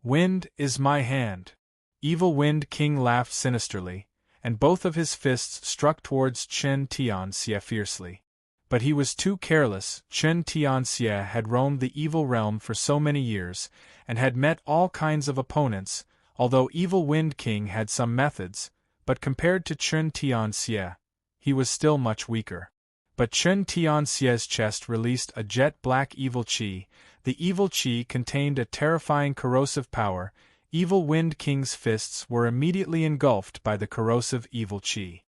"Wind is my hand." Evil Wind King laughed sinisterly, and both of his fists struck towards Chen Tianxie fiercely. But he was too careless. Chen Tianxie had roamed the evil realm for so many years, and had met all kinds of opponents, although Evil Wind King had some methods, but compared to Chen Tianxie, he was still much weaker. But Chen Tianxie's chest released a jet-black evil qi. The evil qi contained a terrifying corrosive power. Evil Wind King's fists were immediately engulfed by the corrosive evil qi.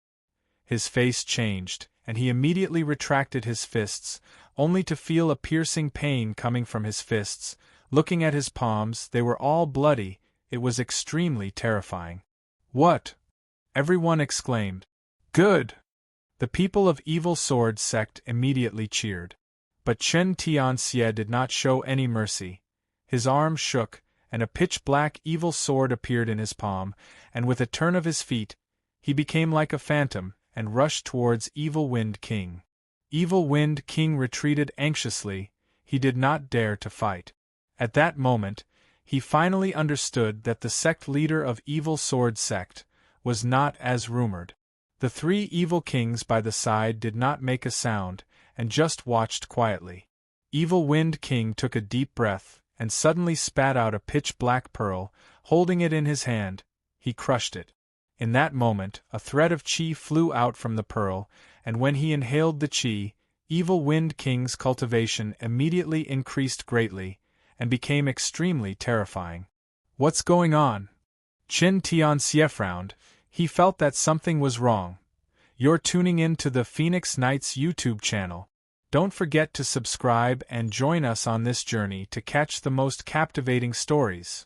His face changed, and he immediately retracted his fists, only to feel a piercing pain coming from his fists. Looking at his palms, they were all bloody. It was extremely terrifying. "What?" everyone exclaimed. "Good!" The people of Evil Sword Sect immediately cheered. But Chen Tianxie did not show any mercy. His arm shook, and a pitch-black evil sword appeared in his palm, and with a turn of his feet, he became like a phantom and rushed towards Evil Wind King. Evil Wind King retreated anxiously, he did not dare to fight. At that moment, he finally understood that the sect leader of Evil Sword Sect was not as rumored. The three evil kings by the side did not make a sound, and just watched quietly. Evil Wind King took a deep breath, and suddenly spat out a pitch-black pearl. Holding it in his hand, he crushed it. In that moment, a thread of chi flew out from the pearl, and when he inhaled the chi, Evil Wind King's cultivation immediately increased greatly, and became extremely terrifying. What's going on? Qin Tianxie frowned. He felt that something was wrong. You're tuning in to the Phoenix Knights YouTube channel. Don't forget to subscribe and join us on this journey to catch the most captivating stories.